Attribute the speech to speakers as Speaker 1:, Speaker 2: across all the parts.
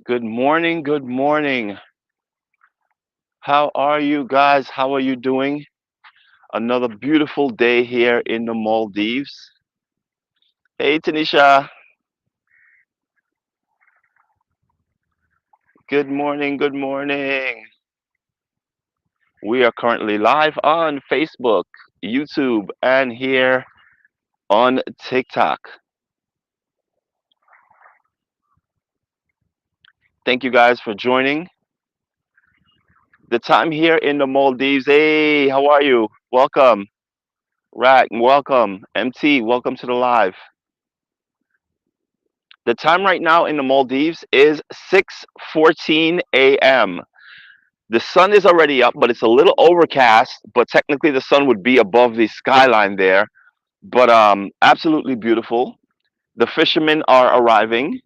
Speaker 1: Good morning. Good morning. How are you guys? How are you doing? Another beautiful day here in the Maldives. Hey, Tanisha. Good morning. Good morning. We are currently live on Facebook, YouTube, and here on TikTok. Thank you guys for joining. The time here in the Maldives. Hey, how are you? Welcome. Rack, welcome. MT, welcome to the live. The time right now in the Maldives is 6:14 a.m. The sun is already up, but it's a little overcast. But technically, the sun would be above the skyline there. But absolutely beautiful. The fishermen are arriving.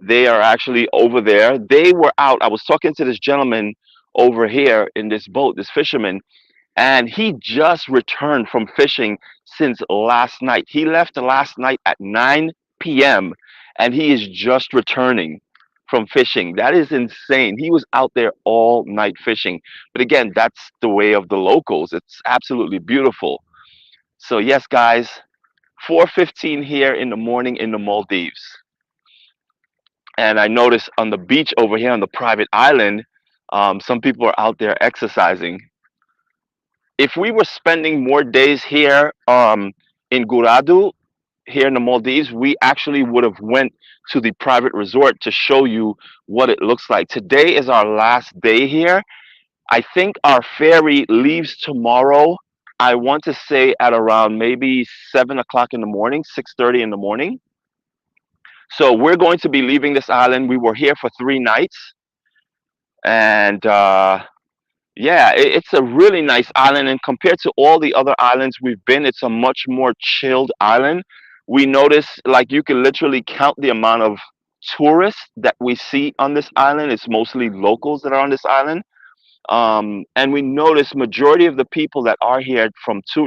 Speaker 1: They are actually over there. They were out. I was talking to this gentleman over here in this boat, this fisherman, and he just returned from fishing since last night. He left last night at 9 p.m. and he is just returning from fishing. That is insane. He was out there all night fishing. But again, that's the way of the locals. It's absolutely beautiful. So yes, guys, 4:15 here in the morning in the Maldives. And I noticed on the beach over here on the private island, some people are out there exercising. If we were spending more days here in Guraidhoo, here in the Maldives, we actually would have went to the private resort to show you what it looks like. Today is our last day here. I think our ferry leaves tomorrow. I want to say at around maybe 7 o'clock in the morning, 6:30 in the morning. So we're going to be leaving this island. We were here for 3 nights, and yeah, it's a really nice island, and compared to all the other islands we've been, it's a much more chilled island. We notice, like, you can literally count the amount of tourists that we see on this island. It's mostly locals that are on this island, and we notice majority of the people that are here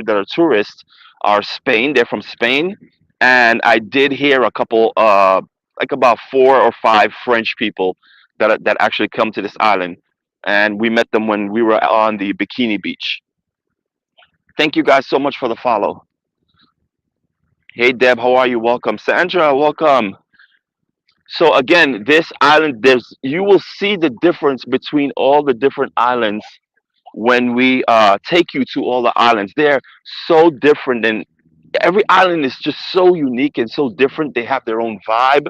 Speaker 1: that are tourists are Spain. They're from Spain, and I did hear a couple, like about 4 or 5 French people that actually come to this island, and we met them when we were on the Bikini Beach. Thank you guys so much for the follow. Hey Deb, how are you? Welcome, Sandra. Welcome. So again, this island, there's you will see the difference between all the different islands when we take you to all the islands. They're so different, and every island is just so unique and so different. They have their own vibe,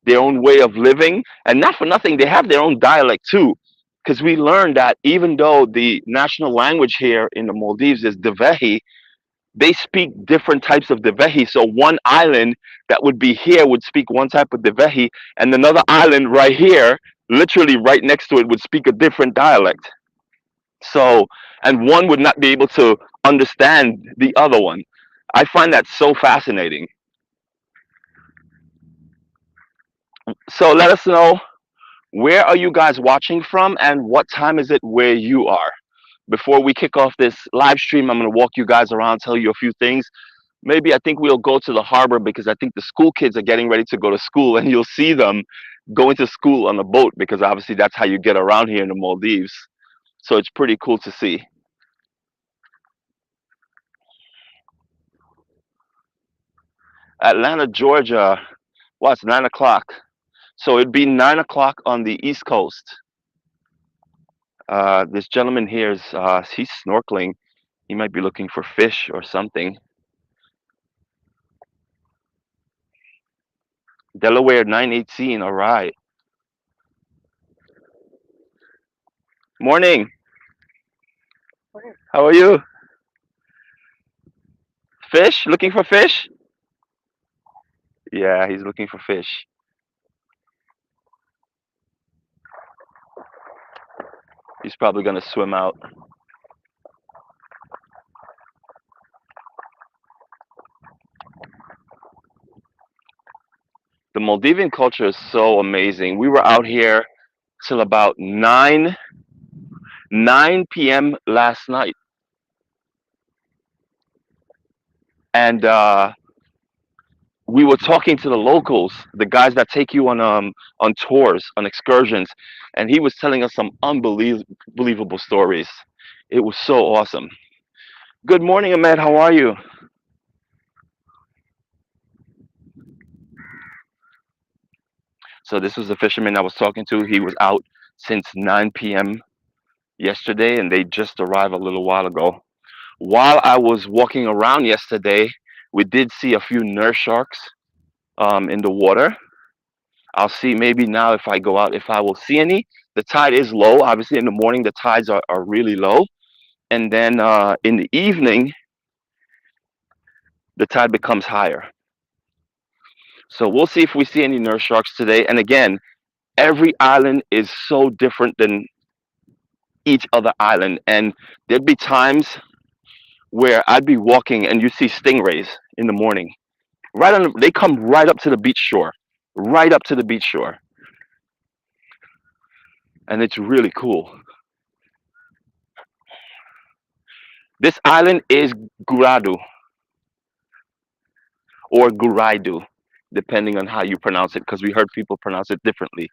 Speaker 1: their own way of living, and not for nothing, they have their own dialect too. Because we learned that even though the national language here in the Maldives is Devehi, they speak different types of Devehi. So one island that would be here would speak one type of Devehi, and another island right here, literally right next to it, would speak a different dialect. So, and one would not be able to understand the other one. I find that so fascinating. So let us know, where are you guys watching from and what time is it where you are? Before we kick off this live stream, I'm going to walk you guys around, tell you a few things. Maybe I think we'll go to the harbor because I think the school kids are getting ready to go to school, and you'll see them going to school on a boat because obviously that's how you get around here in the Maldives. So it's pretty cool to see. Atlanta, Georgia. Well, it's 9 o'clock. So it'd be 9 o'clock on the East Coast. This gentleman here is he's snorkeling. He might be looking for fish or something. Delaware 918. All right. Morning. How are you? Fish? Looking for fish? Yeah, he's looking for fish. He's probably gonna swim out. The Maldivian culture is so amazing. We were out here till about 9 p.m. last night, and we were talking to the locals, the guys that take you on tours, on excursions, and he was telling us some unbelievable stories. It was so awesome. Good morning, Ahmed. How are you? So this was the fisherman I was talking to. He was out since 9 p.m. yesterday, and they just arrived a little while ago. While I was walking around yesterday, we did see a few nurse sharks in the water. I'll see maybe now if I go out if I will see any. The tide is low. Obviously, in the morning the tides are really low, and then in the evening the tide becomes higher. So we'll see if we see any nurse sharks today. And again, every island is so different than each other island, and there'd be times where I'd be walking and you see stingrays in the morning. They come right up to the beach shore, right up to the beach shore, and it's really cool. This island is Guraidhoo or Guraidhoo, depending on how you pronounce it, because we heard people pronounce it differently.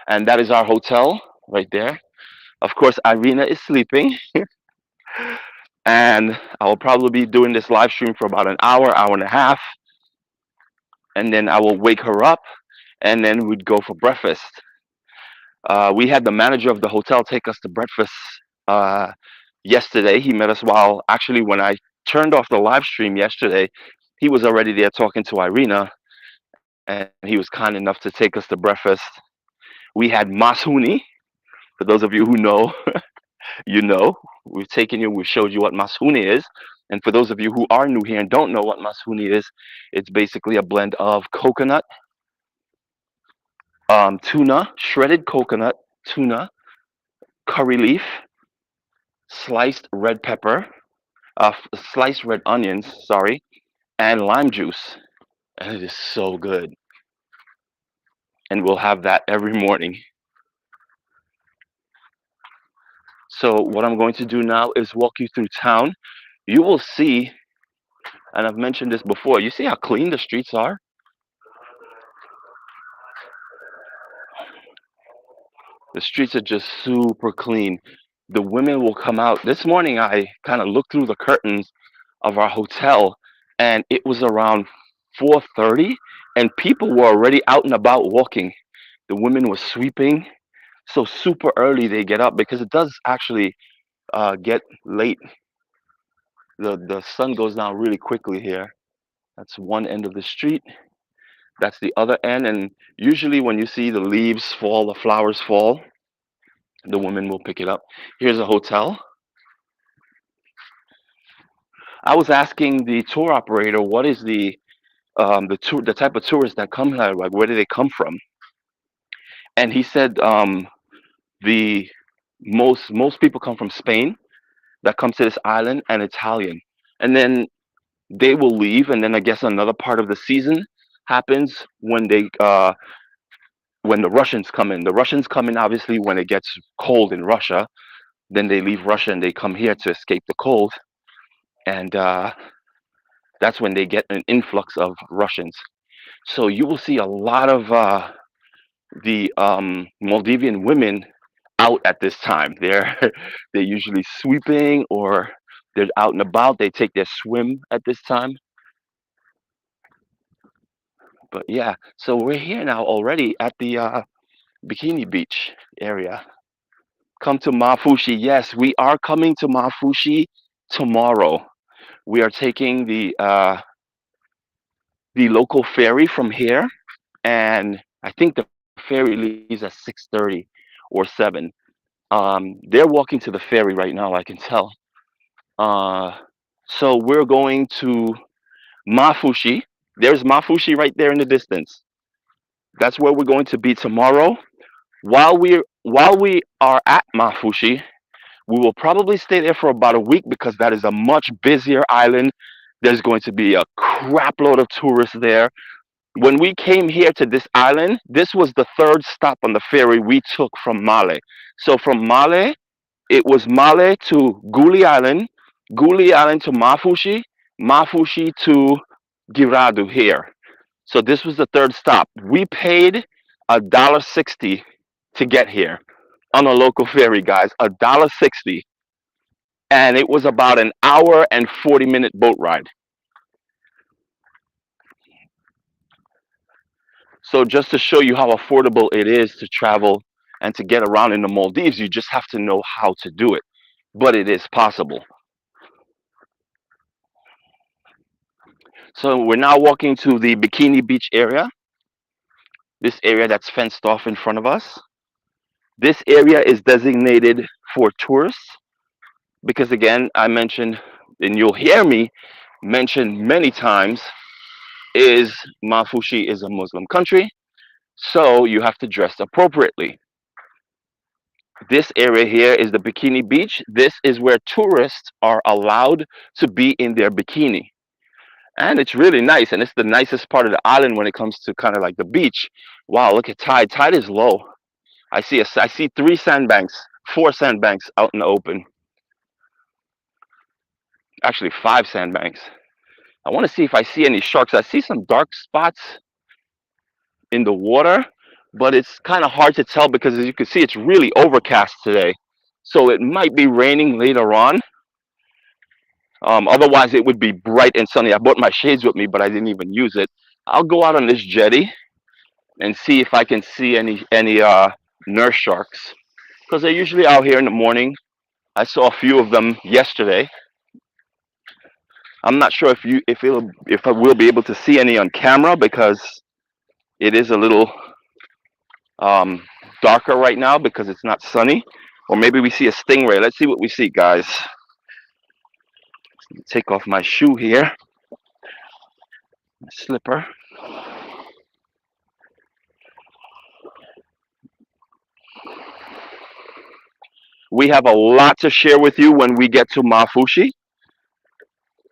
Speaker 1: And that is our hotel right there. Of course, Irina is sleeping, and I will probably be doing this live stream for about an hour, hour and a half, and then I will wake her up, and then we'd go for breakfast. We had the manager of the hotel take us to breakfast uh, yesterday. He met us while actually when I turned off the live stream yesterday, he was already there talking to Irina, and he was kind enough to take us to breakfast. We had mashuni. For those of you who know, you know. We've taken you, we've showed you what mashuni is. And for those of you who are new here and don't know what mashuni is, it's basically a blend of coconut, tuna, shredded coconut, tuna, curry leaf, sliced red pepper, sliced red onions, sorry, and lime juice. And it is so good. And we'll have that every morning. So what I'm going to do now is walk you through town. You will see, and I've mentioned this before, you see how clean the streets are? The streets are just super clean. The women will come out. This morning I kind of looked through the curtains of our hotel and it was around 4:30 and people were already out and about walking. The women were sweeping. So super early they get up because it does actually get late. The sun goes down really quickly here. That's one end of the street. That's the other end. And usually when you see the leaves fall, the flowers fall, the women will pick it up. Here's a hotel. I was asking the tour operator what is the type of tourists that come here, like where do they come from? And he said the most people come from Spain that comes to this island and Italian. And then they will leave and then I guess another part of the season happens when the Russians come in. The Russians come in obviously when it gets cold in Russia. Then they leave Russia and they come here to escape the cold. And that's when they get an influx of Russians. So you will see a lot of the Maldivian women out at this time. They're usually sweeping or they're out and about. They take their swim at this time. But yeah, so we're here now already at the Bikini Beach area. Come to Mafushi. Yes, we are coming to Mafushi tomorrow. We are taking the local ferry from here, and I think the ferry leaves at 6:30 or 7. They're walking to the ferry right now, I can tell. Uh, so we're going to Mafushi. There's Mafushi right there in the distance. That's where we're going to be tomorrow. While we are at Mafushi, we will probably stay there for about a week because that is a much busier island. There's going to be a crap load of tourists there. When we came here to this island, this was the third stop on the ferry we took from Male. So from Male, it was Male to Guli Island to Mafushi, Mafushi to Guraidhoo here. So this was the third stop. We paid $1.60 to get here on a local ferry, guys. $1.60, and it was about an hour and 40-minute boat ride. So just to show you how affordable it is to travel and to get around in the Maldives, you just have to know how to do it. But it is possible. So we're now walking to the Bikini Beach area, this area that's fenced off in front of us. This area is designated for tourists because, again, I mentioned, and you'll hear me mention many times, is Mafushi is a Muslim country, so you have to dress appropriately. This area here is the Bikini Beach. This is where tourists are allowed to be in their bikini. And it's really nice, and it's the nicest part of the island when it comes to kind of like the beach. Wow, look at tide. Tide is low. I see three sandbanks, four sandbanks out in the open. Actually, five sandbanks. I want to see if I see any sharks. I see some dark spots in the water, but it's kind of hard to tell because, as you can see, it's really overcast today. So it might be raining later on. Otherwise, it would be bright and sunny. I brought my shades with me, but I didn't even use it. I'll go out on this jetty and see if I can see any nurse sharks because they're usually out here in the morning. I saw a few of them yesterday. I'm not sure if I will be able to see any on camera because it is a little um, darker right now because it's not sunny. Or maybe we see a stingray. Let's see what we see, guys. Take off my shoe here, my slipper. We have a lot to share with you when we get to Mafushi.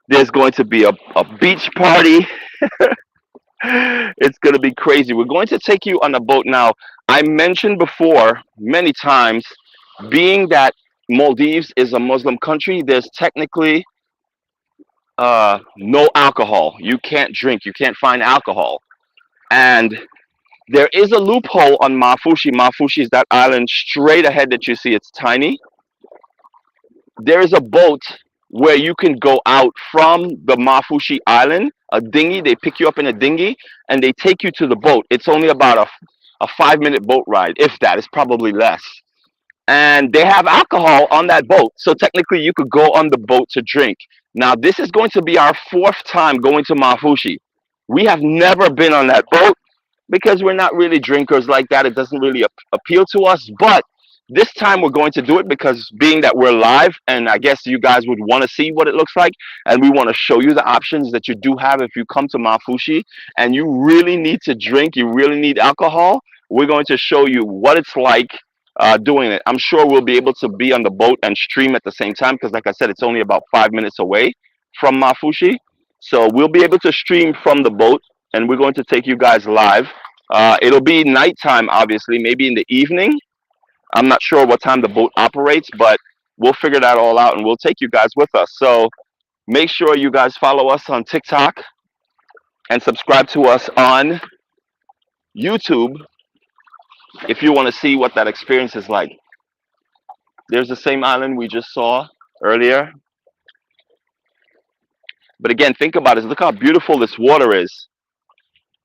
Speaker 1: There's going to be a beach party. It's going to be crazy. We're going to take you on a boat now. I mentioned before many times, being that Maldives is a Muslim country, there's technically no alcohol. You can't drink. You can't find alcohol. And there is a loophole on Mafushi. Mafushi is that island straight ahead that you see. It's tiny. There is a boat where you can go out from the Mafushi island, a dinghy. They pick you up in a dinghy and they take you to the boat. It's only about a 5-minute boat ride, if that. It's probably less. And they have alcohol on that boat. So technically you could go on the boat to drink. Now, this is going to be our fourth time going to Mafushi. We have never been on that boat because we're not really drinkers like that. It doesn't really appeal to us. But this time we're going to do it because being that we're live, and I guess you guys would want to see what it looks like, and we want to show you the options that you do have if you come to Mafushi and you really need to drink, you really need alcohol. We're going to show you what it's like doing it. I'm sure we'll be able to be on the boat and stream at the same time because, like I said, it's only about 5 minutes away from Mafushi. So we'll be able to stream from the boat, and we're going to take you guys live. It'll be nighttime, obviously, maybe in the evening. I'm not sure what time the boat operates, but we'll figure that all out, and we'll take you guys with us. So make sure you guys follow us on TikTok and subscribe to us on YouTube if you want to see what that experience is like. There's the same island we just saw earlier. But again, think about it. Look how beautiful this water is.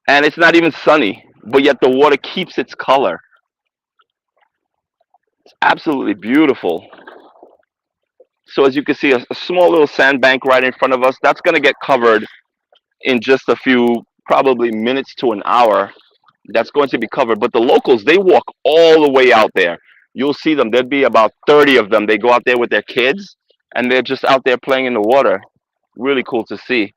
Speaker 1: And it's not even sunny, but yet the water keeps its color. It's absolutely beautiful. So as you can see, a small little sandbank right in front of us. That's going to get covered in just a few, probably minutes to an hour. That's going to be covered. But the locals, they walk all the way out there. You'll see them. There'd be about 30 of them. They go out there with their kids, and they're just out there playing in the water. Really cool to see.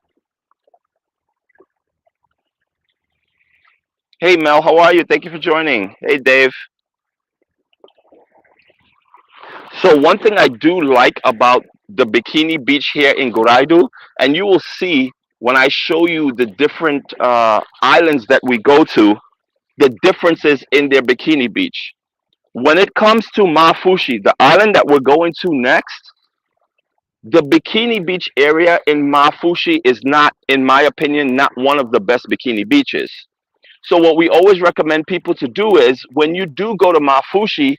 Speaker 1: Hey, Mel, how are you? Thank you for joining. Hey, Dave. So one thing I do like about the Bikini Beach here in Guraidhoo, and you will see when I show you the different islands that we go to, the differences in their Bikini Beach. When it comes to Mafushi, the island that we're going to next, The Bikini Beach area in Mafushi is not, in my opinion, not one of the best bikini beaches. So what we always recommend people to do is when you do go to Mafushi,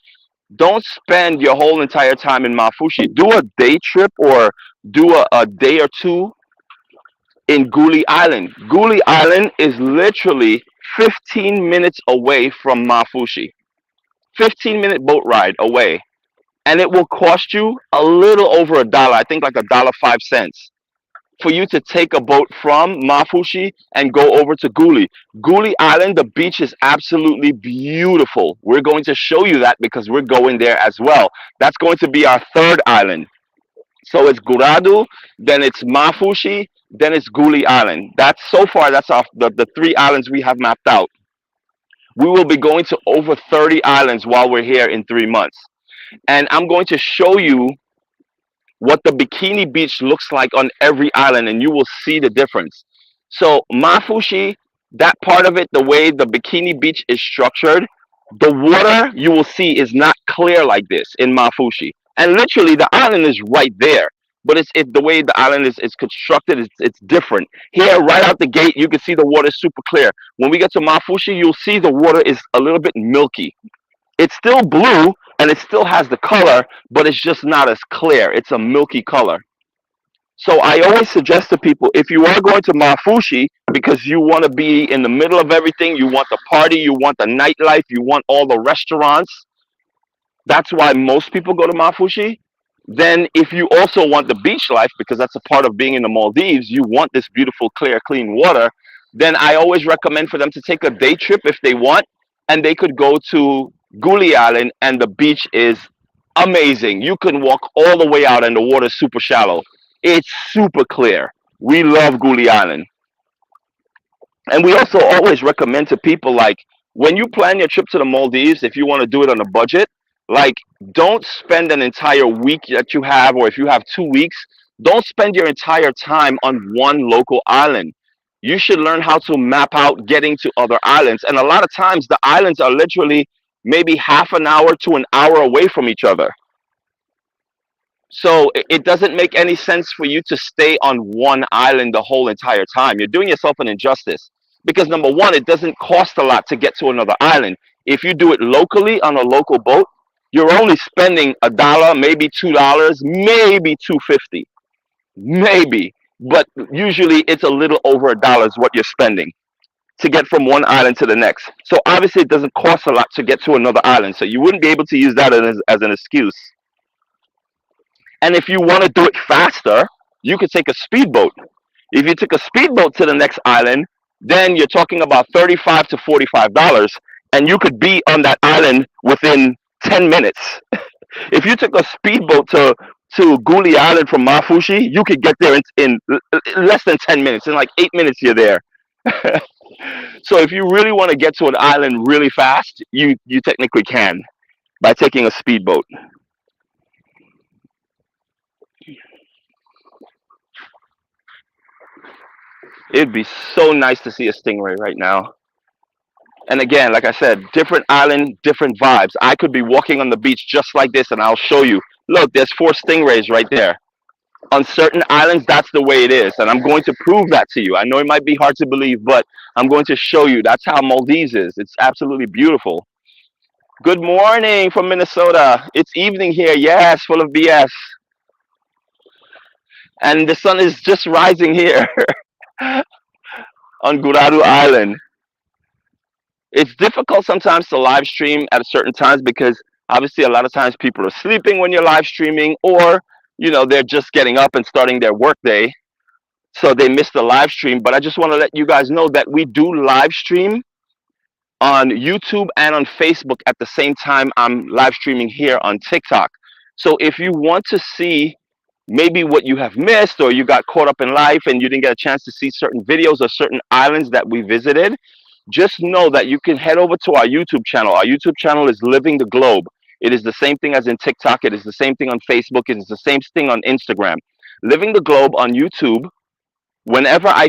Speaker 1: don't spend your whole entire time in Mafushi. Do a day trip or do a day or two in Guli Island. Guli Island is literally 15 minutes away from Mafushi. 15-minute boat ride away. And it will cost you a little over a dollar. I think like $1.05 for you to take a boat from Mafushi and go over to Guli. Guli Island, the beach is absolutely beautiful. We're going to show you that because we're going there as well. That's going to be our third island. So it's Guraidhoo, then it's Mafushi, then it's Guli Island. That's so far. That's the three islands we have mapped out. We will be going to over 30 islands while we're here in 3 months, and I'm going to show you what the bikini beach looks like on every island, and you will see the difference. So Mafushi, that part of it, the way the bikini beach is structured, the water you will see is not clear like this in Mafushi. And literally the island is right there. But the way the island is constructed, it's different. Here, right out the gate, you can see the water is super clear. When we get to Mafushi, you'll see the water is a little bit milky. It's still blue and it still has the color, but it's just not as clear. It's a milky color. So I always suggest to people, if you are going to Mafushi because you want to be in the middle of everything, you want the party, you want the nightlife, you want all the restaurants, that's why most people go to Mafushi. Then if you also want the beach life, because that's a part of being in the Maldives, you want this beautiful, clear, clean water, then I always recommend for them to take a day trip if they want, and they could go to Guli Island, and the beach is amazing. You can walk all the way out, and the water is super shallow. It's super clear. We love Guli Island. And we also always recommend to people, like, when you plan your trip to the Maldives, if you want to do it on a budget, like, don't spend an entire week that you have, or if you have 2 weeks, don't spend your entire time on one local island. You should learn how to map out getting to other islands. And a lot of times the islands are literally maybe half an hour to an hour away from each other. So it doesn't make any sense for you to stay on one island the whole entire time. You're doing yourself an injustice because, number one, it doesn't cost a lot to get to another island. If you do it locally on a local boat, you're only spending a dollar, maybe $2, maybe 2.50, maybe. But usually it's a little over a dollar is what you're spending to get from one island to the next. So obviously it doesn't cost a lot to get to another island. So you wouldn't be able to use that as an excuse. And if you want to do it faster, you could take a speedboat. If you took a speedboat to the next island, then you're talking about $35 to $45, and you could be on that island within 10 minutes. If you took a speedboat to Guli Island from Mafushi, you could get there in less than 10 minutes. In like 8 minutes, you're there. So if you really want to get to an island really fast, you technically can by taking a speedboat. It'd be so nice to see a stingray right now. And again, like I said, different island, different vibes. I could be walking on the beach just like this, and I'll show you. Look, there's 4 stingrays right there. On certain islands, that's the way it is. And I'm going to prove that to you. I know it might be hard to believe, but I'm going to show you. That's how Maldives is. It's absolutely beautiful. Good morning from Minnesota. It's evening here. Yes, full of BS. And the sun is just rising here on Guraidhoo Island. It's difficult sometimes to live stream at certain times because obviously a lot of times people are sleeping when you're live streaming, or they're just getting up and starting their work day, so they miss the live stream. But I just want to let you guys know that we do live stream on YouTube and on Facebook at the same time I'm live streaming here on TikTok. So if you want to see maybe what you have missed, or you got caught up in life and you didn't get a chance to see certain videos or certain islands that we visited, just know that you can head over to our YouTube channel. Our YouTube channel is Living the Globe. It is the same thing as in TikTok. It is the same thing on Facebook. It is the same thing on Instagram. Living the Globe on YouTube. Whenever I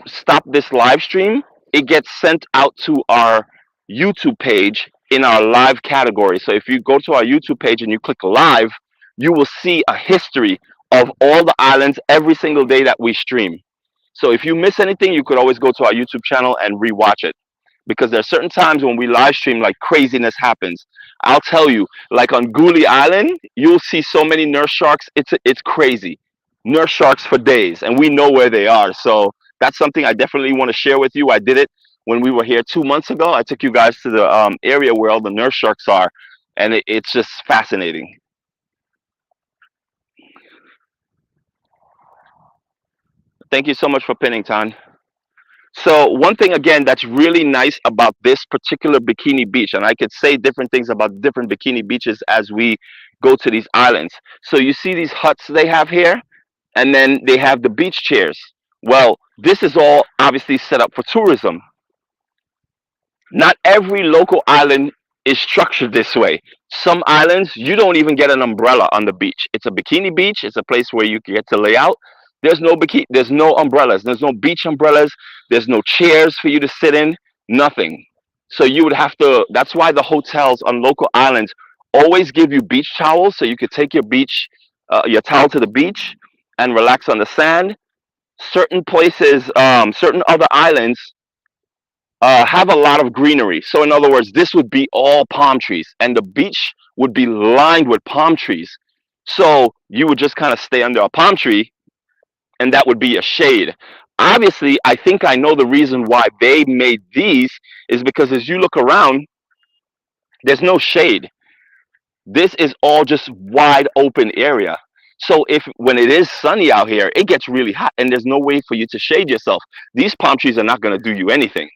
Speaker 1: stop this live stream, it gets sent out to our YouTube page in our live category. So if you go to our YouTube page and you click live, you will see a history of all the islands every single day that we stream. So if you miss anything, you could always go to our YouTube channel and rewatch it, because there are certain times when we live stream, like craziness happens. I'll tell you, like on Guli Island, you'll see so many nurse sharks. It's crazy. Nurse sharks for days, and we know where they are. So that's something I definitely want to share with you. I did it when we were here 2 months ago. I took you guys to the area where all the nurse sharks are, and it's just fascinating. Thank you so much for pinning, Tan. So one thing again that's really nice about this particular bikini beach, and I could say different things about different bikini beaches as we go to these islands. So you see these huts they have here, and then they have the beach chairs. Well, this is all obviously set up for tourism. Not every local island is structured this way. Some islands, you don't even get an umbrella on the beach. It's a bikini beach. It's a place where you get to lay out. There's no umbrellas. There's no beach umbrellas. There's no chairs for you to sit in. Nothing. So you would have to. That's why the hotels on local islands always give you beach towels, so you could take your towel to the beach and relax on the sand. Certain places, certain other islands have a lot of greenery. So, in other words, this would be all palm trees, and the beach would be lined with palm trees. So, you would just kind of stay under a palm tree, and that would be a shade. Obviously, I think I know the reason why they made these is because as you look around, there's no shade. This is all just wide open area. So if when it is sunny out here, it gets really hot and there's no way for you to shade yourself. These palm trees are not going to do you anything.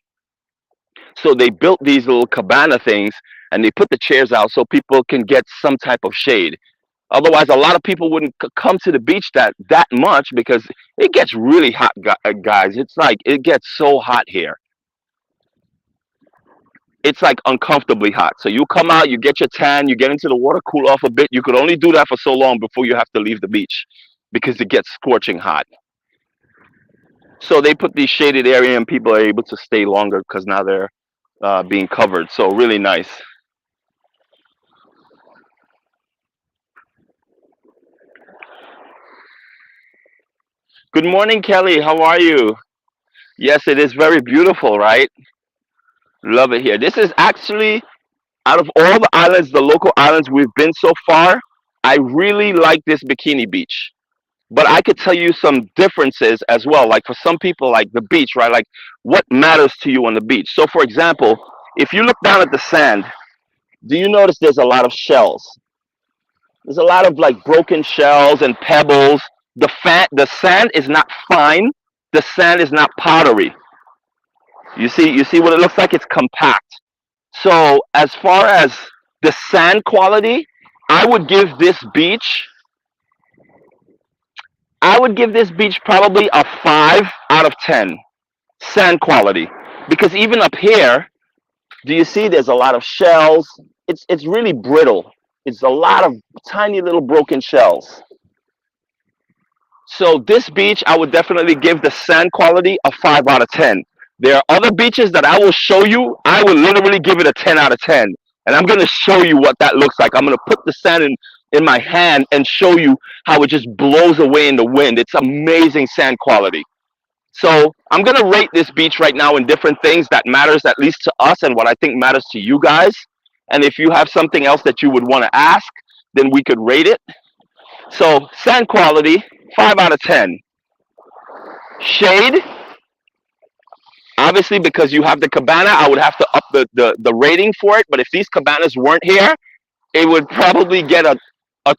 Speaker 1: So they built these little cabana things and they put the chairs out so people can get some type of shade. Otherwise, a lot of people wouldn't come to the beach that much because it gets really hot, guys. It's like it gets so hot here. It's like uncomfortably hot. So you come out, you get your tan, you get into the water, cool off a bit. You could only do that for so long before you have to leave the beach because it gets scorching hot. So they put these shaded area and people are able to stay longer because now they're being covered. So really nice. Good morning, Kelly. How are you? Yes, it is very beautiful, right? Love it here. This is actually out of all the islands, the local islands we've been so far, I really like this bikini beach. But I could tell you some differences as well. Like for some people, like the beach, right? Like what matters to you on the beach? So, for example, if you look down at the sand, do you notice there's a lot of shells? There's a lot of like broken shells and pebbles. The sand is not fine. The sand is not powdery. You see what it looks like? It's compact. So as far as the sand quality, I would give this beach I would give this beach probably a 5 out of 10 sand quality, because even up here, do you see there's a lot of shells? It's really brittle. It's a lot of tiny little broken shells. So this beach, I would definitely give the sand quality a 5 out of 10. There are other beaches that I will show you. I will literally give it a 10 out of 10. And I'm going to show you what that looks like. I'm going to put the sand in my hand and show you how it just blows away in the wind. It's amazing sand quality. So I'm going to rate this beach right now in different things that matters at least to us and what I think matters to you guys. And if you have something else that you would want to ask, then we could rate it. So sand quality, 5 out of 10. Shade, obviously because you have the cabana, I would have to up the rating for it. But if these cabanas weren't here, it would probably get a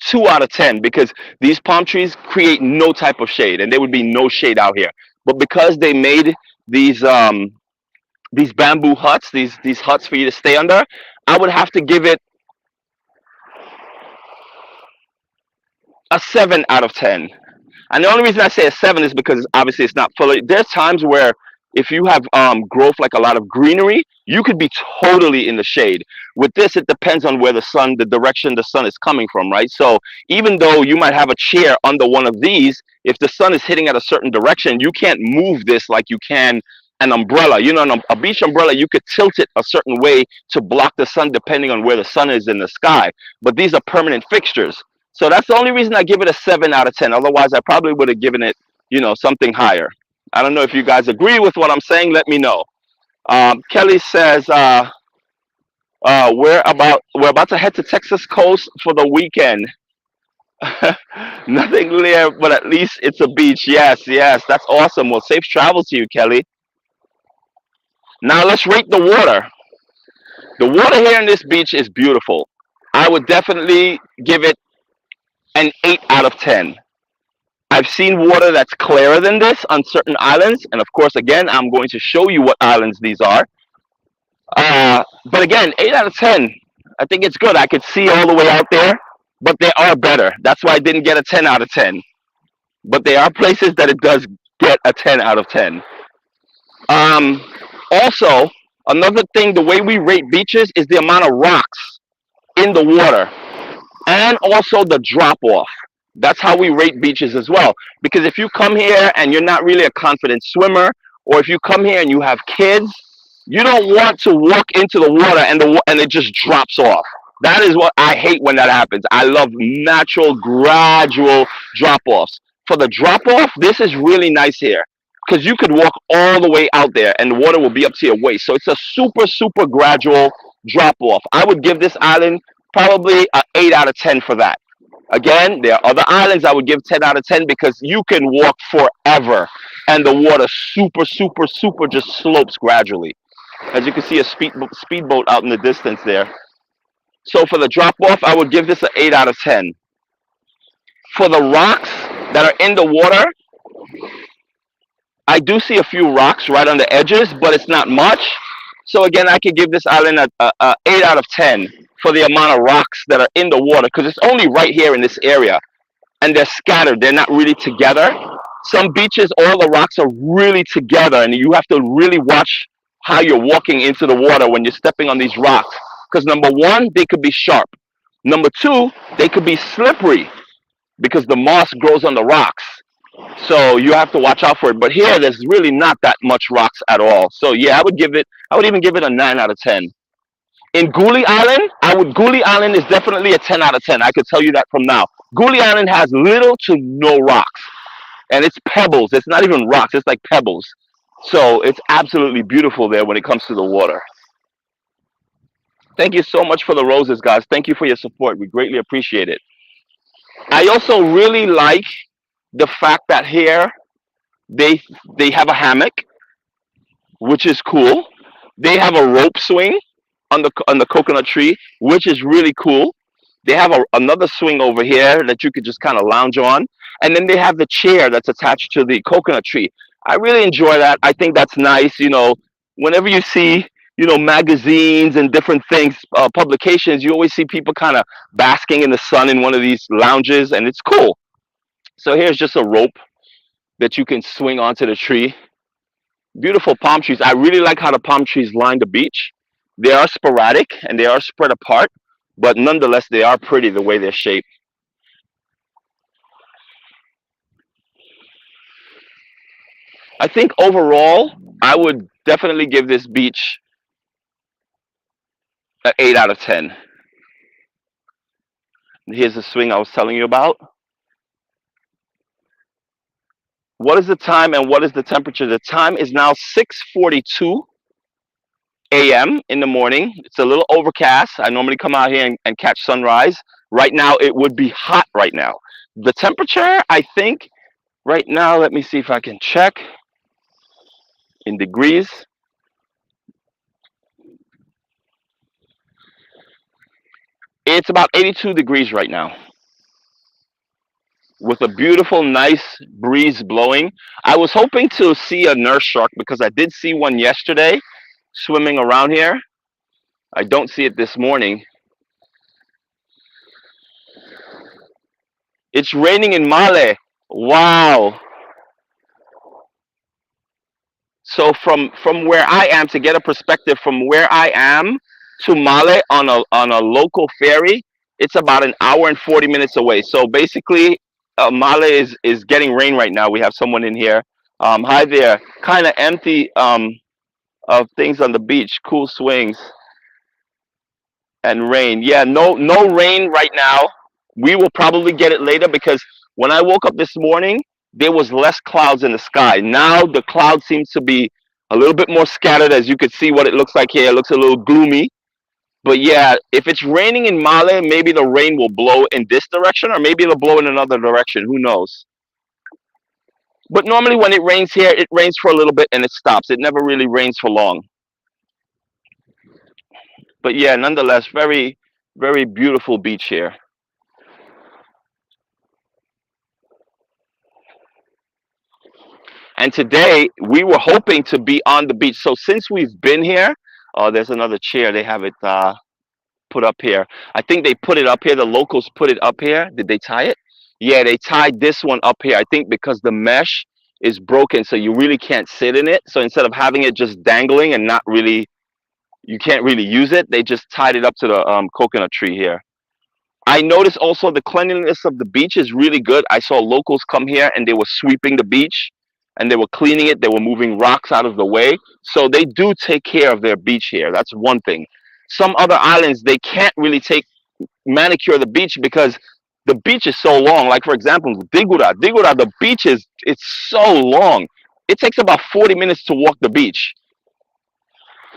Speaker 1: 2 out of 10, because these palm trees create no type of shade and there would be no shade out here. But because they made these bamboo huts, these huts for you to stay under, I would have to give it a 7 out of 10. And the only reason I say a 7 is because obviously it's not fully. There's times where if you have growth, like a lot of greenery, you could be totally in the shade. With this, it depends on where the direction the sun is coming from, right? So even though you might have a chair under one of these, if the sun is hitting at a certain direction, you can't move this like you can an umbrella. You know, a beach umbrella, you could tilt it a certain way to block the sun depending on where the sun is in the sky. But these are permanent fixtures. So that's the only reason I give it a 7 out of 10. Otherwise, I probably would have given it, something higher. I don't know if you guys agree with what I'm saying. Let me know. Kelly says we're about to head to Texas coast for the weekend. Nothing there, but at least it's a beach. Yes, yes, that's awesome. Well, safe travels to you, Kelly. Now let's rate the water. The water here in this beach is beautiful. I would definitely give it an 8 out of 10. I've seen water that's clearer than this on certain islands, and of course, again, I'm going to show you what islands these are. But again, 8 out of 10. I think it's good. I could see all the way out there, but there are better. That's why I didn't get a 10 out of 10. But there are places that it does get a 10 out of 10. Um, Also, another thing, the way we rate beaches is the amount of rocks in the water and also the drop off. That's how we rate beaches as well. Because if you come here and you're not really a confident swimmer, or if you come here and you have kids, you don't want to walk into the water and and it just drops off. That is what I hate when that happens. I love natural, gradual drop offs. For the drop off, this is really nice here because you could walk all the way out there and the water will be up to your waist. So it's a super, super gradual drop off. I would give this island probably a 8 out of 10 for that. Again, there are other islands I would give 10 out of 10 because you can walk forever and the water super, super, super just slopes gradually. As you can see, a speedboat out in the distance there. So for the drop off, I would give this an 8 out of 10. For the rocks that are in the water, I do see a few rocks right on the edges, but it's not much. So again, I could give this island a 8 out of 10 for the amount of rocks that are in the water because it's only right here in this area and they're scattered. They're not really together. Some beaches, all the rocks are really together and you have to really watch how you're walking into the water when you're stepping on these rocks. Because number one, they could be sharp. Number two, they could be slippery because the moss grows on the rocks. So you have to watch out for it. But here, there's really not that much rocks at all. So yeah, I would even give it a 9 out of 10. In Guli Island is definitely a 10 out of 10. I could tell you that from now. Guli Island has little to no rocks. And it's pebbles. It's not even rocks. It's like pebbles. So it's absolutely beautiful there when it comes to the water. Thank you so much for the roses, guys. Thank you for your support. We greatly appreciate it. I also really like the fact that here they they have a hammock, which is cool. They have a rope swing on the coconut tree, which is really cool. They have another swing over here that you could just kind of lounge on, and then they have the chair that's attached to the coconut tree. I really enjoy that. I think that's nice. Whenever you see magazines and different things, publications, you always see people kind of basking in the sun in one of these lounges, and it's cool. So here's just a rope that you can swing onto the tree. Beautiful palm trees. I really like how the palm trees line the beach. They are sporadic and they are spread apart, but nonetheless, they are pretty the way they're shaped. I think overall, I would definitely give this beach an 8 out of 10. Here's the swing I was telling you about. What is the time and what is the temperature? The time is now 6:42 a.m. in the morning. It's a little overcast. I normally come out here and catch sunrise. Right now, it would be hot right now. The temperature, I think, right now, let me see if I can check in degrees. It's about 82 degrees right now with a beautiful, nice breeze blowing. I was hoping to see a nurse shark because I did see one yesterday swimming around here. I don't see it this morning. It's raining in Male. Wow. So from where I am, to get a perspective from where I am to Male on a local ferry, it's about an hour and 40 minutes away. So basically, Male is getting rain right now. We have someone in here. Hi there. Kind of empty of things on the beach. Cool swings and rain. Yeah, no rain right now. We will probably get it later because when I woke up this morning, there was less clouds in the sky. Now the cloud seems to be a little bit more scattered, as you can see what it looks like here. It looks a little gloomy. But yeah, if it's raining in Male, maybe the rain will blow in this direction or maybe it'll blow in another direction. Who knows? But normally when it rains here, it rains for a little bit and it stops. It never really rains for long. But yeah, nonetheless, very, very beautiful beach here. And today we were hoping to be on the beach. So since we've been here, oh, there's another chair. They have it put up here. I think they put it up here. The locals put it up here. Did they tie it? Yeah, they tied this one up here. I think because the mesh is broken, so you really can't sit in it. So instead of having it just dangling and not really, you can't really use it, they just tied it up to the coconut tree here. I noticed also the cleanliness of the beach is really good. I saw locals come here and they were sweeping the beach and they were cleaning it. They were moving rocks out of the way. So they do take care of their beach here. That's one thing. Some other islands, they can't really take manicure the beach because the beach is so long. Like for example, Digura, the beach is it's so long. It takes about 40 minutes to walk the beach.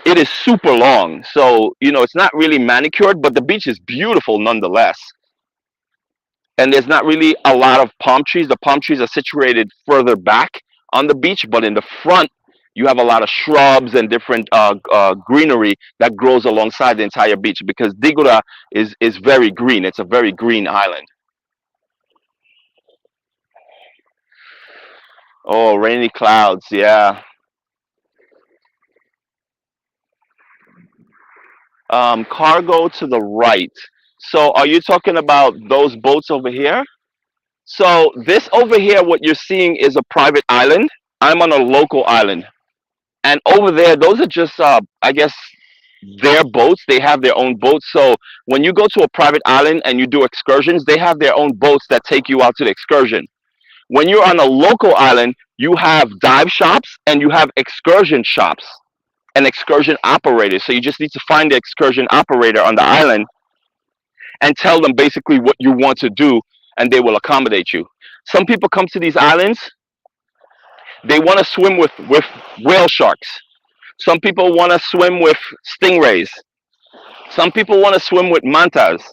Speaker 1: It is super long. So, it's not really manicured, but the beach is beautiful nonetheless. And there's not really a lot of palm trees. The palm trees are situated further back on the beach, but in the front, you have a lot of shrubs and different greenery that grows alongside the entire beach because Digura is very green. It's a very green island. Oh, rainy clouds, yeah. Cargo to the right. So, are you talking about those boats over here? So, this over here, what you're seeing is a private island. I'm on a local island. And over there, those are just, I guess, their boats. They have their own boats. So, when you go to a private island and you do excursions, they have their own boats that take you out to the excursion. When you're on a local island, you have dive shops and you have excursion shops and excursion operators. So you just need to find the excursion operator on the island and tell them basically what you want to do, and they will accommodate you. Some people come to these islands, they want to swim with whale sharks. Some people want to swim with stingrays. Some people want to swim with mantas.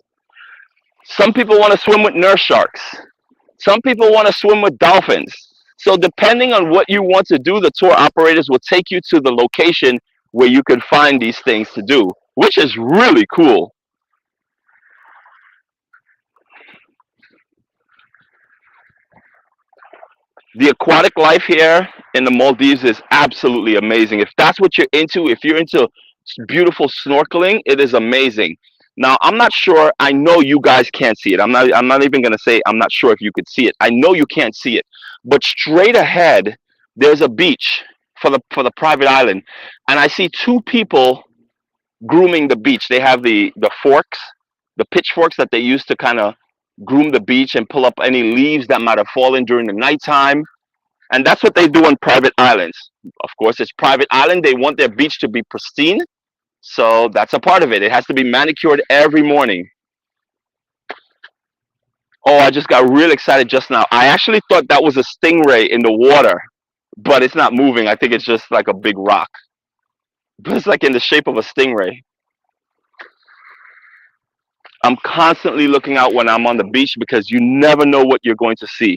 Speaker 1: Some people want to swim with nurse sharks. Some people want to swim with dolphins. So depending on what you want to do, the tour operators will take you to the location where you can find these things to do, which is really cool. The aquatic life here in the Maldives is absolutely amazing. If that's what you're into, if you're into beautiful snorkeling, it is amazing. Now, I'm not sure. I know you guys can't see it. I'm not even going to say I'm not sure if you could see it. I know you can't see it. But straight ahead, there's a beach for the private island, and I see two people grooming the beach. They have the forks, the pitchforks that they use to kind of groom the beach and pull up any leaves that might have fallen during the nighttime. And that's what they do on private islands. Of course, it's private island. They want their beach to be pristine. So that's a part of it. It has to be manicured every morning. Oh, I just got real excited just now. I actually thought that was a stingray in the water, but it's not moving. I think it's just like a big rock. But it's like in the shape of a stingray. I'm constantly looking out when I'm on the beach because you never know what you're going to see.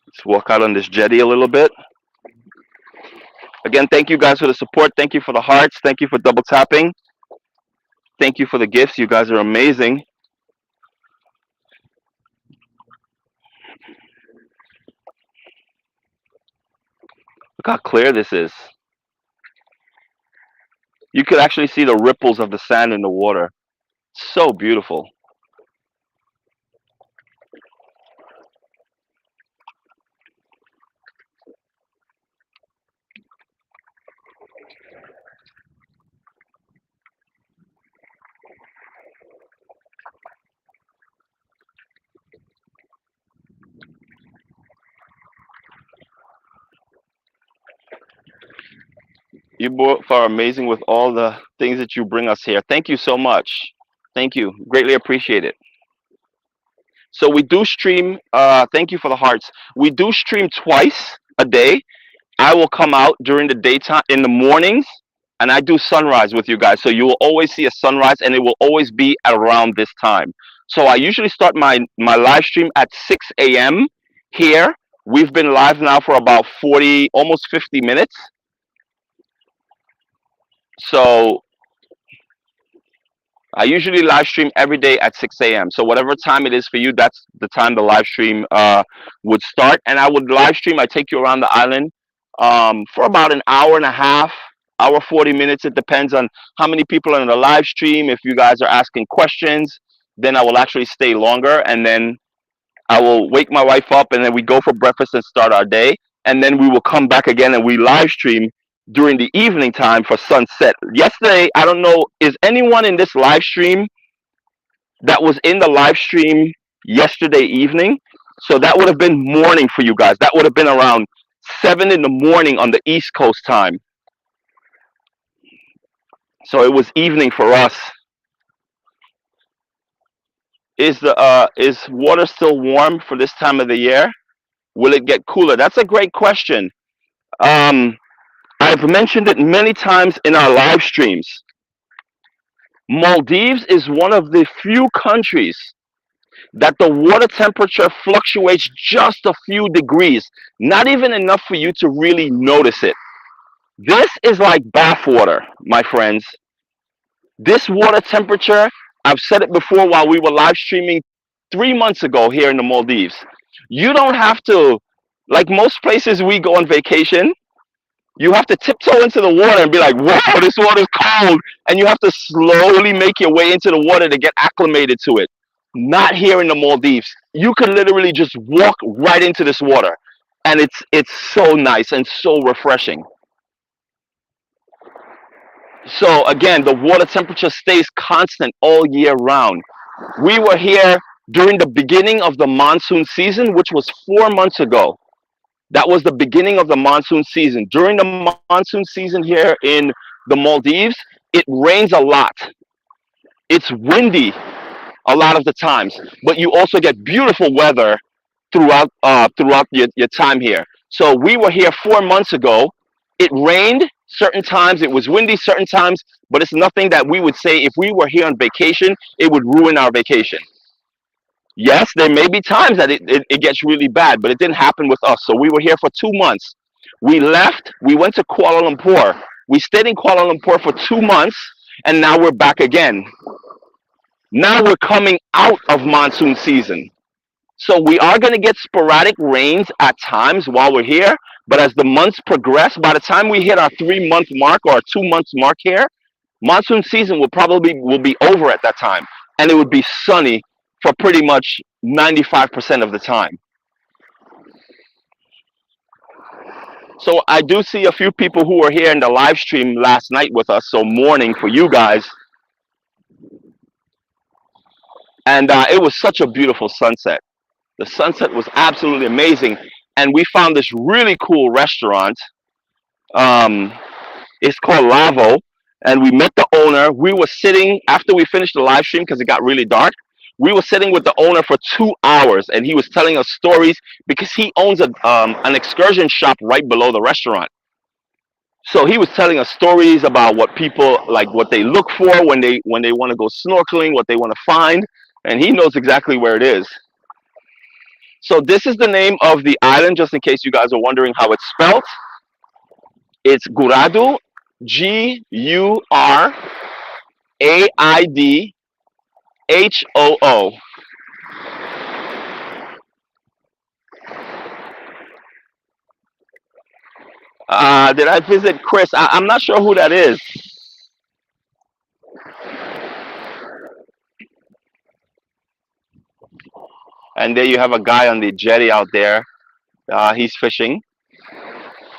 Speaker 1: Let's walk out on this jetty a little bit. Again, thank you guys for the support. Thank you for the hearts. Thank you for double tapping. Thank you for the gifts. You guys are amazing. Look how clear this is. You could actually see the ripples of the sand in the water. So beautiful. You both are amazing with all the things that you bring us here. Thank you so much. Thank you. Greatly appreciate it. So we do stream. Thank you for the hearts. We do stream twice a day. I will come out during the daytime in the mornings, and I do sunrise with you guys. So you will always see a sunrise, and it will always be around this time. So I usually start my live stream at 6 a.m. here. We've been live now for about 40, almost 50 minutes. So I usually live stream every day at 6 a.m. So whatever time it is for you, that's the time the live stream would start. And I would live stream. I take you around the island for about an hour and a half, hour 40 minutes. It depends on how many people are in the live stream. If you guys are asking questions, then I will actually stay longer. And then I will wake my wife up, and then we go for breakfast and start our day. And then we will come back again and we live stream during the evening time for sunset. Yesterday, I don't know, is anyone in this live stream that was in the live stream yesterday evening? So that would have been morning for you guys. That would have been around 7 in the morning on the East Coast time. So it was evening for us. Is water still warm for this time of the year? Will it get cooler? That's a great question. Um, I've mentioned it many times in our live streams. Maldives is one of the few countries that the water temperature fluctuates just a few degrees, not even enough for you to really notice it. This is like bath water, my friends. This water temperature, I've said it before while we were live streaming 3 months ago here in the Maldives. You don't have to, like most places we go on vacation, you have to tiptoe into the water and be like, wow, this water is cold. And you have to slowly make your way into the water to get acclimated to it. Not here in the Maldives. You can literally just walk right into this water. And it's so nice and so refreshing. So again, the water temperature stays constant all year round. We were here during the beginning of the monsoon season, which was 4 months ago. That was the beginning of the monsoon season. During the monsoon season here in the Maldives, it rains a lot. It's windy a lot of the times, but you also get beautiful weather throughout your time here. So we were here 4 months ago. It rained certain times, it was windy certain times, but it's nothing that we would say if we were here on vacation, it would ruin our vacation. Yes, there may be times that it gets really bad, but it didn't happen with us. So we were here for 2 months. We left, we went to Kuala Lumpur. We stayed in Kuala Lumpur for 2 months, and now we're back again. Now we're coming out of monsoon season. So we are going to get sporadic rains at times while we're here, but as the months progress, by the time we hit our 3 month mark or our 2 months mark here, monsoon season will be over at that time, and it would be sunny for pretty much 95% of the time. So I do see a few people who were here in the live stream last night with us, so morning for you guys. And it was such a beautiful sunset. The sunset was absolutely amazing. And we found this really cool restaurant. Um, it's called Lavo. And we met the owner. We were sitting after we finished the live stream because it got really dark. We were sitting with the owner for 2 hours, and he was telling us stories because he owns an excursion shop right below the restaurant. So he was telling us stories about what people like, what they look for when they want to go snorkeling, what they want to find, and he knows exactly where it is. So this is the name of the island, just in case you guys are wondering how it's spelled. It's Guraidhoo, Guraidhoo. Did I visit Chris? I'm not sure who that is. And there you have a guy on the jetty out there. He's fishing.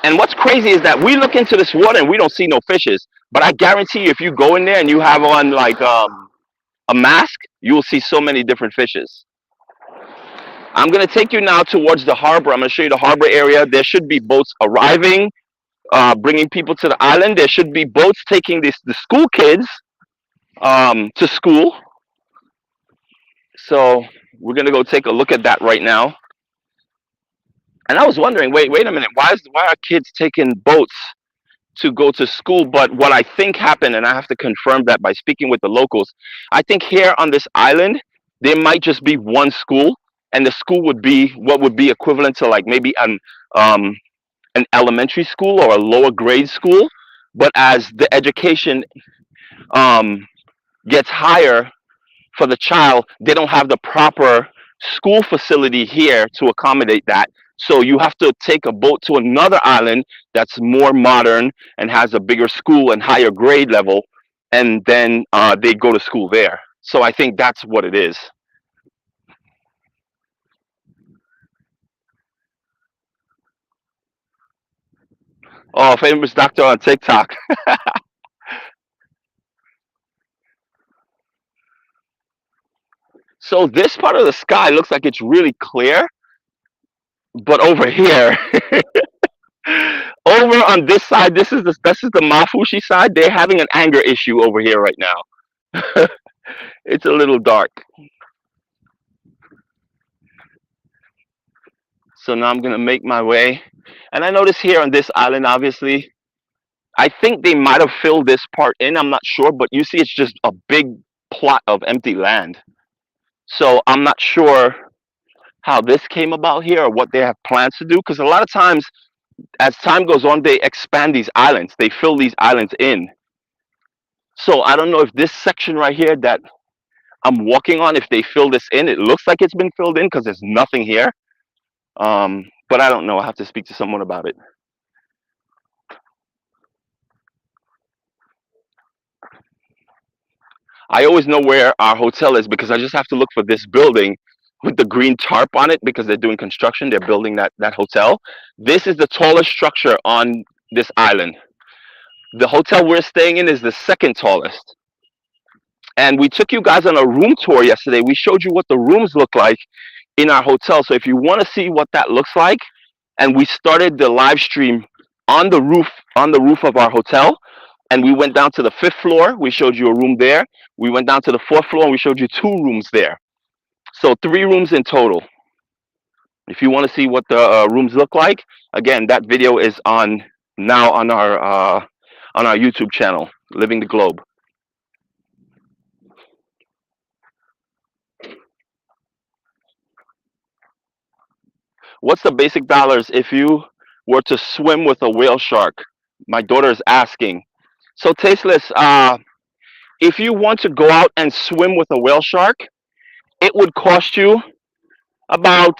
Speaker 1: And what's crazy is that we look into this water and we don't see no fishes. But I guarantee you, if you go in there and you have on like a mask, you will see so many different fishes. I'm going to take you now towards the harbor. I'm going to show you the harbor area. There should be boats arriving. bringing people to the island. There should be boats taking the school kids to school. So we're gonna go take a look at that right now. And I was wondering, wait a minute, why are kids taking boats to go to school? But what I think happened, and I have to confirm that by speaking with the locals, I think here on this island there might just be one school, and the school would be what would be equivalent to like maybe um, an elementary school or a lower grade school. But as the education um, gets higher for the child, they don't have the proper school facility here to accommodate that. So you have to take a boat to another island that's more modern and has a bigger school and higher grade level, and then they go to school there. So I think that's what it is. Oh, famous doctor on TikTok. So this part of the sky looks like it's really clear, but over here, over on this side, this is the Mafushi side. They're having an anger issue over here right now. It's a little dark. So now I'm gonna make my way. And I notice here on this island, obviously, I think they might have filled this part in. I'm not sure, but you see, it's just a big plot of empty land. So I'm not sure how this came about here or what they have plans to do. Because a lot of times, as time goes on, they expand these islands. They fill these islands in. So I don't know if this section right here that I'm walking on, if they fill this in, it looks like it's been filled in because there's nothing here. But I don't know. I have to speak to someone about it. I always know where our hotel is because I just have to look for this building with the green tarp on it because they're doing construction. They're building that hotel. This is the tallest structure on this island. The hotel we're staying in is the second tallest. And we took you guys on a room tour yesterday. We showed you what the rooms look like in our hotel. So if you want to see what that looks like, and we started the live stream on the roof of our hotel, and we went down to the fifth floor. We showed you a room there. We went down to the fourth floor and we showed you two rooms there. So three rooms in total. If you want to see what the rooms look like, again, that video is on now on our YouTube channel, Living the Globe. What's the basic dollars if you were to swim with a whale shark? My daughter is asking. So tasteless. If you want to go out and swim with a whale shark, it would cost you about,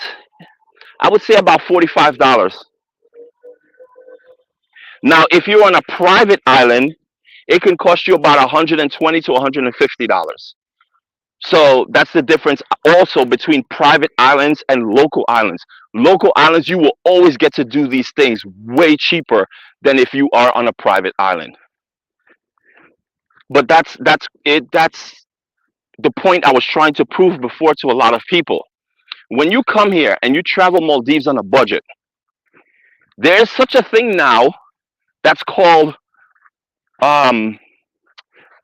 Speaker 1: I would say about $45. Now, if you're on a private island, it can cost you about $120 to $150. So that's the difference also between private islands and local islands. Local islands, you will always get to do these things way cheaper than if you are on a private island. But that's it. That's the point I was trying to prove before to a lot of people. When you come here and you travel Maldives on a budget, there is such a thing now that's called um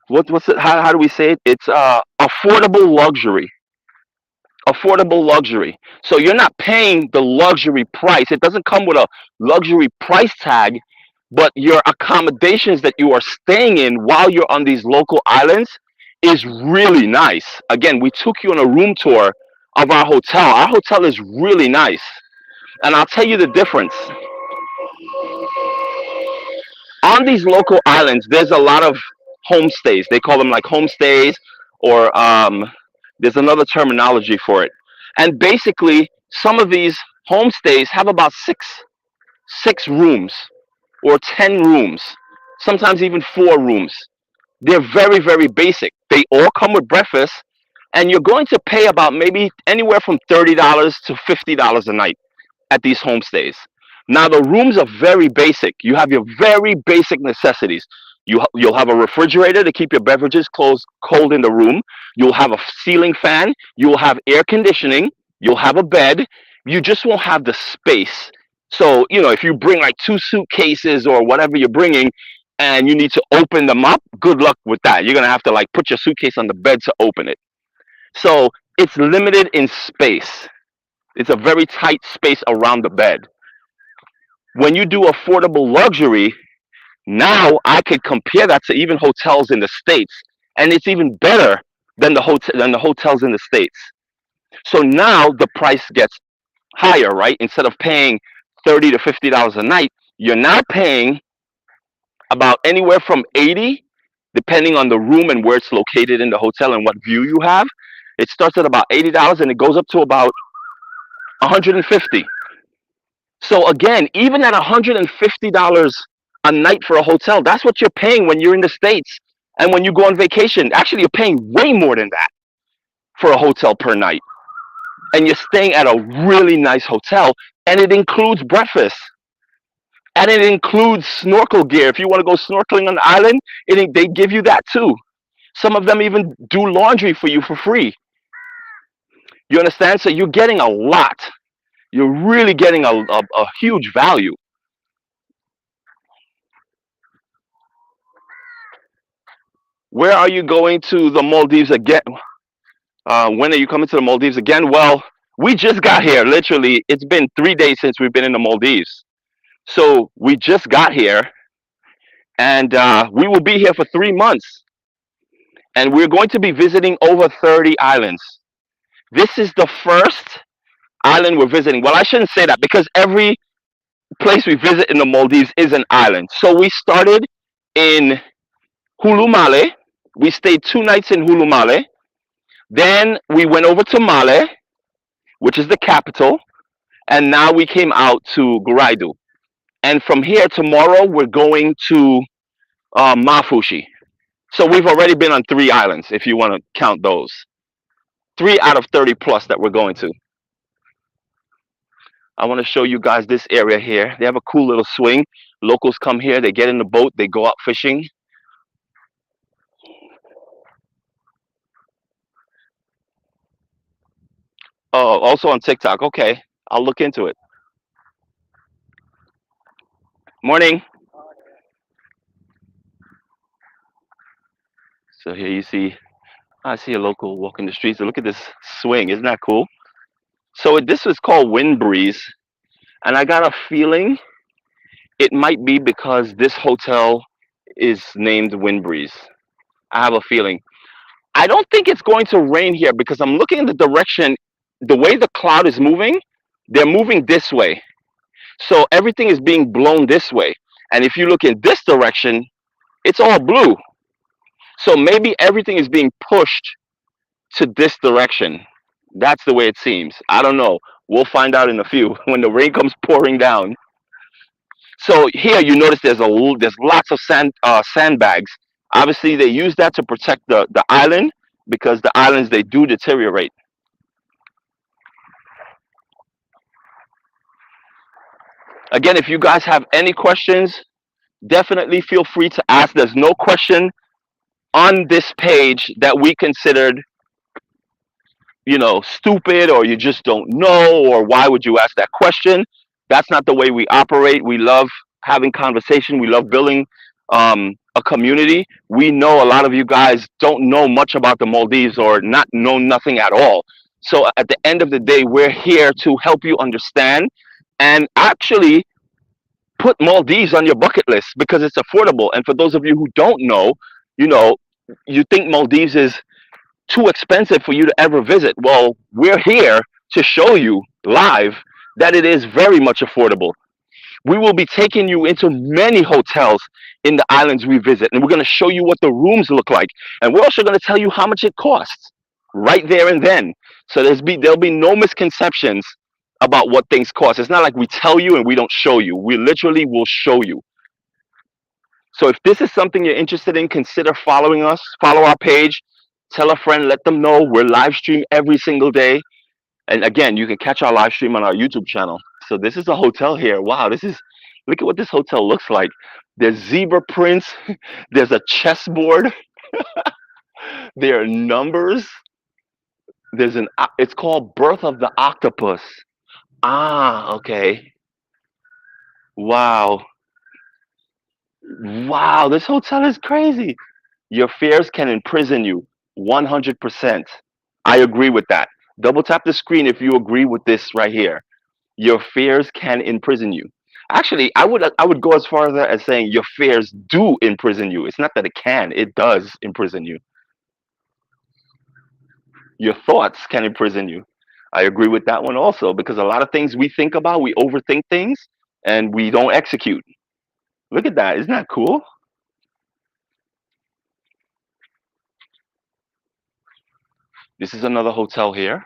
Speaker 1: what's it, how do we say it? It's affordable luxury. Affordable luxury. So you're not paying the luxury price. It doesn't come with a luxury price tag, but your accommodations that you are staying in while you're on these local islands is really nice. Again, we took you on a room tour of our hotel. Our hotel is really nice. And I'll tell you the difference. On these local islands, there's a lot of homestays. They call them like homestays, or there's another terminology for it. And basically, some of these homestays have about six rooms or 10 rooms, sometimes even 4 rooms. They're very, very basic. They all come with breakfast, and you're going to pay about maybe anywhere from $30 to $50 a night at these homestays. Now the rooms are very basic. You have your very basic necessities. You'll have a refrigerator to keep your beverages cold in the room. You'll have a ceiling fan. You'll have air conditioning. You'll have a bed. You just won't have the space So, if you bring like two suitcases or whatever you're bringing and you need to open them up, good luck with that. You're going to have to like put your suitcase on the bed to open it. So it's limited in space. It's a very tight space around the bed. When you do affordable luxury, now I could compare that to even hotels in the States, and it's even better than the hotels in the States. So now the price gets higher, right? Instead of paying $30 to $50 a night, you're now paying about anywhere from 80, depending on the room and where it's located in the hotel and what view you have. It starts at about $80 and it goes up to about 150. So again, even at $150 a night for a hotel, that's what you're paying when you're in the States and when you go on vacation. Actually, you're paying way more than that for a hotel per night. And you're staying at a really nice hotel, and it includes breakfast. And it includes snorkel gear. If you want to go snorkeling on the island, they give you that too. Some of them even do laundry for you for free. You understand? So you're getting a lot. You're really getting a huge value. Where are you going to the Maldives again? When are you coming to the Maldives again? Well, we just got here. Literally, it's been 3 days since we've been in the Maldives. So we just got here, and we will be here for 3 months. And we're going to be visiting over 30 islands. This is the first island we're visiting. Well, I shouldn't say that because every place we visit in the Maldives is an island. So we started in Hulumale. We stayed 2 nights in Hulumale. Then we went over to Male, which is the capital, and now we came out to Guraidhoo. And from here, tomorrow, we're going to Mafushi. So we've already been on 3 islands, if you want to count those. 3 out of 30 plus that we're going to. I want to show you guys this area here. They have a cool little swing. Locals come here, they get in the boat, they go out fishing. Oh, also on TikTok. Okay, I'll look into it. Morning. So here you see, I see a local walking the streets. Look at this swing. Isn't that cool? So this is called Wind Breeze, and I got a feeling it might be because this hotel is named Wind Breeze. I have a feeling. I don't think it's going to rain here because I'm looking in the direction, the way the cloud is moving, they're moving this way. So everything is being blown this way. And if you look in this direction, it's all blue. So maybe everything is being pushed to this direction. That's the way it seems. I don't know. We'll find out in a few when the rain comes pouring down. So here you notice there's lots of sandbags. Obviously, they use that to protect the island because the islands they do deteriorate. Again, if you guys have any questions, definitely feel free to ask. There's no question on this page that we considered, stupid or you just don't know or why would you ask that question. That's not the way we operate. We love having conversation. We love building a community. We know a lot of you guys don't know much about the Maldives or not know nothing at all. So at the end of the day, we're here to help you understand and actually put Maldives on your bucket list because it's affordable. And for those of you who don't know, you know, you think Maldives is too expensive for you to ever visit. Well, we're here to show you live that it is very much affordable. We will be taking you into many hotels in the islands we visit, and we're going to show you what the rooms look like. And we're also going to tell you how much it costs right there and then. So there'll be no misconceptions about what things cost. It's not like we tell you and we don't show you. We literally will show you. So if this is something you're interested in, consider following us, follow our page, tell a friend, let them know. We're live stream every single day. And again, you can catch our live stream on our YouTube channel. So this is a hotel here. Wow, look at what this hotel looks like. There's zebra prints. There's a chessboard. There are numbers. It's called Birth of the Octopus. Ah, okay. Wow. Wow, this hotel is crazy. Your fears can imprison you 100%. I agree with that. Double tap the screen if you agree with this right here. Your fears can imprison you. Actually, I would go as far as saying your fears do imprison you. It's not that it can, it does imprison you. Your thoughts can imprison you. I agree with that one also because a lot of things we think about, we overthink things and we don't execute. Look at that. Isn't that cool? This is another hotel here.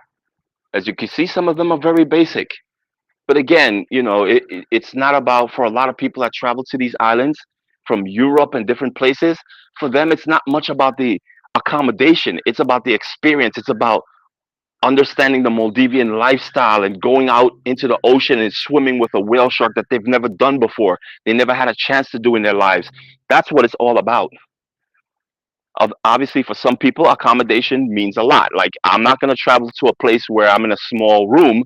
Speaker 1: As you can see, some of them are very basic. But again, it's not about for a lot of people that travel to these islands from Europe and different places. For them, it's not much about the accommodation. It's about the experience. It's about understanding the Maldivian lifestyle and going out into the ocean and swimming with a whale shark that they've never done before. They never had a chance to do in their lives. That's what it's all about. Obviously, for some people, accommodation means a lot. Like, I'm not going to travel to a place where I'm in a small room.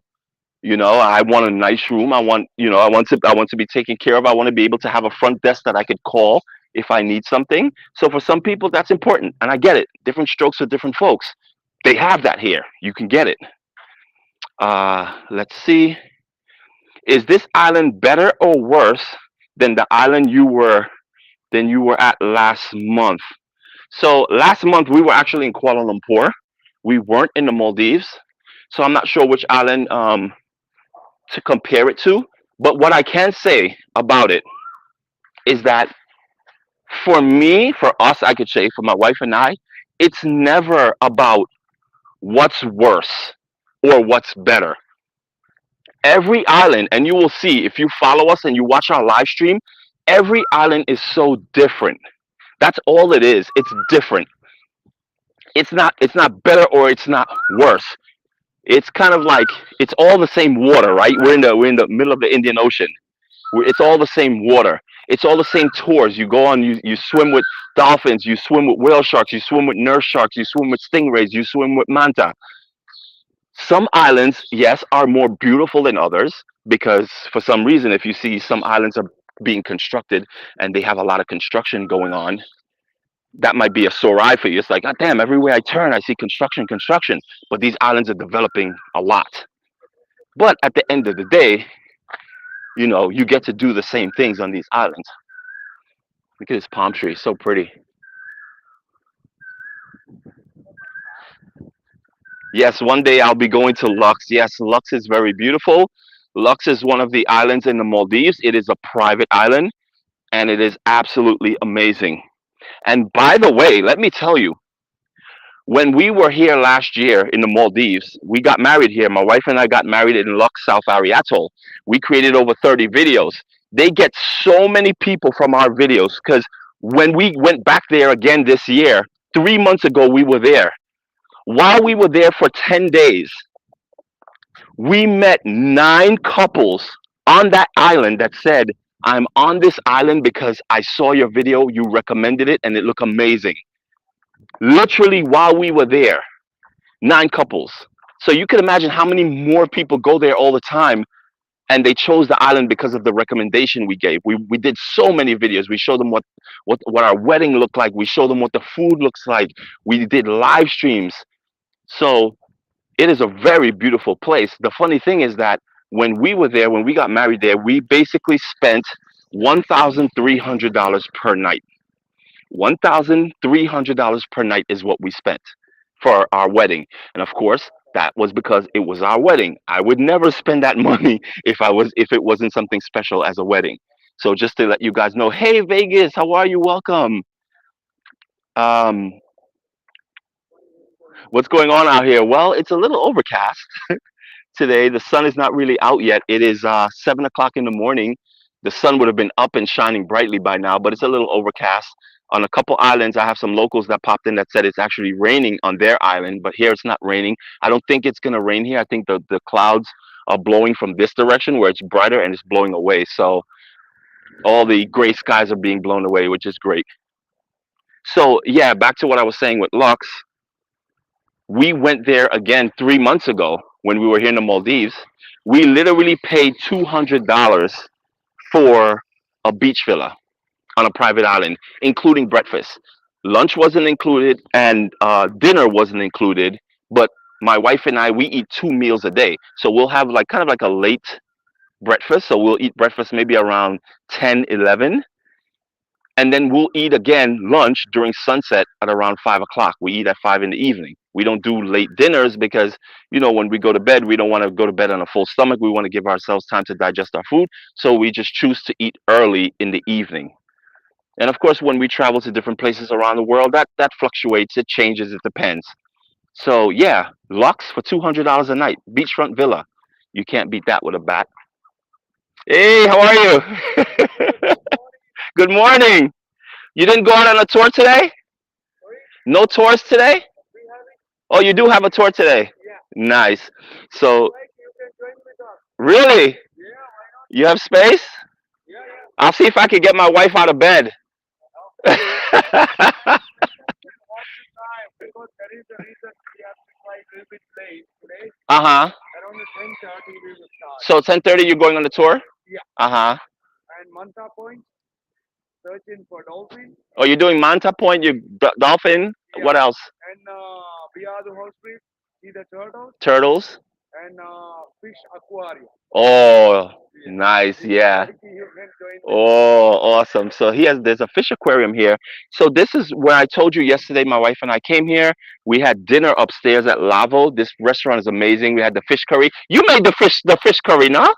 Speaker 1: I want a nice room. I want to be taken care of. I want to be able to have a front desk that I could call if I need something. So for some people, that's important, and I get it. Different strokes for different folks. They have that here. You can get it. Let's see. Is this island better or worse than the island you were at last month? So last month we were actually in Kuala Lumpur. We weren't in the Maldives, so I'm not sure which island to compare it to. But what I can say about it is that for me, for us, I could say, for my wife and I, it's never about what's worse or what's better. Every island, and you will see if you follow us and you watch our live stream, every island is so different. That's all it is. It's different. It's not better or it's not worse. It's kind of like it's all the same water, right? We're in the middle of the Indian Ocean. It's all the same water. It's all the same tours. You go on, you swim with dolphins, you swim with whale sharks, you swim with nurse sharks, you swim with stingrays, you swim with manta. Some islands, yes, are more beautiful than others because for some reason, if you see some islands are being constructed and they have a lot of construction going on, that might be a sore eye for you. It's like, God damn, everywhere I turn, I see construction, construction. But these islands are developing a lot. But at the end of the day, you get to do the same things on these islands. Look at this palm tree, so pretty. Yes, one day I'll be going to Lux. Yes, Lux is very beautiful. Lux is one of the islands in the Maldives. It is a private island and it is absolutely amazing. And by the way, let me tell you, when we were here last year in the Maldives, we got married here. My wife and I got married in Lux, South Ariatol. We created over 30 videos. They get so many people from our videos because when we went back there again this year, 3 months ago, we were there. While we were there for 10 days, we met 9 couples on that island that said, I'm on this island because I saw your video, you recommended it, and it looked amazing. Literally, while we were there, 9 couples. So you can imagine how many more people go there all the time, and they chose the island because of the recommendation we gave. We did so many videos. We showed them what our wedding looked like. We showed them what the food looks like. We did live streams. So it is a very beautiful place. The funny thing is that when we were there, when we got married there, we basically spent $1,300 per night. $1,300 per night is what we spent for our wedding. And of course, that was because it was our wedding. I would never spend that money if it wasn't something special as a wedding. So just to let you guys know, hey Vegas, how are you? Welcome. Um, what's going on out here? Well, it's a little overcast today. The sun is not really out yet. It is 7 o'clock in the morning. The sun would have been up and shining brightly by now, but it's a little overcast. On a couple islands, I have some locals that popped in that said it's actually raining on their island, but here it's not raining. I don't think it's going to rain here. I think the clouds are blowing from this direction where it's brighter and it's blowing away. So all the gray skies are being blown away, which is great. So yeah, back to what I was saying with Lux. We went there again 3 months ago when we were here in the Maldives. We literally paid $200 for a beach villa on a private island, including breakfast. Lunch wasn't included and dinner wasn't included, but my wife and I, we eat 2 meals a day. So we'll have like kind of like a late breakfast. So we'll eat breakfast maybe around 10, 11, and then we'll eat again lunch during sunset at around 5 o'clock. We eat at 5 in the evening. We don't do late dinners because, when we go to bed, we don't want to go to bed on a full stomach. We want to give ourselves time to digest our food. So we just choose to eat early in the evening. And of course, when we travel to different places around the world, that fluctuates. It changes. It depends. So yeah, Lux for $200 a night, beachfront villa. You can't beat that with a bat. Hey, how are you? Good morning. You didn't go out on a tour today? No tours today? Oh, you do have a tour today. Nice. So really, you have space? I'll see if I can get my wife out of bed. Uh huh. So 10:30, you're going on the tour? Uh huh. Oh, you're doing Manta Point, you dolphin. What else? Turtles. Oh, nice. Yeah. Oh, awesome. So there's a fish aquarium here. So this is where I told you yesterday my wife and I came here. We had dinner upstairs at Lavo. This restaurant is amazing. We had the fish curry. You made the fish curry, no?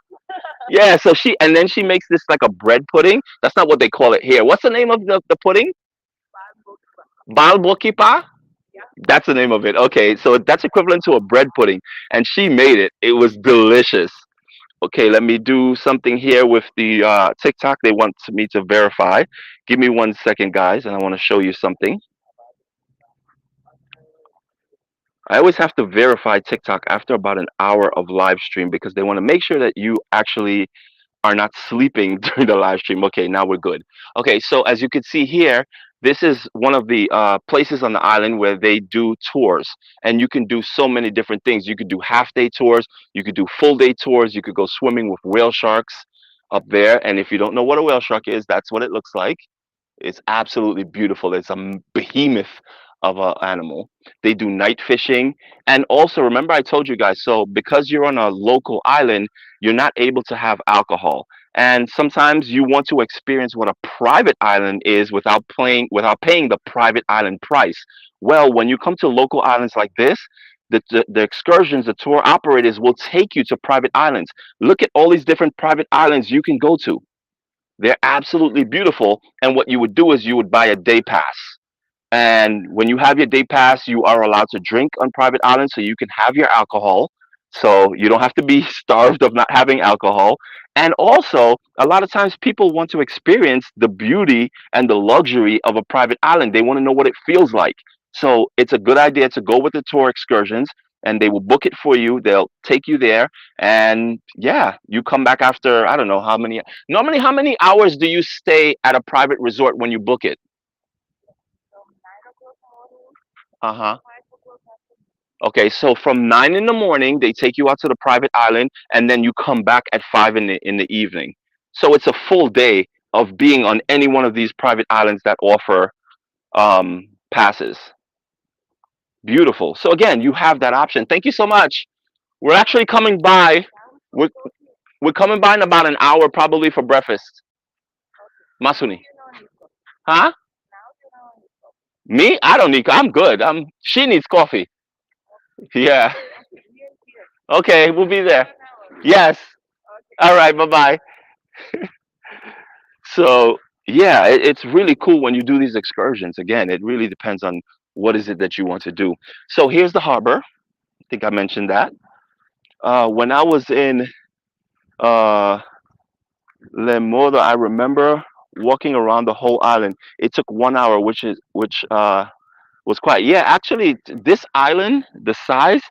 Speaker 1: Yeah, so she makes this like a bread pudding. That's not what they call it here. What's the name of the pudding? Balbokipa? That's the name of it. Okay, so that's equivalent to a bread pudding. And she made it. It was delicious. Okay, let me do something here with the TikTok. They want me to verify. Give me 1 second, guys, and I want to show you something. I always have to verify TikTok after about an hour of live stream because they want to make sure that you actually are not sleeping during the live stream. Okay, now we're good. Okay, so as you can see here, this is one of the places on the island where they do tours, and you can do so many different things. You could do half day tours, you could do full day tours, you could go swimming with whale sharks up there. And if you don't know what a whale shark is, that's what it looks like. It's absolutely beautiful. It's a behemoth of an animal. They do night fishing. And also, remember, I told you guys, so because you're on a local island, you're not able to have alcohol. And sometimes you want to experience what a private island is without paying the private island price. Well, when you come to local islands like this, the excursions, the tour operators will take you to private islands. Look at all these different private islands you can go to. They're absolutely beautiful. And what you would do is you would buy a day pass. And when you have your day pass, you are allowed to drink on private islands, so you can have your alcohol. So you don't have to be starved of not having alcohol. And also, a lot of times people want to experience the beauty and the luxury of a private island. They want to know what it feels like. So it's a good idea to go with the tour excursions, and they will book it for you. They'll take you there, and yeah, you come back after, I don't know how many. Normally, how many hours do you stay at a private resort when you book it? Uh huh. Okay, so from 9 in the morning, they take you out to the private island, and then you come back at 5 in the evening. So it's a full day of being on any one of these private islands that offer passes. Beautiful. So again, you have that option. Thank you so much. We're actually coming by. We're, we're coming by in about an hour, probably for breakfast. Masuni, huh? Me? I don't need. I'm good. She needs coffee. Yeah. Okay, we'll be there. Yes. All right. Bye bye. So yeah, it's really cool when you do these excursions. Again, it really depends on what is it that you want to do. So here's the harbor. I think I mentioned that. When I was in uh, Le Modo, I remember walking around the whole island. It took 1 hour, which was quite. Yeah, actually, this island, the size,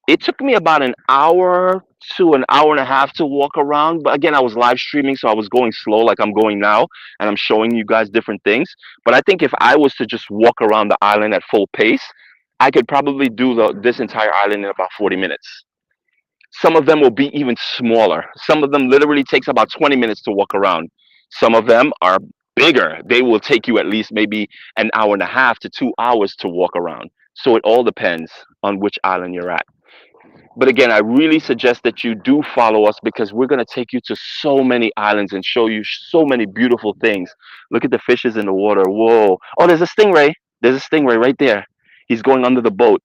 Speaker 1: it took me about an hour to an hour and a half to walk around. But again, I was live streaming, so I was going slow like I'm going now, and I'm showing you guys different things. But I think if I was to just walk around the island at full pace, I could probably do this entire island in about 40 minutes. Some of them will be even smaller. Some of them literally takes about 20 minutes to walk around. Some of them are bigger. They will take you at least maybe an hour and a half to 2 hours to walk around. So it all depends on which island you're at. But again, I really suggest that you do follow us because we're going to take you to so many islands and show you so many beautiful things. Look at the fishes in the water. Whoa. Oh, there's a stingray. There's a stingray right there. He's going under the boat.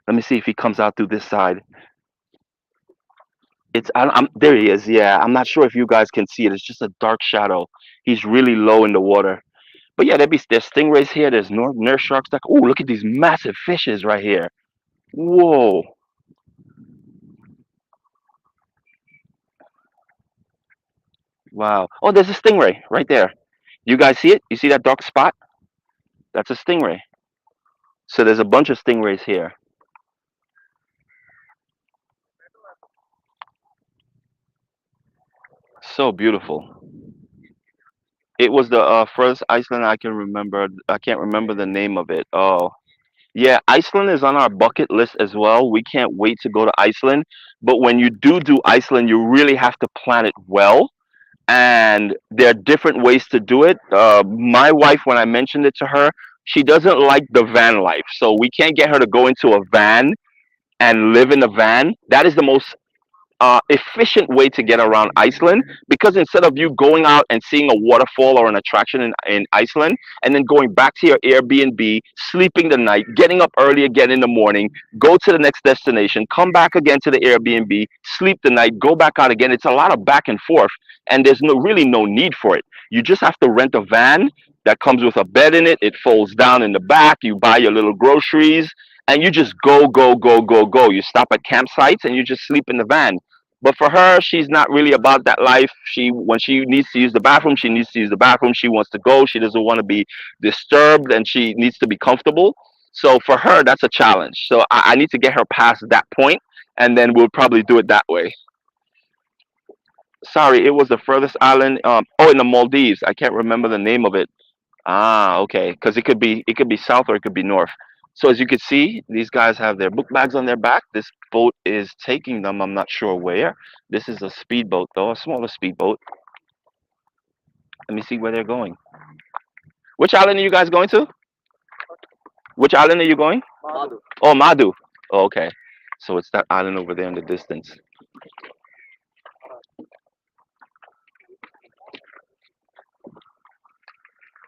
Speaker 1: Let me see if he comes out through this side. There he is. Yeah, I'm not sure if you guys can see it. It's just a dark shadow. He's really low in the water. But yeah, there's stingrays here. There's nurse sharks. Oh, look at these massive fishes right here. Whoa. Wow. Oh, there's a stingray right there. You guys see it? You see that dark spot? That's a stingray. So there's a bunch of stingrays here. So beautiful. It was the first Iceland I can remember. I can't remember the name of it. Oh, yeah, Iceland is on our bucket list as well. We can't wait to go to Iceland. But when you do Iceland, you really have to plan it well. And there are different ways to do it. My wife, when I mentioned it to her, she doesn't like the van life. So we can't get her to go into a van and live in a van. That is the most efficient way to get around Iceland because instead of you going out and seeing a waterfall or an attraction in Iceland and then going back to your Airbnb, sleeping the night, getting up early again in the morning, go to the next destination, come back again to the Airbnb, sleep the night, go back out again. It's a lot of back and forth, and there's really no need for it. You just have to rent a van that comes with a bed in it. It folds down in the back. You buy your little groceries. And you just go. You stop at campsites and you just sleep in the van. But for her, she's not really about that life. When she needs to use the bathroom, she needs to use the bathroom. She wants to go. She doesn't want to be disturbed, and she needs to be comfortable. So for her, that's a challenge. So I need to get her past that point, and then we'll probably do it that way. Sorry, it was the furthest island. Oh, in the Maldives. I can't remember the name of it. Ah, okay. Because it could be south or it could be north. So as you can see, these guys have their book bags on their back. This boat is taking them. I'm not sure where. This is a speedboat, though, a smaller speedboat. Let me see where they're going. Which island are you guys going to? Which island are you going? Oh, Madu. Oh, okay. So it's that island over there in the distance.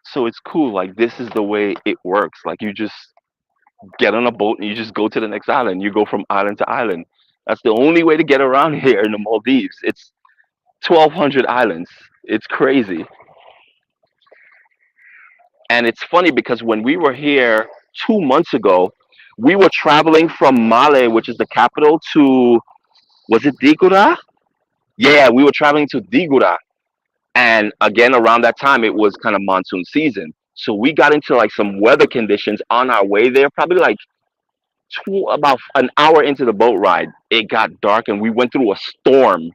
Speaker 1: So it's cool. Like this is the way it works. Like you just get on a boat and you just go to the next island. You go from island to island. That's the only way to get around here in the Maldives. It's 1,200 islands. It's crazy. And it's funny because when we were here 2 months ago, we were traveling from Male, which is the capital, to, was it Digura? Yeah, we were traveling to Digura. And again, around that time, it was kind of monsoon season. So we got into like some weather conditions on our way there, probably like about an hour into the boat ride. It got dark and we went through a storm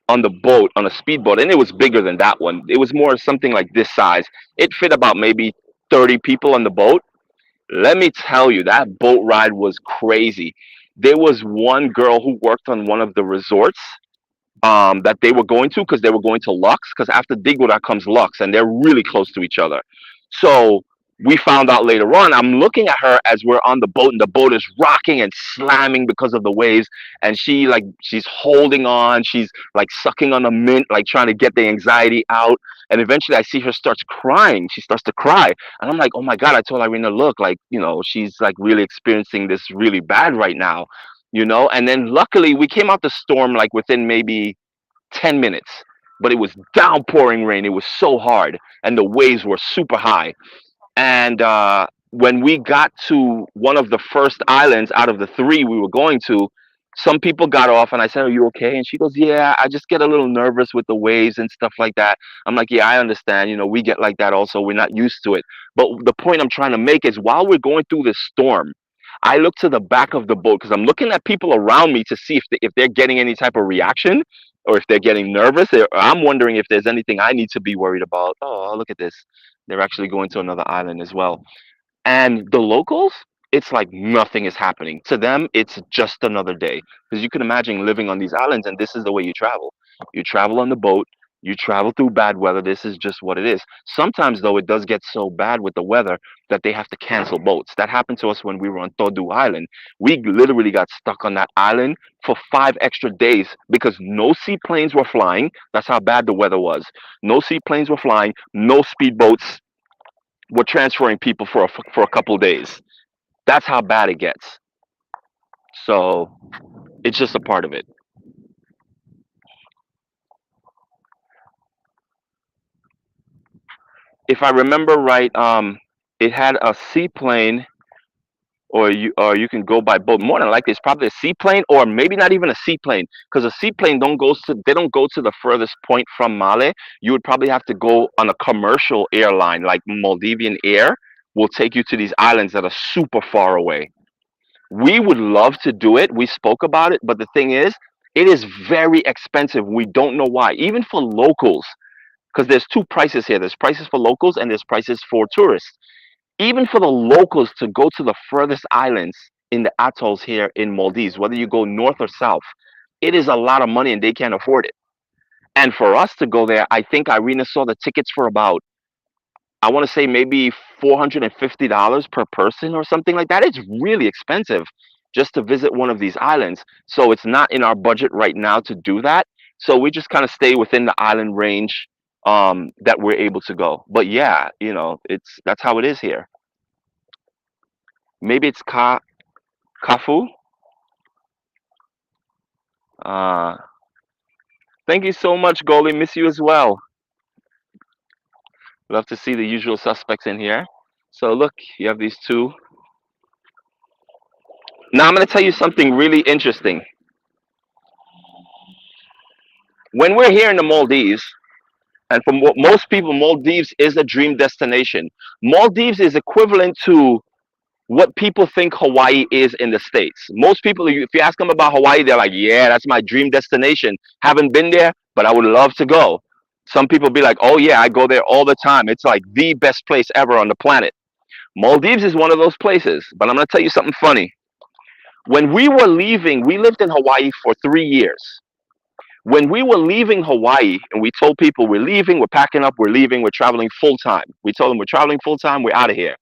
Speaker 1: on the boat, on a speedboat, and it was bigger than that one. It was more something like this size. It fit about maybe 30 people on the boat. Let me tell you, that boat ride was crazy. There was one girl who worked on one of the resorts that they were going to because they were going to Lux because after Digura comes Lux and they're really close to each other. So we found out later on. I'm looking at her as we're on the boat and the boat is rocking and slamming because of the waves and she's holding on. She's like sucking on a mint, like trying to get the anxiety out. And eventually I see her starts crying. She starts to cry. And I'm like, oh my God, I told Irina, look, like, she's like really experiencing this really bad right now, And then luckily we came out the storm like within maybe 10 minutes, but it was downpouring rain. It was so hard and the waves were super high. And when we got to one of the first islands out of the three we were going to, some people got off and I said, are you okay? And she goes, yeah, I just get a little nervous with the waves and stuff like that. I'm like, yeah, I understand. We get like that also. We're not used to it. But the point I'm trying to make is while we're going through this storm, I look to the back of the boat because I'm looking at people around me to see if they're getting any type of reaction or if they're getting nervous. I'm wondering if there's anything I need to be worried about. Oh, look at this. They're actually going to another island as well. And the locals, it's like nothing is happening. To them, it's just another day. Because you can imagine living on these islands, and this is the way you travel. You travel on the boat, you travel through bad weather. This is just what it is. Sometimes, though, it does get so bad with the weather that they have to cancel boats. That happened to us when we were on Todu Island. We literally got stuck on that island for 5 extra days because no seaplanes were flying. That's how bad the weather was. No seaplanes were flying, no speedboats were transferring people for a couple of days. That's how bad it gets. So it's just a part of it. If I remember right, it had a seaplane, or you can go by boat. More than likely, it's probably a seaplane, or maybe not even a seaplane, because a seaplane don't go to the furthest point from Male. You would probably have to go on a commercial airline, like Maldivian Air, will take you to these islands that are super far away. We would love to do it. We spoke about it, but the thing is, it is very expensive. We don't know why. Even for locals, because there's two prices here. There's prices for locals and there's prices for tourists. Even for the locals to go to the furthest islands in the atolls here in Maldives, whether you go north or south, it is a lot of money and they can't afford it. And for us to go there, I think Irina saw the tickets for about, I want to say maybe $450 per person or something like that. It's really expensive just to visit one of these islands. So it's not in our budget right now to do that. So we just kind of stay within the island range that we're able to go. But yeah, it's that's how it is here. Maybe it's Kafu. Uh, Thank you so much, Goalie. Miss you as well. Love to see the usual suspects in here. So look, you have these two. Now I'm going to tell you something really interesting. When we're here in the Maldives, and for most people, Maldives is a dream destination. Maldives is equivalent to what people think Hawaii is in the States. Most people, if you ask them about Hawaii, they're like, yeah, that's my dream destination. Haven't been there, but I would love to go. Some people be like, oh, yeah, I go there all the time. It's like the best place ever on the planet. Maldives is one of those places, but I'm going to tell you something funny. When we were leaving, we lived in Hawaii for 3 years. When we were leaving Hawaii and we told people we're leaving, we're packing up, we're leaving, we're traveling full time. We told them we're traveling full time, we're out of here.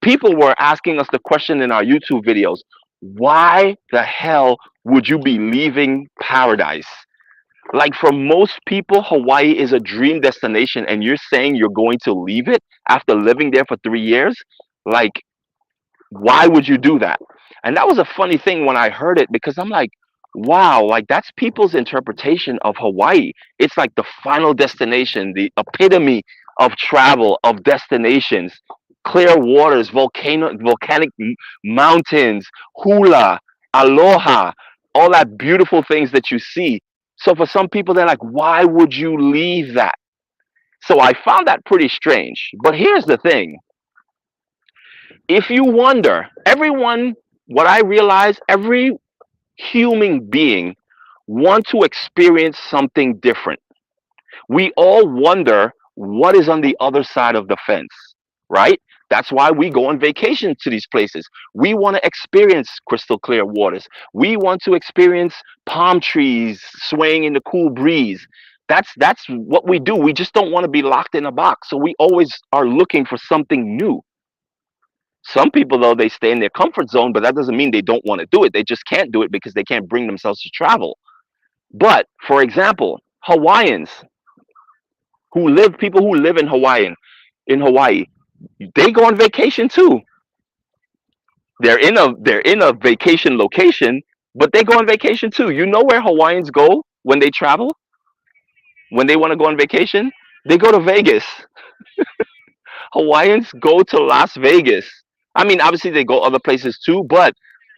Speaker 1: People were asking us the question in our YouTube videos, why the hell would you be leaving paradise? Like, for most people, Hawaii is a dream destination, and you're saying you're going to leave it after living there for 3 years? Like, why would you do that? And that was a funny thing when I heard it, because I'm like, wow, like that's people's interpretation of Hawaii. It's like the final destination, the epitome of travel, of destinations, clear waters, volcanic mountains, hula, aloha, all that beautiful things that you see. So for some people, they're like, why would you leave that? So I found that pretty strange. But here's the thing. If you wonder, everyone, what I realize, every human being want to experience something different. We all wonder what is on the other side of the fence, right? That's why we go on vacation to these places. We want to experience crystal clear waters. We want to experience palm trees swaying in the cool breeze. That's what we do. We just don't want to be locked in a box. So we always are looking for something new. Some people, though, they stay in their comfort zone, but that doesn't mean they don't want to do it. They just can't do it because they can't bring themselves to travel. But for example, Hawaiians people who live in Hawaii, they go on vacation too. They're in a vacation location, but they go on vacation too. You know where Hawaiians go when they travel? When they want to go on vacation? They go to Vegas. Hawaiians go to Las Vegas. I mean, obviously they go other places too, but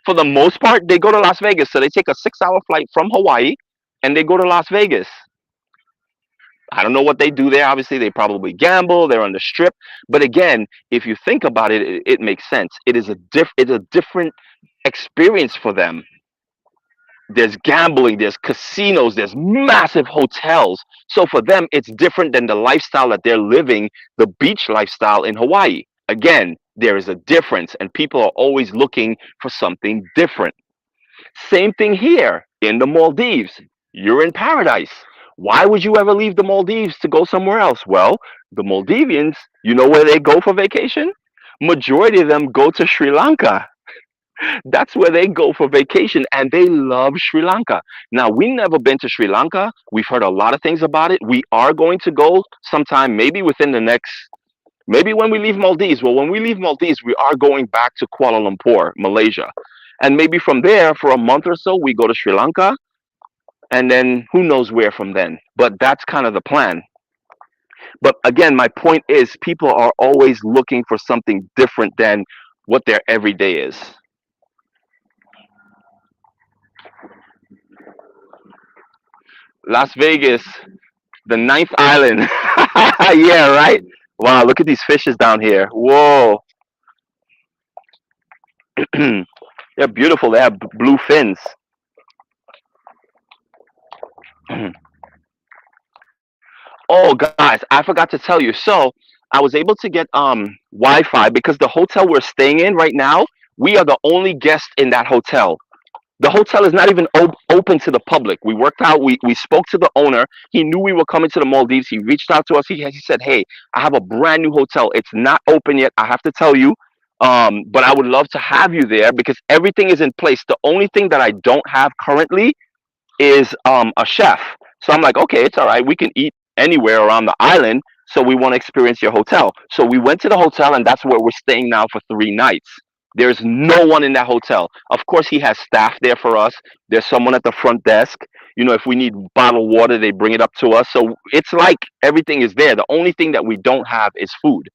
Speaker 1: for the most part, they go to Las Vegas. So they take a 6-hour flight from Hawaii and they go to Las Vegas. I don't know what they do there. Obviously, they probably gamble. They're on the strip. But again, if you think about it, it makes sense. It's a different experience for them. There's gambling, there's casinos, there's massive hotels. So for them, it's different than the lifestyle that they're living, the beach lifestyle in Hawaii. Again, There is a difference, and people are always looking for something different. Same thing here in the Maldives. You're in paradise. Why would you ever leave the Maldives to go somewhere else? Well, the Maldivians, you know where they go for vacation? Majority of them go to Sri Lanka. That's where they go for vacation, and they love Sri Lanka. Now, we've never been to Sri Lanka. We've heard a lot of things about it. We are going to go sometime, maybe within the next, maybe when we leave Maldives. Well, when we leave Maldives, we are going back to Kuala Lumpur, Malaysia. And maybe from there, for a month or so, we go to Sri Lanka, and then who knows where from then. But that's kind of the plan. But again, my point is people are always looking for something different than what their everyday is. Las Vegas, the ninth island. Yeah, right? Wow, look at these fishes down here. Whoa. They're beautiful. They have blue fins. Oh, guys, I forgot to tell you. So, I was able to get Wi-Fi because the hotel we're staying in right now, we are the only guest in that hotel. The hotel is not even open to the public. We worked out. We spoke to the owner. He knew we were coming to the Maldives. He reached out to us. He said, "Hey, I have a brand new hotel. It's not open yet. I have to tell you, but I would love to have you there because everything is in place. The only thing that I don't have currently is a chef." So I'm like, "Okay, it's all right. We can eat anywhere around the island. So we want to experience your hotel." So we went to the hotel, and that's where we're staying now for 3 nights. There's no one in that hotel. Of course, he has staff there for us. There's someone at the front desk. You know, if we need bottled water, they bring it up to us. So it's like everything is there. The only thing that we don't have is food.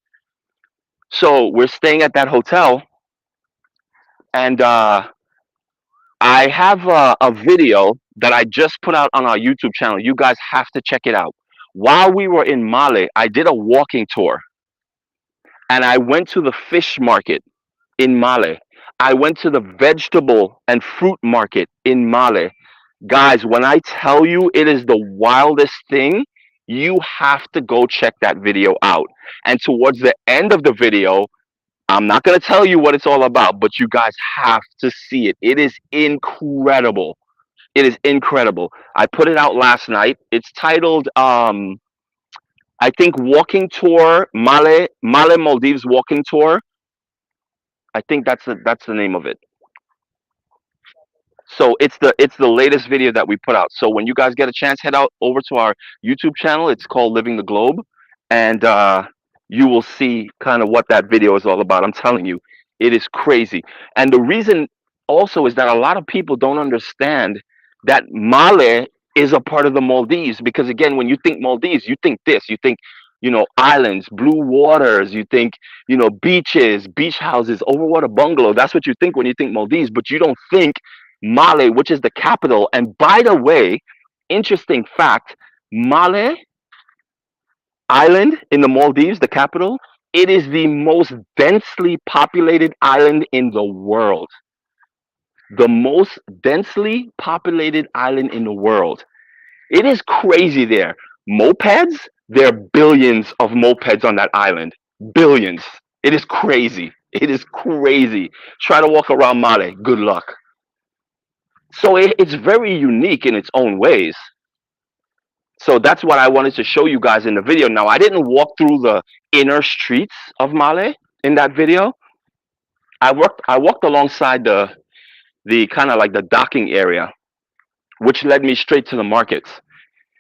Speaker 1: So we're staying at that hotel, and I have a video that I just put out on our YouTube channel. You guys have to check it out. While we were in Male, I did a walking tour, and I went to the fish market in Male. I went to the vegetable and fruit market in Male. Guys, when I tell you it is the wildest thing, you have to go check that video out. And towards the end of the video, I'm not going to tell you what it's all about, but you guys have to see it. It is incredible. It is incredible. I put it out last night. It's titled I think Walking Tour Male Maldives Walking Tour. I think that's the name of it. So it's the latest video that we put out. So when you guys get a chance, head out over to our YouTube channel. It's called Living the Globe, and you will see kind of what that video is all about. I'm telling you, it is crazy. And the reason also is that a lot of people don't understand that Male is a part of the Maldives because again, when you think Maldives, you think this, you think islands, blue waters, you think beaches, beach houses, overwater bungalow. That's what you think when you think Maldives, but you don't think Male, which is the capital. And by the way, interesting fact, Male Island in the Maldives, the capital, it is the most densely populated island in the world. The most densely populated island in the world. It is crazy there. Mopeds, there are billions of mopeds on that island. Billions. It is crazy. It is crazy. Try to walk around Male. Good luck. So it's very unique in its own ways. So that's what I wanted to show you guys in the video. Now, I didn't walk through the inner streets of Male in that video. I walked alongside the kind of like the docking area, which led me straight to the markets.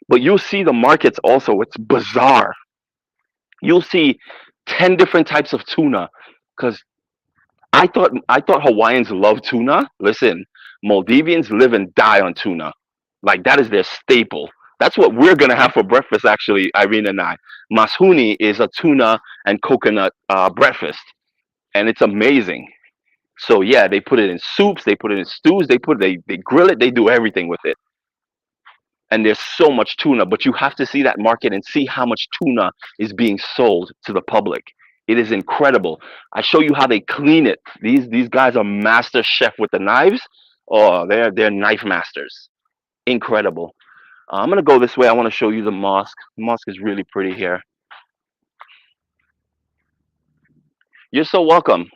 Speaker 1: But you'll see the markets also. It's bizarre. You'll see 10 different types of tuna because I thought Hawaiians love tuna. Listen, Maldivians live and die on tuna. Like that is their staple. That's what we're gonna have for breakfast. Actually, Irene and I. Mashuni is a tuna and coconut breakfast, and it's amazing. So yeah, they put it in soups, they put it in stews, they grill it, they do everything with it. And there's so much tuna, but you have to see that market and see how much tuna is being sold to the public. It is incredible. I show you how they clean it. These guys are master chef with the knives. Oh, they're knife masters. Incredible. I'm gonna go this way. I want to show you the mosque. The mosque is really pretty here. You're so welcome.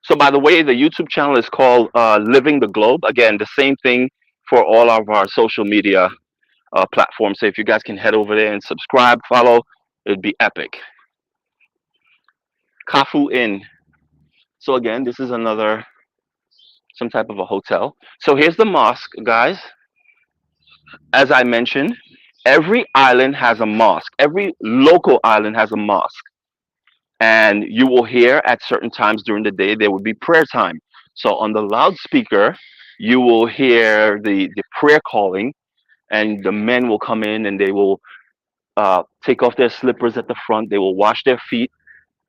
Speaker 1: So, by the way, the YouTube channel is called Living the Globe. Again, the same thing for all of our social media platforms. So, if you guys can head over there and subscribe, follow, it'd be epic. Kafu Inn. So, again, this is another some type of a hotel. So, here's the mosque, guys. As I mentioned, every island has a mosque. Every local island has a mosque. And you will hear at certain times during the day there will be prayer time. So on the loudspeaker, you will hear the prayer calling, and the men will come in and they will take off their slippers at the front. They will wash their feet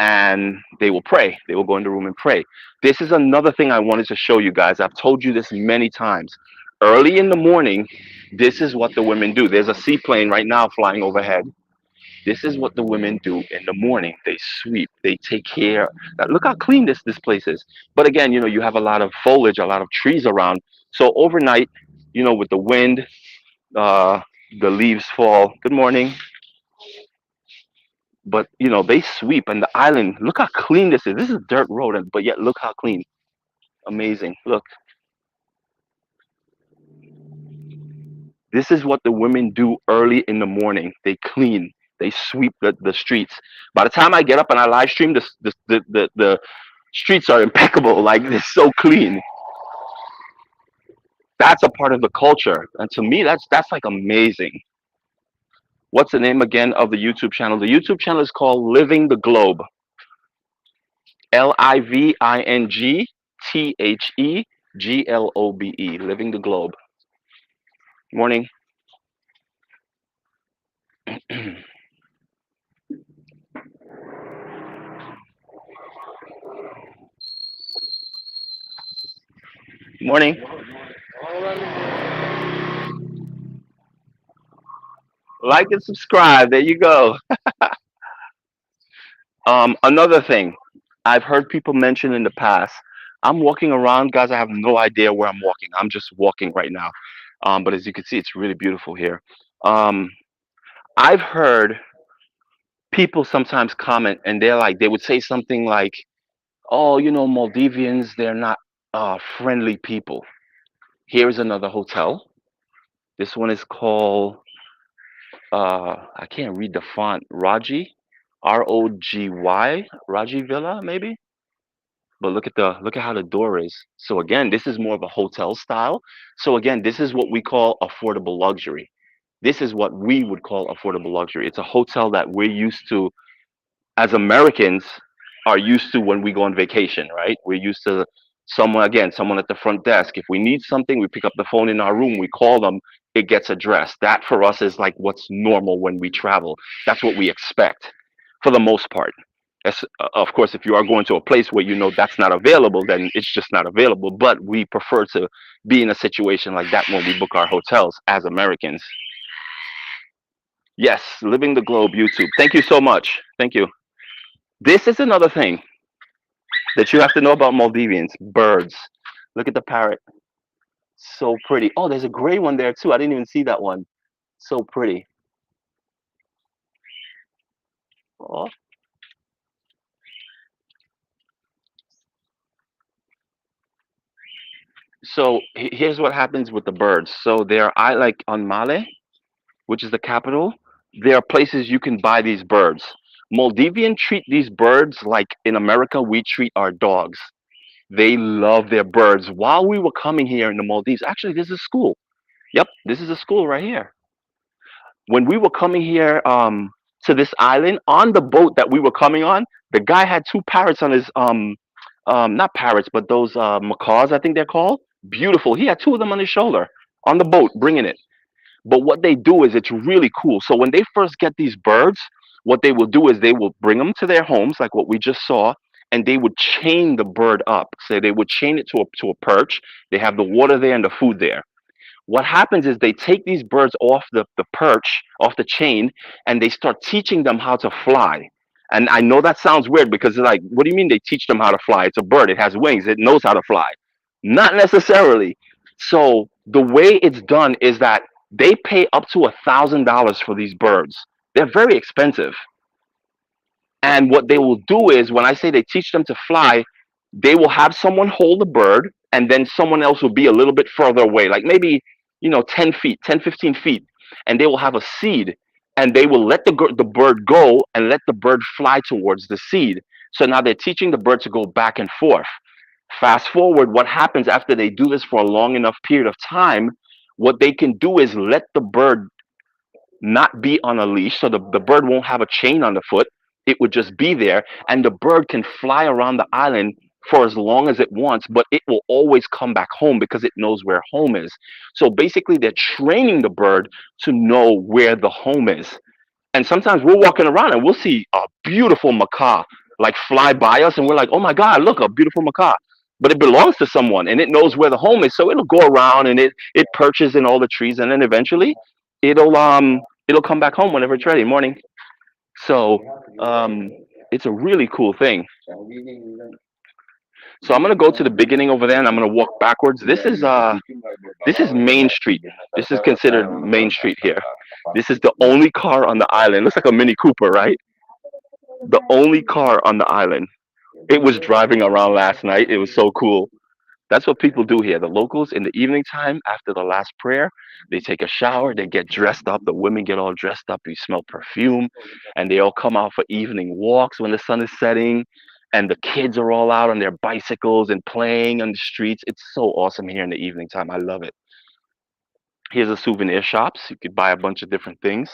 Speaker 1: and they will pray. They will go in the room and pray. This is another thing I wanted to show you guys. I've told you this many times. Early in the morning, this is what the women do. There's a seaplane right now flying overhead. This is what the women do in the morning. They sweep. They take care. Look how clean this place is. But again, you have a lot of foliage, a lot of trees around. So overnight, with the wind, uh, the leaves fall. Good morning. But they sweep, and the island. Look how clean this is. This is a dirt road, but yet look how clean. Amazing. Look, this is what the women do early in the morning. They clean. They sweep the streets. By the time I get up and I live stream, the streets are impeccable. Like they're so clean. That's a part of the culture, and to me, that's like amazing. What's the name again of the YouTube channel? The YouTube channel is called Living the Globe. LIVINGTHEGLOBE. Living the Globe. Morning. Morning. Like and subscribe. There you go. Another thing I've heard people mention in the past. I'm walking around, guys. I have no idea where I'm walking. I'm just walking right now. But as you can see, it's really beautiful here. Um, I've heard people sometimes comment, and they would say something like, "Oh, Maldivians, they're not friendly people." Here's another hotel. This one is called I can't read the font. Raji Villa, maybe. But look at how the door is. So again, this is more of a hotel style. So again, this is what we call affordable luxury. This is what we would call affordable luxury. It's a hotel that we're used to as Americans are used to when we go on vacation, right? We're used to someone at the front desk. If we need something, we pick up the phone in our room, we call them, it gets addressed. That for us is like what's normal when we travel. That's what we expect for the most part. Of course, if you are going to a place where that's not available, then it's just not available. But we prefer to be in a situation like that when we book our hotels as Americans. Yes, Living the Globe YouTube. Thank you so much. Thank you. This is another thing that you have to know about Maldivians. Birds. Look at the parrot. So pretty. Oh, there's a gray one there too. I didn't even see that one. So pretty. Oh. So here's what happens with the birds. So I like on Male, which is the capital. There are places you can buy these birds. Maldivian treat these birds like in America we treat our dogs. They love their birds. While we were coming here in the Maldives, actually, this is a school. Yep, this is a school right here. When we were coming here to this island on the boat that we were coming on, the guy had two parrots on his not parrots but those macaws, I think they're called. Beautiful. He had two of them on his shoulder on the boat bringing it. But what they do is it's really cool. So when they first get these birds, what they will do is they will bring them to their homes, like what we just saw, and they would chain the bird up. So they would chain it to a perch. They have the water there and the food there. What happens is they take these birds off the perch, off the chain, and they start teaching them how to fly. And I know that sounds weird because they're like, what do you mean they teach them how to fly? It's a bird, it has wings, it knows how to fly. Not necessarily. So the way it's done is that they pay up to $1,000 for these birds. They're very expensive. And what they will do is, when I say they teach them to fly, they will have someone hold the bird, and then someone else will be a little bit further away, like maybe 10 feet, 10, 15 feet, and they will have a seed, and they will let the bird go and let the bird fly towards the seed. So now they're teaching the bird to go back and forth. Fast forward, what happens after they do this for a long enough period of time? What they can do is let the bird not be on a leash, so the bird won't have a chain on the foot. It would just be there, and the bird can fly around the island for as long as it wants, but it will always come back home because it knows where home is. So basically, they're training the bird to know where the home is. And sometimes we're walking around and we'll see a beautiful macaw like fly by us, and we're like, "Oh my God, look, a beautiful macaw!" But it belongs to someone, and it knows where the home is, so it'll go around and it perches in all the trees, and then eventually, it'll come back home whenever it's ready. Morning. So it's a really cool thing. So I'm gonna go to the beginning over there, and I'm gonna walk backwards. This is Main Street. This is considered Main Street here. This is the only car on the island. Looks like a Mini Cooper, right? The only car on the island. It was driving around last night. It was so cool. That's what people do here. The locals in the evening time after the last prayer, they take a shower, they get dressed up. The women get all dressed up. You smell perfume, and they all come out for evening walks when the sun is setting. And the kids are all out on their bicycles and playing on the streets. It's so awesome here in the evening time. I love it. Here's a souvenir shops. You could buy a bunch of different things.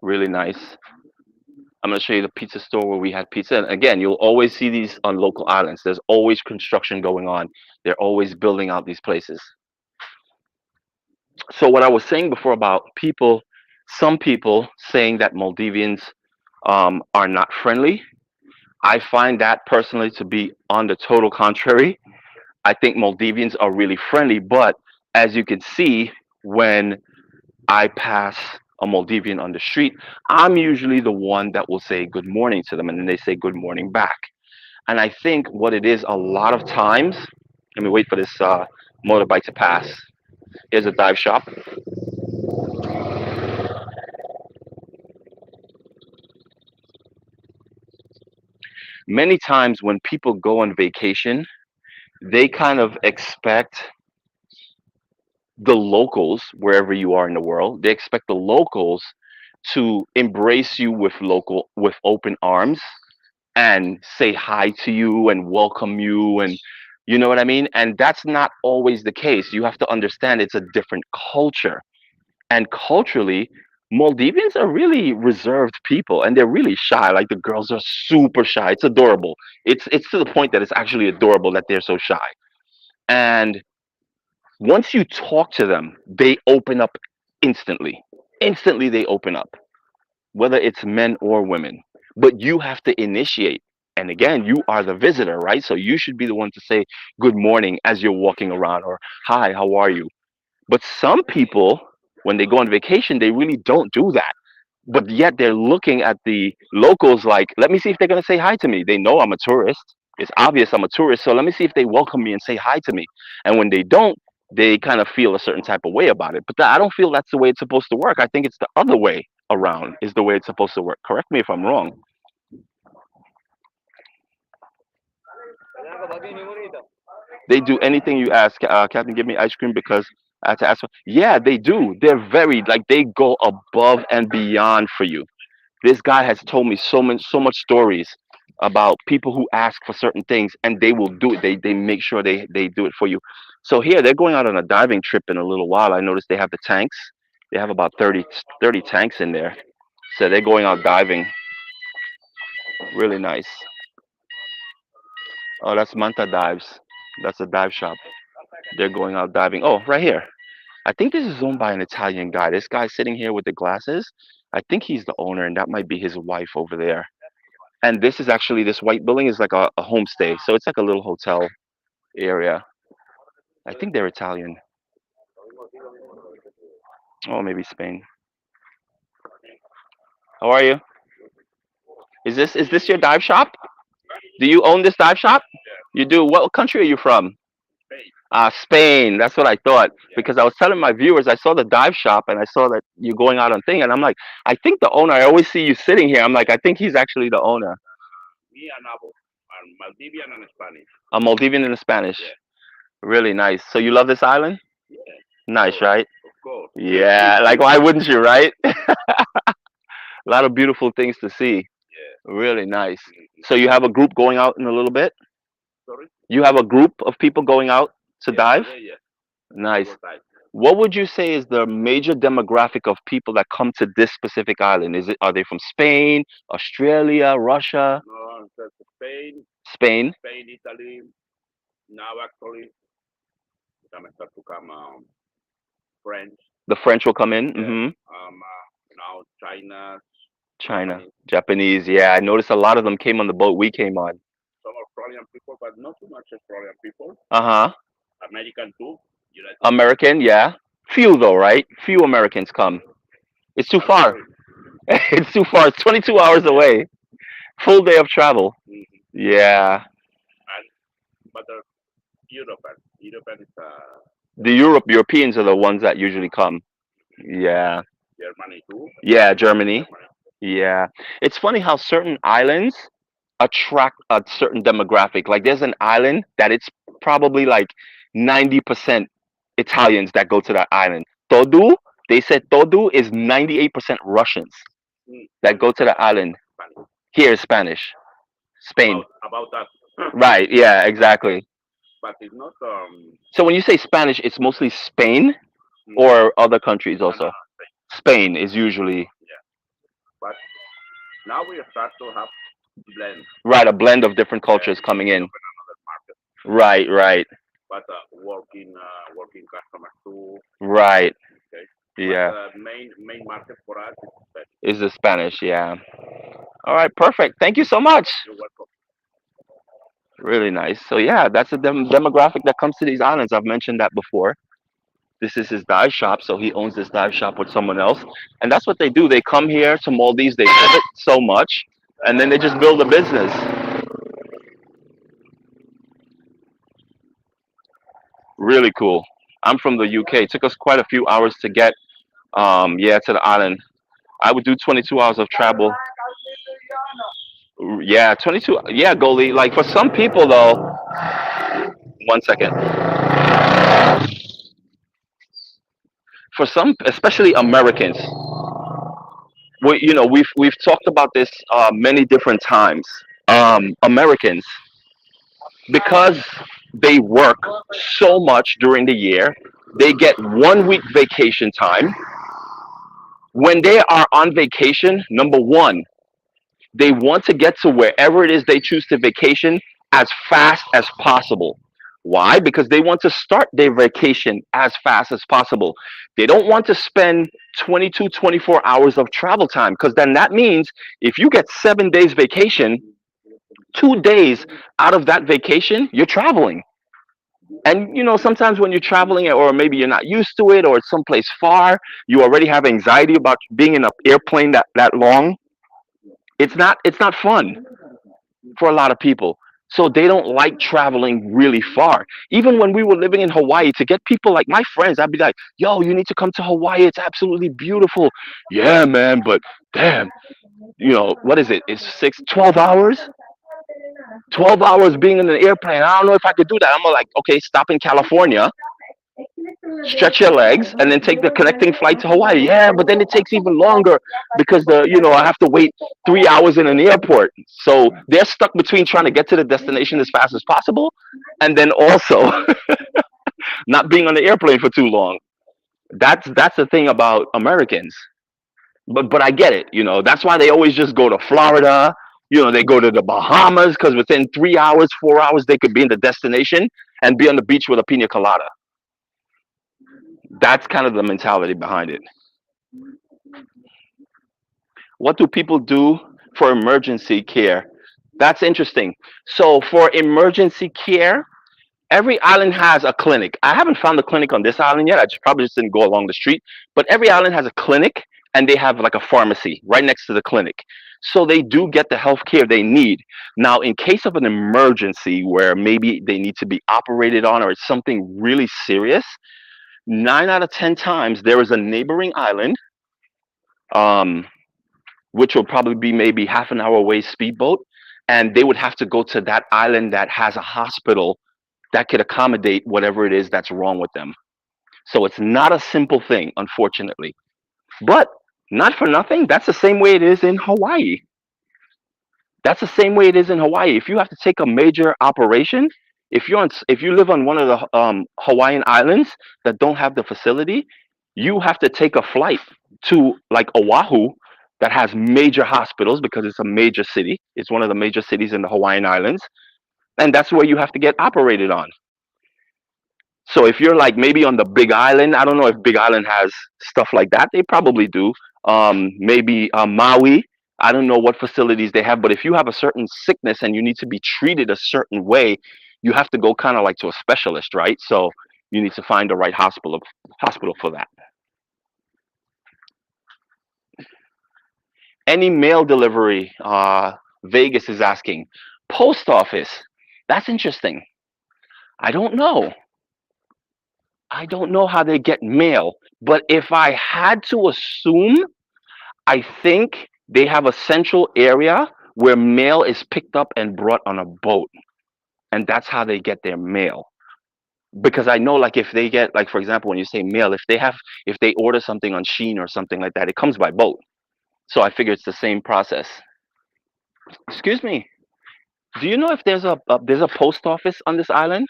Speaker 1: Really nice. I'm gonna show you the pizza store where we had pizza. And again, you'll always see these on local islands. There's always construction going on. They're always building out these places. So what I was saying before about people, some people saying that Maldivians are not friendly, I find that personally to be on the total contrary. I think Maldivians are really friendly, but as you can see, when I pass a Maldivian on the street, I'm usually the one that will say good morning to them, and then they say good morning back. And I think what it is a lot of times, let me wait for this motorbike to pass. Here's a dive shop. Many times when people go on vacation, they kind of expect the locals, wherever you are in the world, they expect the locals to embrace you with open arms and say hi to you and welcome you, and you know what I mean? And that's not always the case. You have to understand it's a different culture. And culturally, Maldivians are really reserved people, and they're really shy. Like the girls are super shy. It's adorable. It's to the point that it's actually adorable that they're so shy. And once you talk to them, they open up instantly. Instantly, they open up, whether it's men or women. But you have to initiate. And again, you are the visitor, right? So you should be the one to say good morning as you're walking around, or hi, how are you? But some people, when they go on vacation, they really don't do that. But yet they're looking at the locals like, let me see if they're going to say hi to me. They know I'm a tourist. It's obvious I'm a tourist. So let me see if they welcome me and say hi to me. And when they don't, they kind of feel a certain type of way about it. But I don't feel that's the way it's supposed to work. I think it's the other way around is the way it's supposed to work. Correct me if I'm wrong. They do anything you ask. Captain, give me ice cream because I had to ask for. Yeah, they do. They're very like they go above and beyond for you. This guy has told me so much stories about people who ask for certain things and they will do it. They make sure they do it for you. So here they're going out on a diving trip in a little while. I noticed they have the tanks. They have about 30 tanks in there. So they're going out diving. Really nice. Oh, that's Manta Dives. That's a dive shop. They're going out diving. Oh, right here. I think this is owned by an Italian guy. This guy sitting here with the glasses. I think he's the owner, and that might be his wife over there. And this is actually this white building is like a homestay, so it's like a little hotel area. I think they're Italian. Oh, maybe Spain. How are you? Is this your dive shop? Do you own this dive shop? You do. What country are you from? Spain. That's what I thought because I was telling my viewers I saw the dive shop and I saw that you're going out on thing and I'm like, I think the owner. I always see you sitting here. I'm like, I think he's actually the owner.
Speaker 2: Me and Abu, and Maldivian and Spanish.
Speaker 1: A Maldivian and a Spanish. Really nice. So you love this island?
Speaker 2: Yeah,
Speaker 1: Nice, right?
Speaker 2: of course.
Speaker 1: Yeah. Like, why wouldn't you, right? A lot of beautiful things to see.
Speaker 2: Yeah.
Speaker 1: Really nice.
Speaker 2: Mhm.
Speaker 1: So you have a group going out in a little bit?
Speaker 2: Sorry?
Speaker 1: You have a group of people going out to
Speaker 2: Yeah,
Speaker 1: dive?
Speaker 2: today, yes.
Speaker 1: Nice.
Speaker 2: Double time.
Speaker 1: What would you say is the major demographic of people that come to this specific island? Is it Are they from Spain, Australia, Russia,
Speaker 2: No, that's Spain,
Speaker 1: Spain?
Speaker 2: Spain, Italy. Now actually, some start to come French.
Speaker 1: The French will come in.
Speaker 2: Yeah.
Speaker 1: Hmm.
Speaker 2: Now China,
Speaker 1: China,
Speaker 2: Japanese,
Speaker 1: Japanese. Yeah, I noticed a lot of them came on the boat we came on.
Speaker 2: some Australian people, but not too much Australian people.
Speaker 1: Uh huh.
Speaker 2: American too. United States.
Speaker 1: American, yeah. Few though, right? Few Americans come. It's too
Speaker 2: Not
Speaker 1: far.
Speaker 2: very.
Speaker 1: It's too far. It's 22 hours
Speaker 2: Yeah.
Speaker 1: away. Full day of travel.
Speaker 2: Hmm.
Speaker 1: Yeah.
Speaker 2: And but the European is
Speaker 1: The Europeans are the ones that usually come. Yeah.
Speaker 2: Germany too.
Speaker 1: Yeah, Germany.
Speaker 2: Germany.
Speaker 1: Yeah. It's funny how certain islands attract a certain demographic. Like there's an island that it's probably like 90% Italians that go to that island. Todu, they said Todu is 98% Russians that go to the island.
Speaker 2: Spanish.
Speaker 1: Here is Spanish. Spain.
Speaker 2: About that.
Speaker 1: Right. Yeah, exactly.
Speaker 2: But it's not
Speaker 1: So when you say Spanish, it's mostly Spain
Speaker 2: mm,
Speaker 1: or other countries
Speaker 2: no, no,
Speaker 1: also.
Speaker 2: no, Spain.
Speaker 1: Spain is usually
Speaker 2: Yeah. But now we start to have blend.
Speaker 1: right, a blend of different
Speaker 2: Yeah,
Speaker 1: cultures coming
Speaker 2: we
Speaker 1: in.
Speaker 2: open another market.
Speaker 1: Right, right,
Speaker 2: But working customers too.
Speaker 1: right.
Speaker 2: Okay. But
Speaker 1: Yeah.
Speaker 2: main market for us is Spain.
Speaker 1: Is the Spanish, yeah. All right, perfect. Thank you so much.
Speaker 2: You're welcome.
Speaker 1: Really nice. So yeah, that's the demographic that comes to these islands. I've mentioned that before. This is his dive shop, so he owns this dive shop with someone else, and that's what they do. They come here to Maldives. They love it so much, and then they just build a business. Really cool. I'm from the UK. It took us quite a few hours to get, yeah, to the island. I would do 22 hours of travel. Yeah, 22. Yeah, goalie. Like for some people though, one second. For some, especially Americans, we've talked about this many different times. Americans, because they work so much during the year, they get 1 week vacation time. When they are on vacation, number one, they want to get to wherever it is they choose to vacation as fast as possible. Why? Because they want to start their vacation as fast as possible. They don't want to spend 22, 24 hours of travel time because then that means if you get 7 days vacation, 2 days out of that vacation, you're traveling. And sometimes when you're traveling or maybe you're not used to it or it's someplace far, you already have anxiety about being in an airplane that long. It's not fun for a lot of people. So they don't like traveling really far. Even when we were living in Hawaii, to get people like my friends, I'd be like, yo, you need to come to Hawaii. It's absolutely beautiful. Yeah, man, but damn, what is it? It's 12 hours? 12 hours being in an airplane. I don't know if I could do that. I'm like, okay, stop in California, stretch your legs, and then take the connecting flight to Hawaii. Yeah, but then it takes even longer because I have to wait 3 hours in an airport. So they're stuck between trying to get to the destination as fast as possible, and then also not being on the airplane for too long. That's the thing about Americans. But I get it. That's why they always just go to Florida. They go to the Bahamas because within 3 hours, 4 hours, they could be in the destination and be on the beach with a pina colada. That's kind of the mentality behind it. What do people do for emergency care? That's interesting. So for emergency care, every island has a clinic. I haven't found a clinic on this island yet. I probably just didn't go along the street. But every island has a clinic, and they have like a pharmacy right next to the clinic. So they do get the health care they need. Now, in case of an emergency where maybe they need to be operated on or it's something really serious, 9 out of 10 times there is a neighboring island, um, which will probably be maybe half an hour away speedboat, and they would have to go to that island that has a hospital that could accommodate whatever it is that's wrong with them. So it's not a simple thing, unfortunately. But not for nothing, that's the same way it is in Hawaii. That's the same way it is in Hawaii. If you have to take a major operation, if you live on one of the Hawaiian islands that don't have the facility, you have to take a flight to like Oahu that has major hospitals because it's a major city. It's one of the major cities in the Hawaiian Islands, and that's where you have to get operated on. So if you're like maybe on the Big Island, I don't know if Big Island has stuff like that. They probably do. Maybe Maui. I don't know what facilities they have, but if you have a certain sickness and you need to be treated a certain way, you have to go kind of like to a specialist, right? So you need to find the right hospital for that. Any mail delivery? Vegas is asking. Post office. That's interesting. I don't know. I don't know how they get mail, but if I had to assume, I think they have a central area where mail is picked up and brought on a boat, and that's how they get their mail. Because I know, like, if they get, like, for example, when you say mail, if they order something on Sheen or something like that, it comes by boat. So I figure it's the same process. Excuse me. Do you know if there's a post office on this island?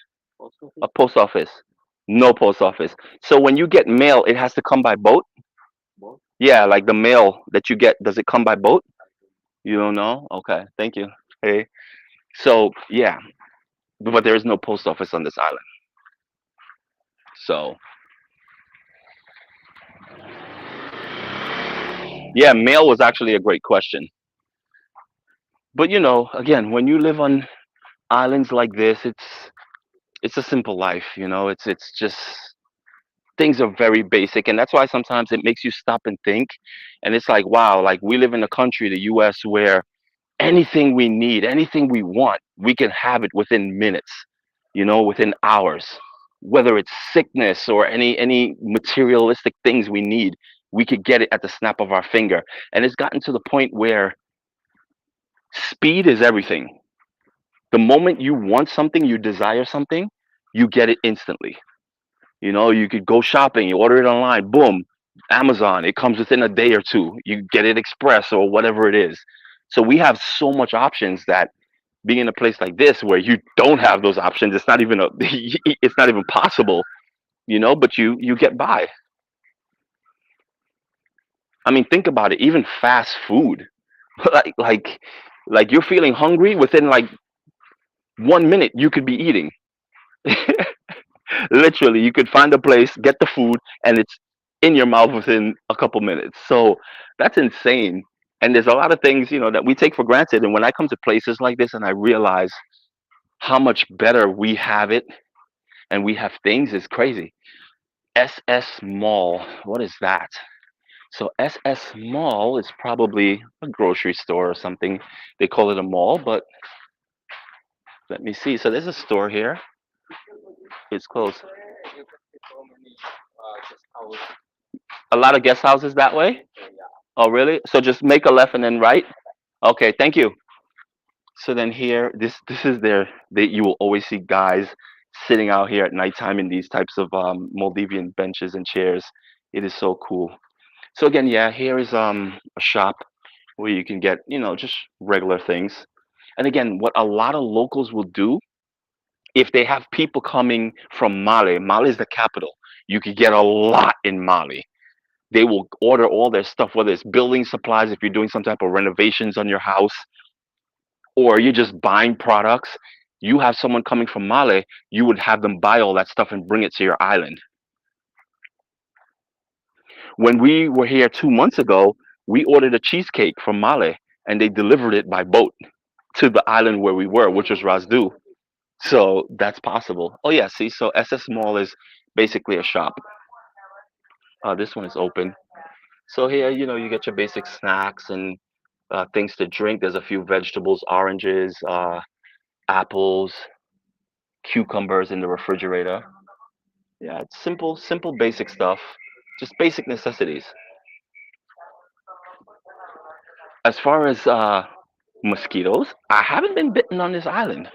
Speaker 1: A post office? No post office. So when you get mail, it has to come by boat. Yeah, like the mail that you get, does it come by boat? You don't know? Okay, thank you. Hey. So yeah, but there is no post office on this island. So yeah, mail was actually a great question. But again, when you live on islands like this, it's a simple life. It's just things are very basic, and that's why sometimes it makes you stop and think. And it's like, wow, like we live in a country, the U.S., where anything we need, anything we want, we can have it within minutes, within hours. Whether it's sickness or any materialistic things we need, we could get it at the snap of our finger. And it's gotten to the point where speed is everything. The moment you want something, you desire something, you get it instantly. You could go shopping, you order it online, boom, Amazon, it comes within a day or two. You get it express or whatever it is. So we have so much options that being in a place like this where you don't have those options, it's not even it's not even possible, but you get by. I mean, think about it, even fast food. like you're feeling hungry, within like 1 minute you could be eating. Literally, you could find a place, get the food, and it's in your mouth within a couple minutes. So that's insane. And there's a lot of things, that we take for granted. And when I come to places like this and I realize how much better we have it and we have things, is crazy. SS Mall, what is that? So SS Mall is probably a grocery store or something. They call it a mall, but let me see. So there's a store here. It's close. A lot of guest houses that way? Oh, really? So just make a left and then right? Okay, thank you. So then here, this is you will always see guys sitting out here at nighttime in these types of Maldivian benches and chairs. It is so cool. So again, yeah, here is a shop where you can get, just regular things. And again, what a lot of locals will do, if they have people coming from Mali, Mali is the capital. You could get a lot in Mali. They will order all their stuff, whether it's building supplies, if you're doing some type of renovations on your house, or you're just buying products. You have someone coming from Mali, you would have them buy all that stuff and bring it to your island. When we were here 2 months ago, we ordered a cheesecake from Mali and they delivered it by boat to the island where we were, which was Razdu. So that's possible. Oh yeah, see, so SS Mall is basically a shop. This one is open. So here, you get your basic snacks and things to drink. There's a few vegetables, oranges, apples, cucumbers in the refrigerator. Yeah, it's simple, simple, basic stuff. Just basic necessities. As far as mosquitoes, I haven't been bitten on this island.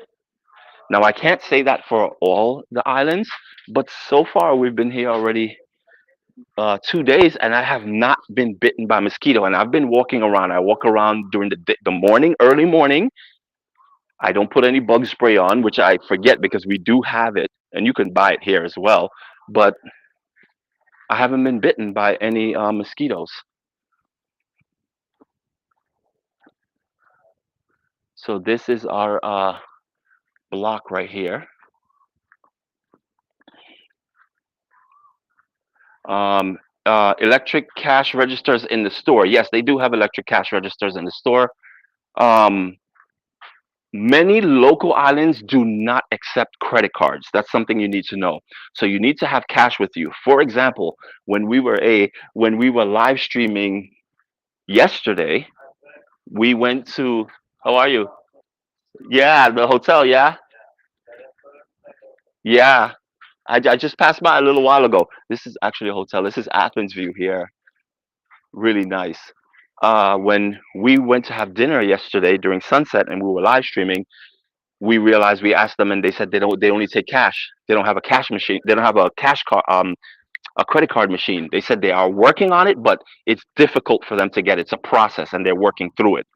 Speaker 1: Now, I can't say that for all the islands, but so far we've been here already 2 days, and I have not been bitten by mosquito. And I've been walking around. I walk around during the morning, early morning. I don't put any bug spray on, which I forget because we do have it, and you can buy it here as well. But I haven't been bitten by any mosquitoes. So this is our block right here. Um, Electric cash registers in the store. Yes, they do have electric cash registers in the store. Um, Many local islands do not accept credit cards. That's something you need to know. So you need to have cash with you. For example, when we were live streaming yesterday, we went to, how are you? Yeah, the hotel. Yeah, yeah. I just passed by a little while ago. This is actually a hotel. This is Athens View here. Really nice. When we went to have dinner yesterday during sunset and we were live streaming, we realized we asked them and they said they only take cash. They don't have a cash machine. They don't have a cash card a credit card machine. They said they are working on it, but it's difficult for them to get. It's a process and they're working through it.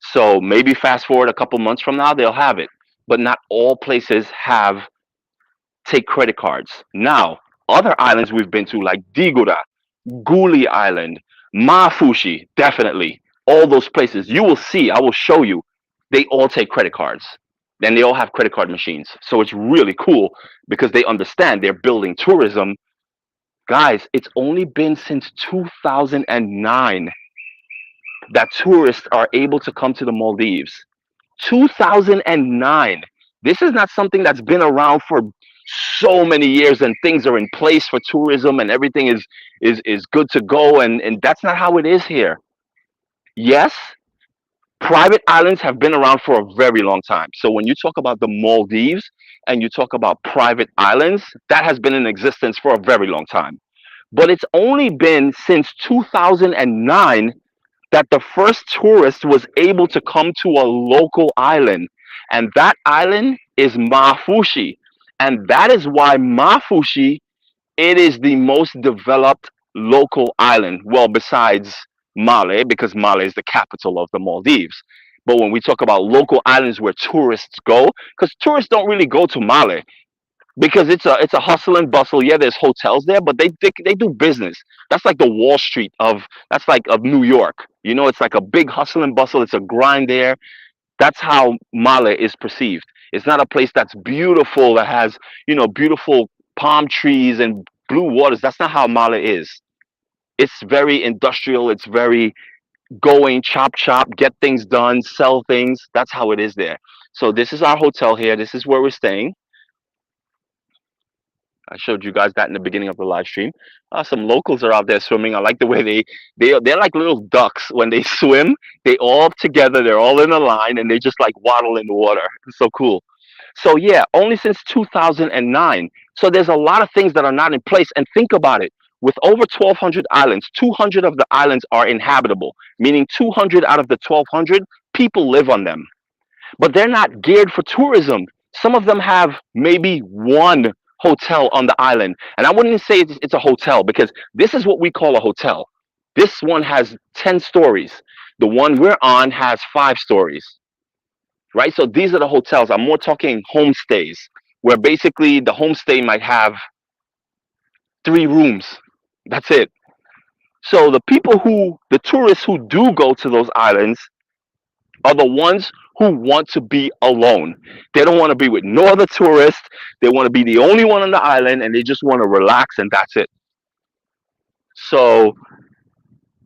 Speaker 1: So maybe fast forward a couple months from now they'll have it. But not all places have take credit cards. Now, other islands we've been to like Digura, Guli Island, Mafushi, definitely. All those places. You will see, I will show you. They all take credit cards. And they all have credit card machines. So it's really cool because they understand they're building tourism. Guys, it's only been since 2009 that tourists are able to come to the Maldives. 2009. This is not something that's been around for so many years and things are in place for tourism and everything is good to go and that's not how it is here. Yes, private islands have been around for a very long time. So when you talk about the Maldives and you talk about private islands, that has been in existence for a very long time. But it's only been since 2009 that the first tourist was able to come to a local island. And that island is Mafushi. And that is why Mafushi, it is the most developed local island. Well, besides Male, because Male is the capital of the Maldives. But when we talk about local islands where tourists go, because tourists don't really go to Male, because it's a hustle and bustle. Yeah, there's hotels there, but they do business. That's like the Wall Street of that's like of New York. It's like a big hustle and bustle. It's a grind there. That's how Male is perceived. It's not a place that's beautiful that has beautiful palm trees and blue waters. That's not how Male is. It's very industrial. It's very going chop chop, get things done, sell things. That's how it is there. So this is our hotel here. This is where we're staying. I showed you guys that in the beginning of the live stream. Some locals are out there swimming. I like the way they're like little ducks when they swim. They all together. They're all in a line and they just like waddle in the water. It's so cool. So yeah, only since 2009. So there's a lot of things that are not in place. And think about it. With over 1,200 islands, 200 of the islands are inhabitable, meaning 200 out of the 1,200 people live on them, but they're not geared for tourism. Some of them have maybe one hotel on the island. And I wouldn't say it's a hotel because this is what we call a hotel. This one has 10 stories. The one we're on has 5 stories, right? So these are the hotels. I'm more talking homestays, where basically the homestay might have 3 rooms. That's it. So the tourists who do go to those islands are the ones who want to be alone. They don't want to be with no other tourists. They want to be the only one on the island and they just want to relax and that's it. So,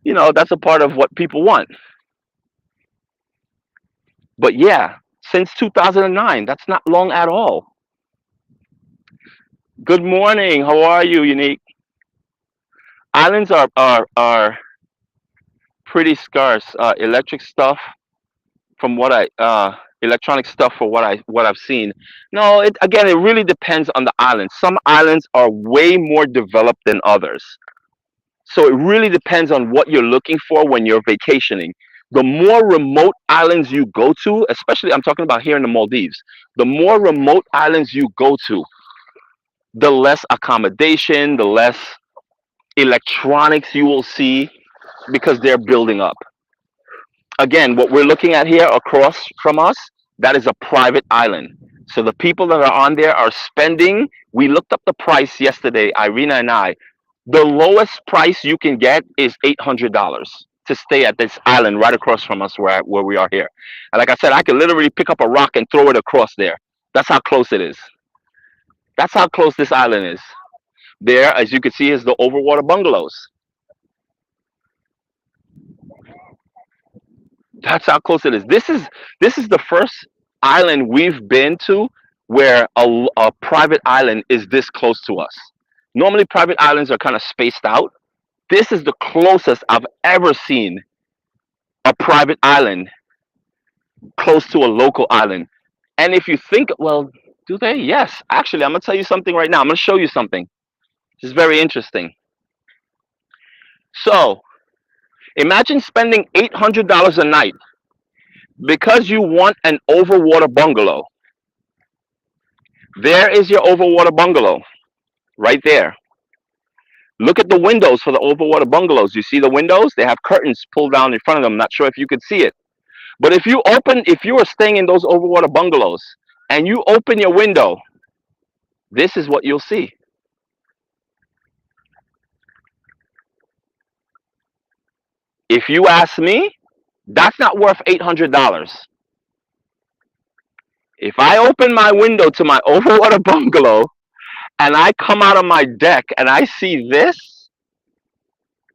Speaker 1: that's a part of what people want. But yeah, since 2009, that's not long at all. Good morning. How are you, Unique? Islands are pretty scarce. Electric stuff from what I electronic stuff for what I've seen. No, it again it really depends on the island. Some islands are way more developed than others. So it really depends on what you're looking for when you're vacationing. The more remote islands you go to, especially I'm talking about here in the Maldives, the more remote islands you go to, the less accommodation, the less electronics you will see because they're building up. Again, what we're looking at here across from us, that is a private island. So the people that are on there are spending. We looked up the price yesterday, Irina and I. The lowest price you can get is $800 to stay at this island right across from us where we are here. And like I said, I could literally pick up a rock and throw it across there. That's how close it is. That's how close this island is. There, as you can see, is the overwater bungalows. That's how close it is. This is the first island we've been to where a private island is this close to us. Normally, private islands are kind of spaced out. This is the closest I've ever seen a private island close to a local island. And if you think, well, do they? Yes. Actually, I'm gonna tell you something right now. I'm gonna show you something. This is very interesting. So, imagine spending $800 a night because you want an overwater bungalow. There is your overwater bungalow right there. Look at the windows for the overwater bungalows. You see the windows? They have curtains pulled down in front of them. Not sure if you could see it. But if you are staying in those overwater bungalows and you open your window, this is what you'll see. If you ask me, that's not worth $800. If I open my window to my overwater bungalow and I come out on my deck and I see this,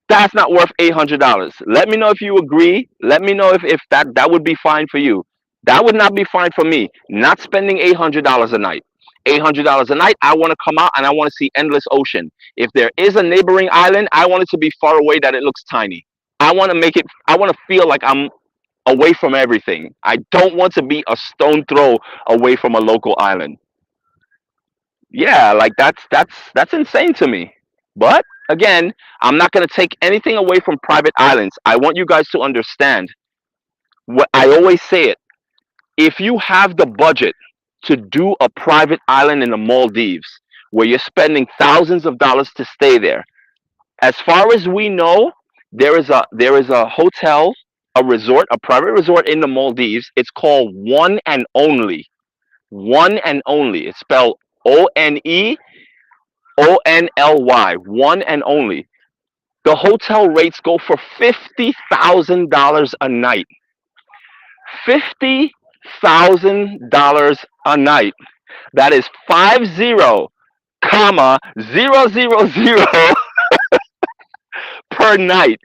Speaker 1: that's not worth $800. Let me know if you agree. Let me know if that would be fine for you. That would not be fine for me. Not spending $800 a night. $800 a night, I want to come out and I want to see endless ocean. If there is a neighboring island, I want it to be far away that it looks tiny. I want to feel like I'm away from everything. I don't want to be a stone throw away from a local island. Yeah, like that's insane to me. But again, I'm not going to take anything away from private islands. I want you guys to understand what I always say it. If you have the budget to do a private island in the Maldives where you're spending thousands of dollars to stay there, as far as we know, there is a hotel, a resort, a private resort in the Maldives. It's called One and Only. One and Only. It's spelled ONEONLY. One and Only. The hotel rates go for $50,000 a night. $50,000 a night. That is 50,000 per night.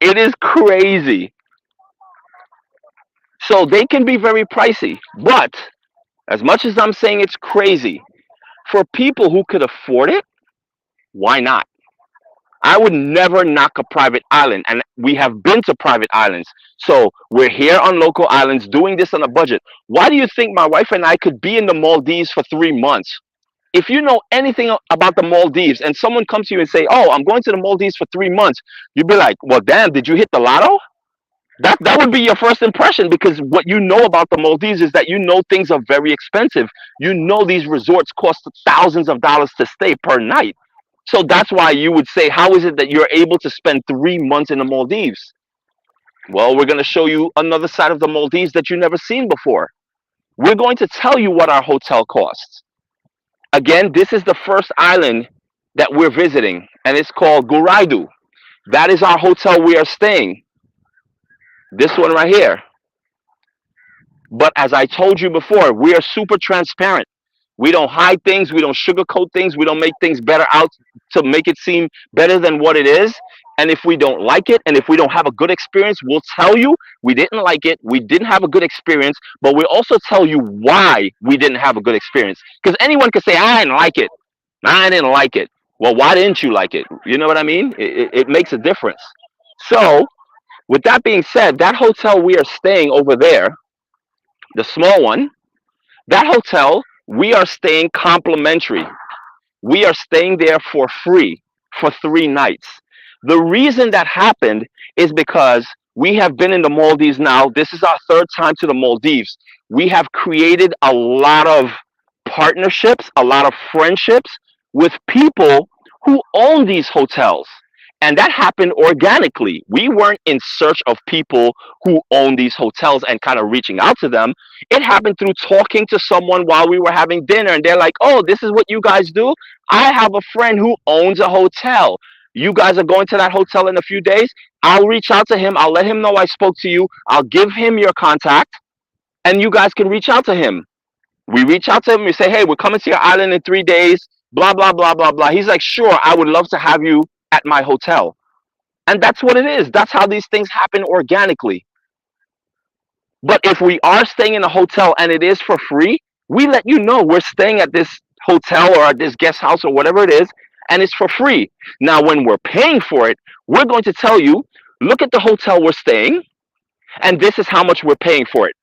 Speaker 1: It is crazy. So they can be very pricey. But as much as I'm saying it's crazy, for people who could afford it, why not? I would never knock a private island, and we have been to private islands. So we're here on local islands doing this on a budget. Why do you think my wife and I could be in the Maldives for 3 months? If you know anything about the Maldives and someone comes to you and say, "Oh, I'm going to the Maldives for 3 months," you'd be like, "Well, damn, did you hit the lotto?" That would be your first impression because what you know about the Maldives is that you know things are very expensive. You know these resorts cost thousands of dollars to stay per night. So that's why you would say, how is it that you're able to spend 3 months in the Maldives? Well, we're going to show you another side of the Maldives that you've never seen before. We're going to tell you what our hotel costs. Again, this is the first island that we're visiting, and it's called Guraidhoo. That is our hotel we are staying. This one right here. But as I told you before, we are super transparent. We don't hide things. We don't sugarcoat things. We don't make things better out to make it seem better than what it is. And if we don't like it and if we don't have a good experience, we'll tell you we didn't like it. We didn't have a good experience, but we'll also tell you why we didn't have a good experience. Because anyone could say, I didn't like it. I didn't like it. Well, why didn't you like it? You know what I mean? It makes a difference. So With that being said, that hotel we are staying over there, the small one, that hotel we are staying complimentary. We are staying there for free for 3 nights. The reason that happened is because we have been in the Maldives now. This is our third time to the Maldives. We have created a lot of partnerships, a lot of friendships with people who own these hotels. And that happened organically. We weren't in search of people who own these hotels and kind of reaching out to them. It happened through talking to someone while we were having dinner, and they're like, "Oh, this is what you guys do? I have a friend who owns a hotel. You guys are going to that hotel in a few days. I'll reach out to him. I'll let him know I spoke to you. I'll give him your contact, and you guys can reach out to him." We reach out to him. We say, "Hey, we're coming to your island in 3 days. Blah blah blah blah blah." He's like, "Sure, I would love to have you at my hotel." And that's what it is. That's how these things happen organically. But if we are staying in a hotel and it is for free, we let you know we're staying at this hotel or at this guest house or whatever it is, and it's for free. Now, when we're paying for it, we're going to tell you, look at the hotel we're staying, and this is how much we're paying for it.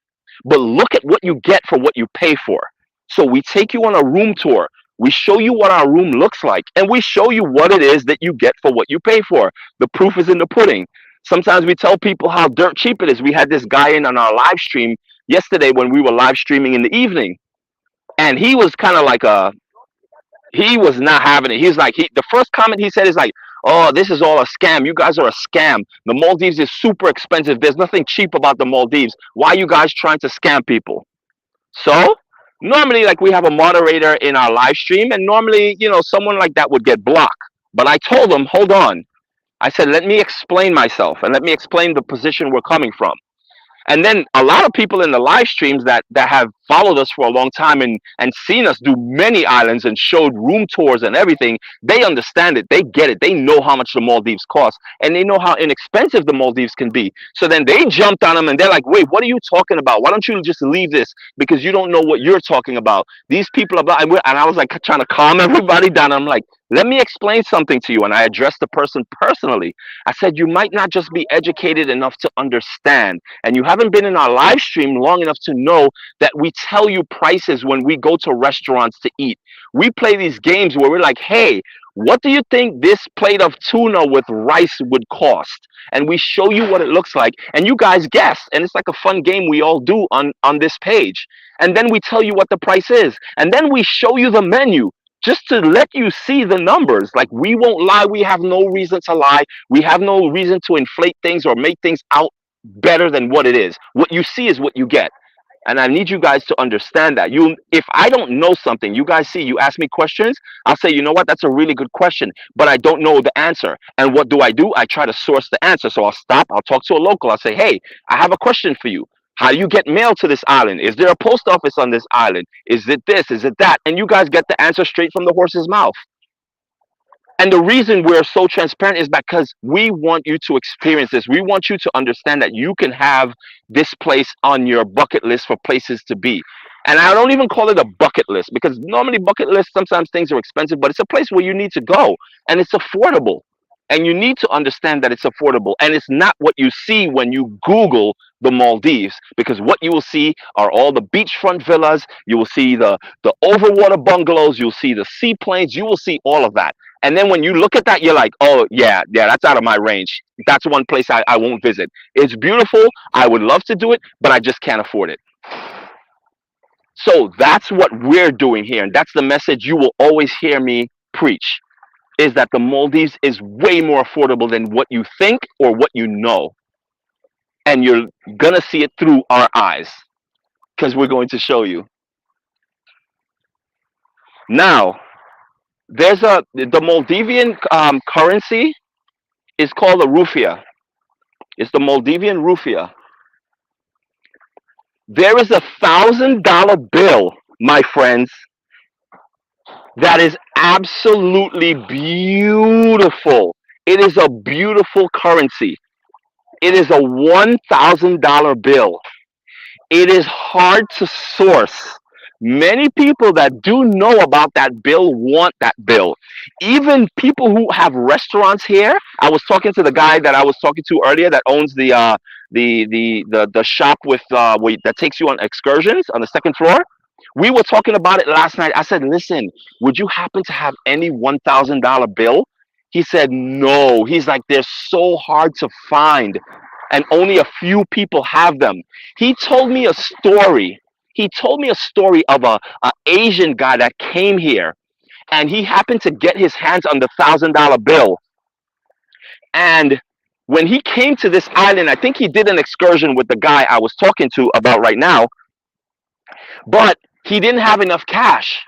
Speaker 1: But look at what you get for what you pay for. So we take you on a room tour. We show you what our room looks like, and we show you what it is that you get for what you pay for. The proof is in the pudding. Sometimes we tell people how dirt cheap it is. We had this guy in on our live stream yesterday when we were live streaming in the evening, and he was kind of like he was not having it. He's like, the first comment he said is like, "Oh, this is all a scam. You guys are a scam. The Maldives is super expensive. There's nothing cheap about the Maldives. Why are you guys trying to scam people?" So normally, like, we have a moderator in our live stream, and normally, someone like that would get blocked. But I told him, hold on. I said, let me explain myself and let me explain the position we're coming from. And then a lot of people in the live streams that have followed us for a long time and seen us do many islands and showed room tours and everything, they understand it. They get it. They know how much the Maldives cost, and they know how inexpensive the Maldives can be. So then they jumped on them and they're like, "Wait, what are you talking about? Why don't you just leave this? Because you don't know what you're talking about. These people are blah." And I was like trying to calm everybody down. I'm like, "Let me explain something to you." And I addressed the person personally. I said, "You might not just be educated enough to understand, and you haven't been in our live stream long enough to know that we tell you prices when we go to restaurants to eat. We play these games where we're like, hey, what do you think this plate of tuna with rice would cost?" And we show you what it looks like, and you guys guess. And it's like a fun game we all do on this page. And then we tell you what the price is. And then we show you the menu just to let you see the numbers. Like, we won't lie. We have no reason to lie. We have no reason to inflate things or make things out better than what it is. What you see is what you get. And I need you guys to understand that. If I don't know something, you guys see, you ask me questions, I'll say, "You know what, that's a really good question, but I don't know the answer." And what do? I try to source the answer. So I'll stop, I'll talk to a local, I'll say, "Hey, I have a question for you. How do you get mail to this island? Is there a post office on this island? Is it this? Is it that?" And you guys get the answer straight from the horse's mouth. And the reason we're so transparent is because we want you to experience this. We want you to understand that you can have this place on your bucket list for places to be. And I don't even call it a bucket list, because normally bucket lists, sometimes things are expensive, but it's a place where you need to go and it's affordable. And you need to understand that it's affordable. And it's not what you see when you Google the Maldives, because what you will see are all the beachfront villas. You will see the overwater bungalows. You'll see the seaplanes. You will see all of that. And then when you look at that, you're like, "Oh, yeah, that's out of my range. That's one place I won't visit. It's beautiful. I would love to do it, but I just can't afford it." So that's what we're doing here. And that's the message you will always hear me preach, is that the Maldives is way more affordable than what you think or what you know. And you're going to see it through our eyes, because we're going to show you. Now, the Maldivian currency is called a rupiah. It's the Maldivian rupiah. There is $1,000 bill, my friends, that is absolutely beautiful. It is a beautiful currency. It is a $1,000 bill. It is hard to source Many people that do know about that bill want that bill. Even people who have restaurants here. I was talking to the guy that I was talking to earlier that owns the shop with that takes you on excursions on the second floor. We were talking about it last night. I said, "Listen, would you happen to have any $1,000 bill?" He said, "No." He's like, "They're so hard to find, and only a few people have them." He told me a story. He told me a story of a Asian guy that came here, and he happened to get his hands on the $1,000 bill. And when he came to this island, I think he did an excursion with the guy I was talking to about right now, but he didn't have enough cash.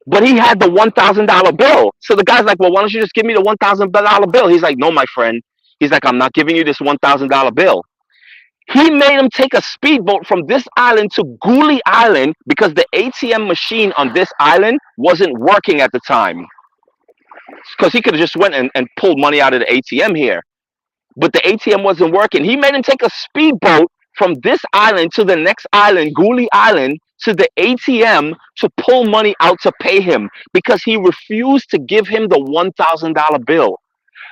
Speaker 1: But he had the $1,000 bill. So the guy's like, "Well, why don't you just give me the $1,000 bill?" He's like, "No, my friend." He's like, "I'm not giving you this $1,000 bill." He made him take a speedboat from this island to Guli Island because the ATM machine on this island wasn't working at the time. Because he could have just went and pulled money out of the ATM here. But the ATM wasn't working. He made him take a speedboat from this island to the next island, Guli Island, to the ATM to pull money out to pay him because he refused to give him the $1,000 bill.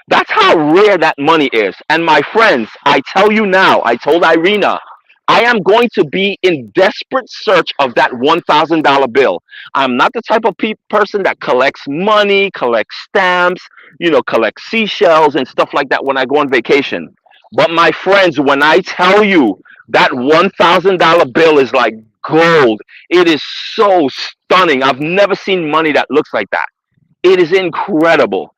Speaker 1: That's how rare that money is. And my friends, I tell you now, I told Irina, I am going to be in desperate search of that $1,000 bill. I'm not the type of person that collects money, collects stamps, collects seashells and stuff like that when I go on vacation. But my friends, when I tell you that $1,000 bill is like gold, it is so stunning. I've never seen money that looks like that. It is incredible.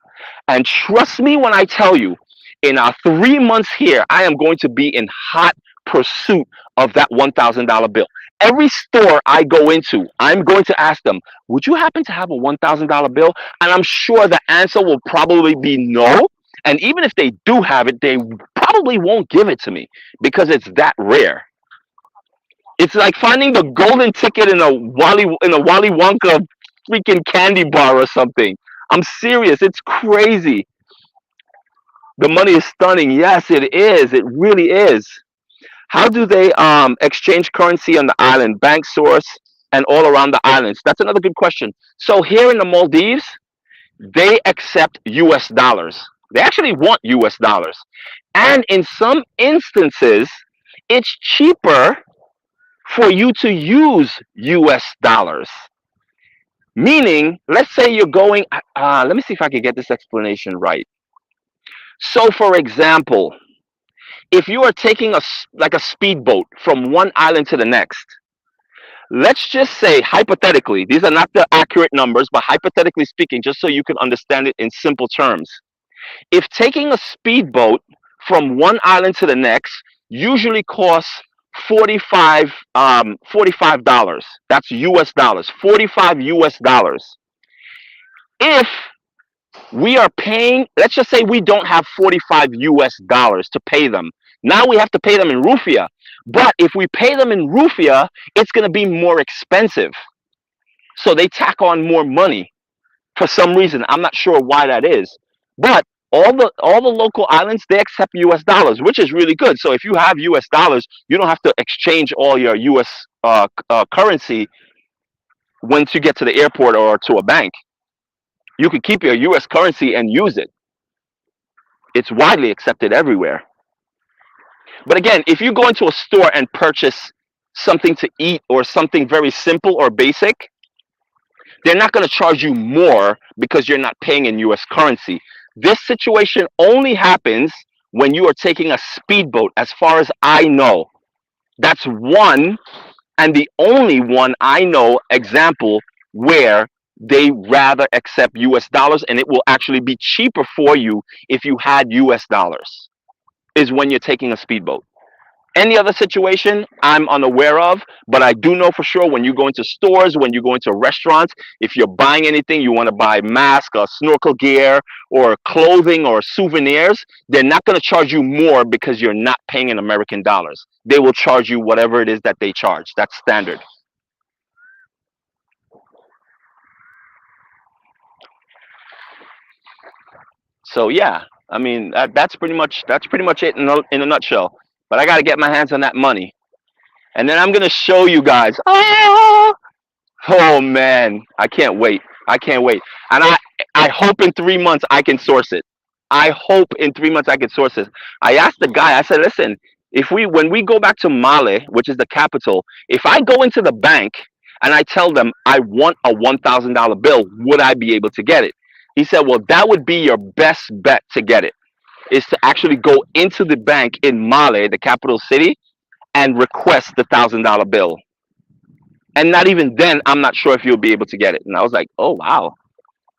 Speaker 1: And trust me when I tell you, in our 3 months here, I am going to be in hot pursuit of that $1,000 bill. Every store I go into, I'm going to ask them, "Would you happen to have a $1,000 bill?" And I'm sure the answer will probably be no. And even if they do have it, they probably won't give it to me because it's that rare. It's like finding the golden ticket in a Wally Wonka freaking candy bar or something. I'm serious. It's crazy. The money is stunning. Yes, it is. It really is. How do they exchange currency on the island, bank source, and all around the islands? That's another good question. So here in the Maldives, they accept U.S. dollars. They actually want U.S. dollars, and in some instances, it's cheaper for you to use U.S. dollars. Meaning, let's say you're going. Let me see if I can get this explanation right. So, for example, if you are taking like a speedboat from one island to the next, let's just say hypothetically, these are not the accurate numbers, but hypothetically speaking, just so you can understand it in simple terms. If taking a speedboat from one island to the next usually costs 45 dollars. That's US dollars. 45 US dollars. If we are paying, let's just say we don't have 45 US dollars to pay them. Now we have to pay them in rupiah. But if we pay them in rupiah, it's going to be more expensive. So they tack on more money for some reason. I'm not sure why that is. But all the local islands, they accept US dollars, which is really good. So if you have US dollars, you don't have to exchange all your US currency once you get to the airport or to a bank. You can keep your US currency and use it. It's widely accepted everywhere. But again, if you go into a store and purchase something to eat or something very simple or basic, they're not going to charge you more because you're not paying in US currency. This situation only happens when you are taking a speedboat, as far as I know. That's one and the only one I know example where they rather accept US dollars and it will actually be cheaper for you if you had US dollars, is when you're taking a speedboat. Any other situation I'm unaware of, but I do know for sure when you go into stores, when you go into restaurants, if you're buying anything, you want to buy mask or snorkel gear or clothing or souvenirs, they're not going to charge you more because you're not paying in American dollars. They will charge you whatever it is that they charge. That's standard. So yeah, I mean that's pretty much it in a nutshell. But I got to get my hands on that money. And then I'm gonna show you guys. Ah! Oh man, I can't wait. I can't wait. And I hope in 3 months I can source it. I hope in 3 months I can source it. I asked the guy, I said, listen, if we when we go back to Male, which is the capital, if I go into the bank and I tell them I want a $1,000 bill, would I be able to get it? He said, well, that would be your best bet to get it, is to actually go into the bank in Male, the capital city, and request the $1,000 bill. And not even then, I'm not sure if you'll be able to get it. And I was like, oh wow,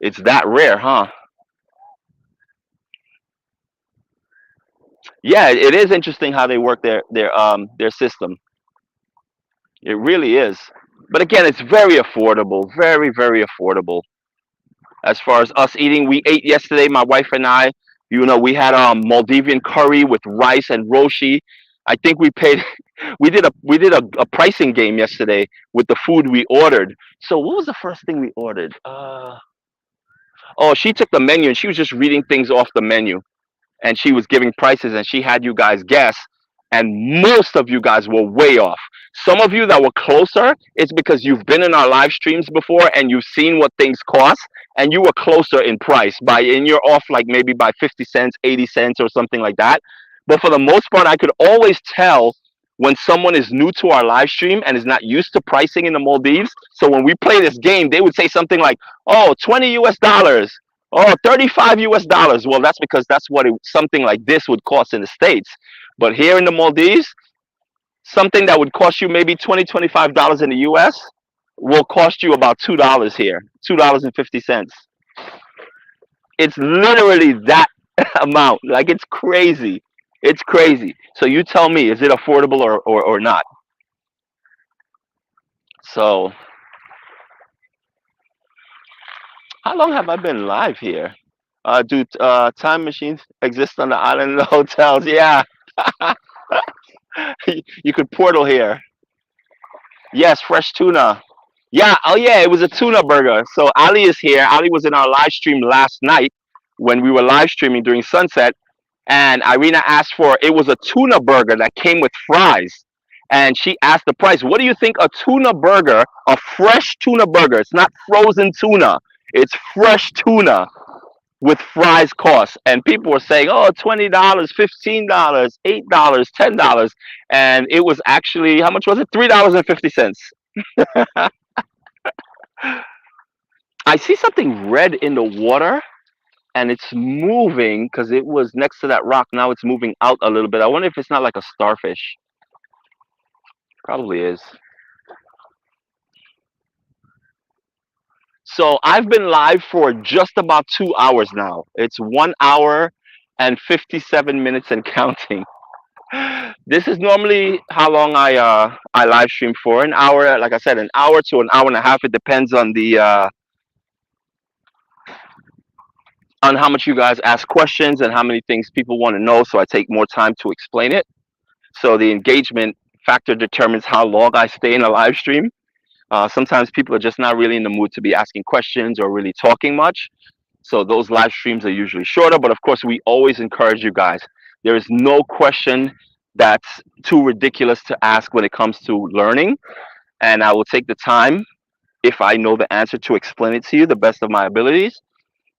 Speaker 1: it's that rare, huh? Yeah, it is interesting how they work their system. It really is. But again, it's very affordable, very very affordable. As far as us eating, we ate yesterday, my wife and I. You know, we had Maldivian curry with rice and roshi. I think we paid. We did a pricing game yesterday with the food we ordered. So what was the first thing we ordered? Oh, she took the menu and she was just reading things off the menu, and she was giving prices, and she had you guys guess, and most of you guys were way off. Some of you that were closer, it's because you've been in our live streams before and you've seen what things cost, and you were closer in price by, and you're off like maybe by 50 cents, 80 cents or something like that. But for the most part, I could always tell when someone is new to our live stream and is not used to pricing in the Maldives. So when we play this game, they would say something like, oh, 20 US dollars. Oh, 35 US dollars. Well, that's because that's what something like this would cost in the States. But here in the Maldives, something that would cost you maybe 20, $25 in the US will cost you about $2 here, $2.50. It's literally that amount. Like, it's crazy. It's crazy. So you tell me, is it affordable or not? So how long have I been live here? Do time machines exist on the island and the hotels? Yeah. You could portal here. Yes, fresh tuna. Yeah, oh yeah, it was a tuna burger. So Ali is here. Ali was in our live stream last night when we were live streaming during sunset, and Irina asked for, it was a tuna burger that came with fries. And she asked the price. What do you think a tuna burger, a fresh tuna burger? It's not frozen tuna. It's fresh tuna with fries cost. And people were saying, oh, $20, $15, $8, $10. And it was actually, how much was it? $3.50. I see something red in the water, and it's moving because it was next to that rock. Now it's moving out a little bit. I wonder if it's not like a starfish. Probably is. So I've been live for just about 2 hours now. It's 1 hour and 57 minutes and counting. This is normally how long I live stream for. An hour, like I said, an hour to an hour and a half. It depends on the on how much you guys ask questions and how many things people want to know. So I take more time to explain it. So the engagement factor determines how long I stay in a live stream. Sometimes people are just not really in the mood to be asking questions or really talking much. So those live streams are usually shorter, but of course, we always encourage you guys. There is no question that's too ridiculous to ask when it comes to learning. And I will take the time, if I know the answer, to explain it to you the best of my abilities.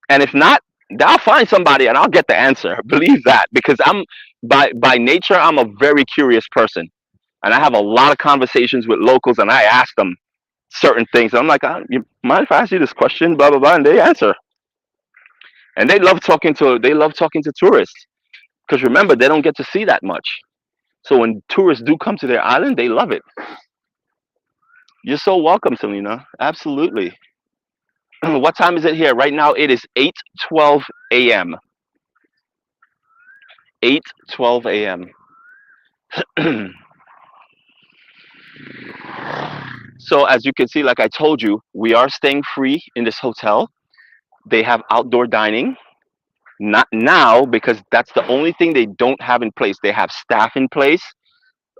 Speaker 1: And if not, I'll find somebody and I'll get the answer. Believe that, because I'm by nature, I'm a very curious person. And I have a lot of conversations with locals, and I ask them certain things. I'm like, you mind if I ask you this question? Blah blah blah, and they answer. And they love talking to tourists, because remember, they don't get to see that much. So when tourists do come to their island, they love it. You're so welcome, Selena. Absolutely. What time is it here? Right now it is 8:12 a.m. 8:12 a.m. So as you can see, like I told you, we are staying free in this hotel. They have outdoor dining. Not now, because that's the only thing they don't have in place. They have staff in place.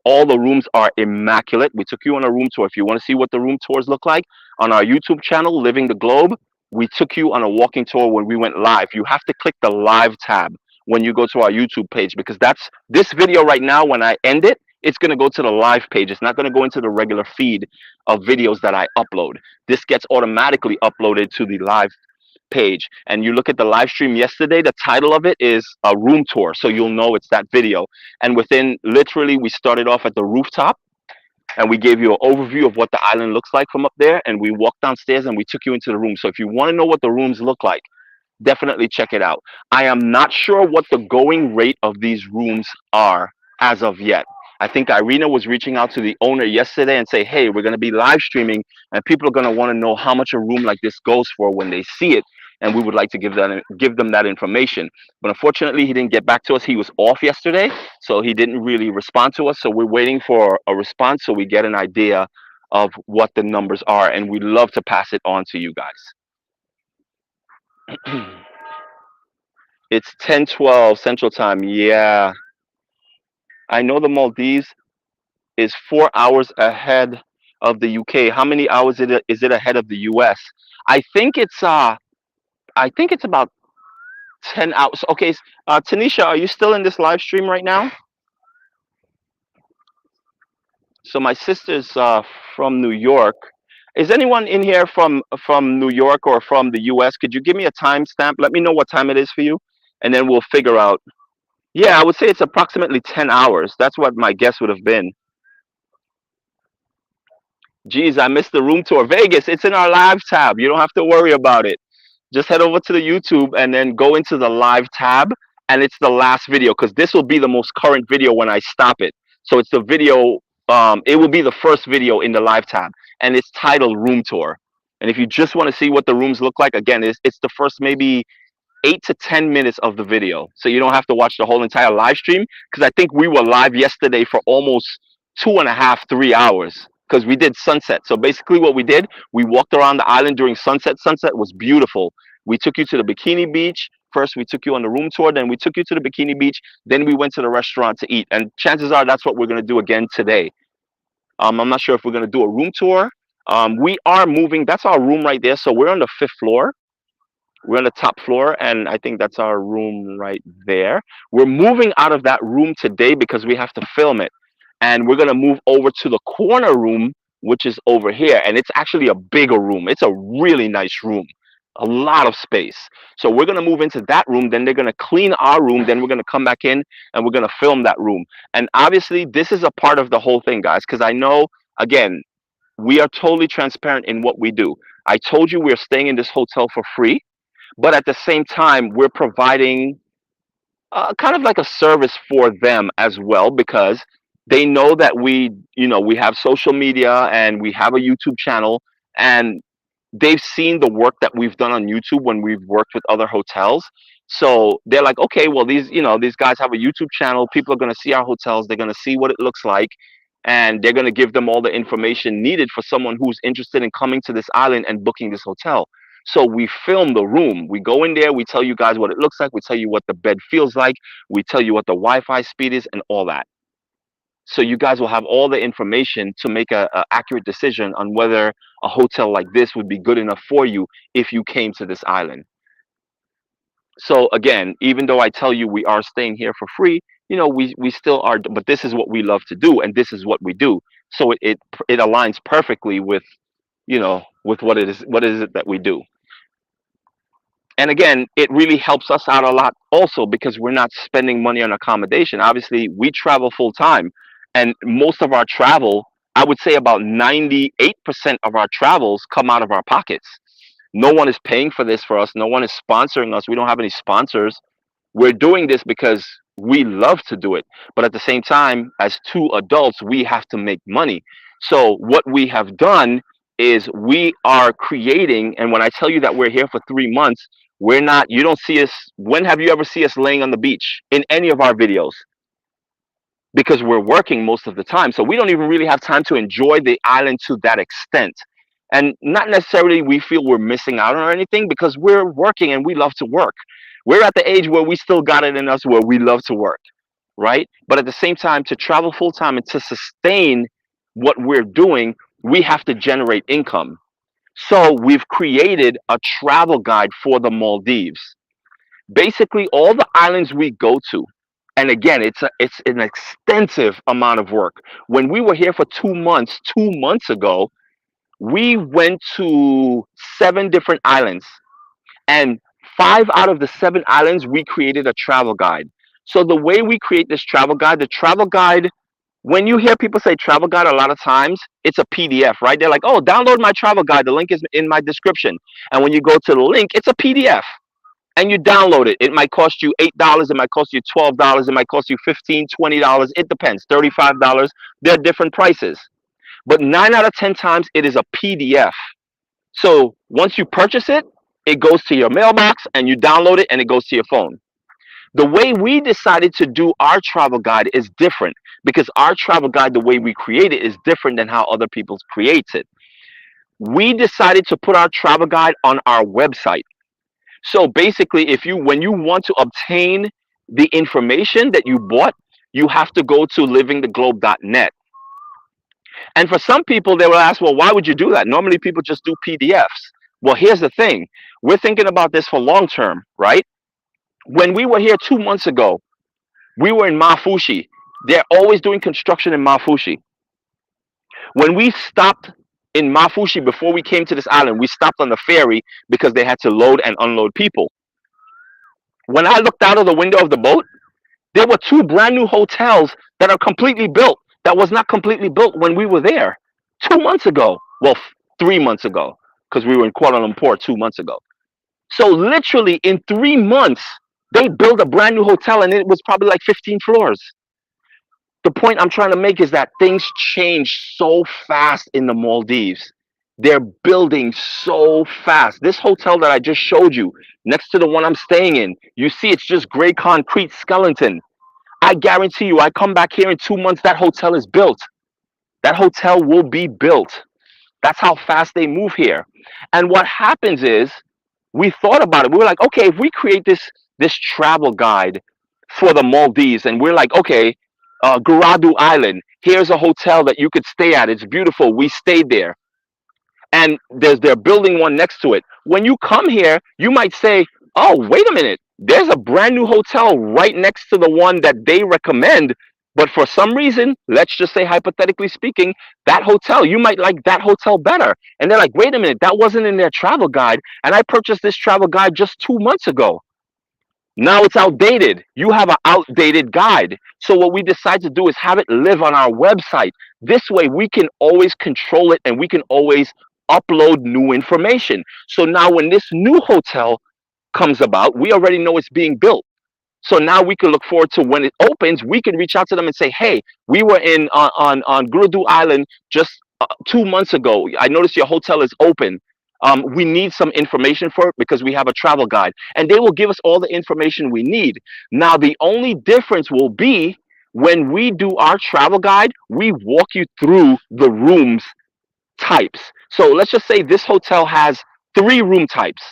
Speaker 1: All the rooms are immaculate. We took you on a room tour. If you want to see what the room tours look like, on our YouTube channel, Living the Globe, we took you on a walking tour when we went live. You have to click the live tab when you go to our YouTube page, because that's this video right now. When I end it, it's going to go to the live page. It's not going to go into the regular feed of videos that I upload. This gets automatically uploaded to the live page. And you look at the live stream yesterday, the title of it is a room tour. So you'll know it's that video. And within literally, we started off at the rooftop and we gave you an overview of what the island looks like from up there. And we walked downstairs and we took you into the room. So if you want to know what the rooms look like, definitely check it out. I am not sure what the going rate of these rooms are as of yet. I think Irina was reaching out to the owner yesterday and say, "Hey, we're going to be live streaming, and people are going to want to know how much a room like this goes for when they see it, and we would like to give them that information." But unfortunately, he didn't get back to us. He was off yesterday, so he didn't really respond to us. So we're waiting for a response so we get an idea of what the numbers are, and we'd love to pass it on to you guys. It's 10:12 Central Time. Yeah, I know the Maldives is 4 hours ahead of the UK. How many hours is it ahead of the US? I think it's about 10 hours. Okay, Tanisha, are you still in this live stream right now? So my sister's from New York. Is anyone in here from New York or from the US? Could you give me a timestamp? Let me know what time it is for you, and then we'll figure out. Yeah, I would say it's approximately 10 hours. That's what my guess would have been. Geez, I missed the room tour. Vegas, it's in our live tab. You don't have to worry about it. Just head over to the YouTube and then go into the live tab, and it's the last video because this will be the most current video when I stop it. So it's the video, it will be the first video in the live tab, and it's titled Room Tour. And if you just want to see what the rooms look like, again, it's the first maybe 8 to 10 minutes of the video. So you don't have to watch the whole entire live stream because I think we were live yesterday for almost 2.5, 3 hours because we did sunset. So basically, what we did, we walked around the island during sunset. Sunset was beautiful. We took you to the Bikini Beach. First, we took you on the room tour. Then we took you to the Bikini Beach. Then we went to the restaurant to eat. And chances are that's what we're going to do again today. I'm not sure if we're going to do a room tour. We are moving. That's our room right there. So we're on the fifth floor. We're on the top floor, and I think that's our room right there. We're moving out of that room today because we have to film it. And we're going to move over to the corner room, which is over here. And it's actually a bigger room. It's a really nice room, a lot of space. So we're going to move into that room. Then they're going to clean our room. Then we're going to come back in and we're going to film that room. And obviously, this is a part of the whole thing, guys, because I know, again, we are totally transparent in what we do. I told you we're staying in this hotel for free, but at the same time we're providing kind of like a service for them as well because they know that we have social media and we have a YouTube channel, and they've seen the work that we've done on YouTube when we've worked with other hotels. So they're like, okay, well, these guys have a YouTube channel. People are going to see our hotels. They're going to see what it looks like, and they're going to give them all the information needed for someone who's interested in coming to this island and booking this hotel. So we film the room. We go in there. We tell you guys what it looks like. We tell you what the bed feels like. We tell you what the Wi-Fi speed is and all that. So you guys will have all the information to make a accurate decision on whether a hotel like this would be good enough for you if you came to this island. So again, even though I tell you we are staying here for free, we still are, but this is what we love to do and this is what we do. So it aligns perfectly with what is it that we do. And again, it really helps us out a lot also because we're not spending money on accommodation. Obviously, we travel full time, and most of our travel, I would say about 98% of our travels come out of our pockets. No one is paying for this for us. No one is sponsoring us. We don't have any sponsors. We're doing this because we love to do it. But at the same time, as two adults, we have to make money. So what we have done is we are creating, and when I tell you that we're here for 3 months, we're not, you don't see us, when have you ever see us laying on the beach in any of our videos? Because we're working most of the time. So we don't even really have time to enjoy the island to that extent. And not necessarily we feel we're missing out on anything because we're working and we love to work. We're at the age where we still got it in us where we love to work, right? But at the same time, to travel full time and to sustain what we're doing, we have to generate income. So we've created a travel guide for the Maldives. Basically, all the islands we go to, And again, it's an extensive amount of work. When we were here for 2 months, 2 months ago, we went to 7 different islands, and 5 out of the 7 islands we created a travel guide. So the way we create this travel guide, the travel guide, when you hear people say travel guide, a lot of times it's a PDF, right? They're like, oh, download my travel guide, the link is in my description. And when you go to the link, it's a PDF, and you download it. It might cost you $8, it might cost you $12, it might cost you 15, $20, it depends, $35. There are different prices, but 9 out of 10 times it is a PDF. So once you purchase it, it goes to your mailbox and you download it and it goes to your phone. The way we decided to do our travel guide is different, because our travel guide, the way we create it, is different than how other people create it. We decided to put our travel guide on our website. So basically, if you when you want to obtain the information that you bought, you have to go to livingtheglobe.net. And for some people, they will ask, well, why would you do that? Normally, people just do PDFs. Well, here's the thing. We're thinking about this for long term, right? When we were here 2 months ago, we were in Mafushi. They're always doing construction in Mafushi. When we stopped in Mafushi before we came to this island, we stopped on the ferry because they had to load and unload people. When I looked out of the window of the boat, there were two brand new hotels that are completely built, that was not completely built when we were there 2 months ago. Well, 3 months ago, because we were in Kuala Lumpur 2 months ago. So literally in 3 months, they built a brand new hotel and it was probably like 15 floors. The point I'm trying to make is that things change so fast in the Maldives. They're building so fast. This hotel that I just showed you, next to the one I'm staying in, you see it's just gray concrete skeleton. I guarantee you, I come back here in 2 months, that hotel is built. That hotel will be built. That's how fast they move here. And what happens is, we thought about it. We were like, okay, if we create this travel guide for the Maldives, and we're like, okay, Guraidhoo Island, here's a hotel that you could stay at. It's beautiful. We stayed there, and they're building one next to it. When you come here, you might say, oh, wait a minute, there's a brand new hotel right next to the one that they recommend. But for some reason, let's just say hypothetically speaking, that hotel, you might like that hotel better. And they're like, wait a minute, that wasn't in their travel guide. And I purchased this travel guide just 2 months ago. Now it's outdated. You have an outdated guide. So what we decide to do is have it live on our website. This way we can always control it and we can always upload new information. So now when this new hotel comes about, we already know it's being built. So now we can look forward to when it opens. We can reach out to them and say, "Hey, we were in on Guraidhoo Island just 2 months ago. I noticed your hotel is open. We need some information for it because we have a travel guide, and they will give us all the information we need." Now, the only difference will be when we do our travel guide, we walk you through the rooms types. So let's just say this hotel has 3 room types.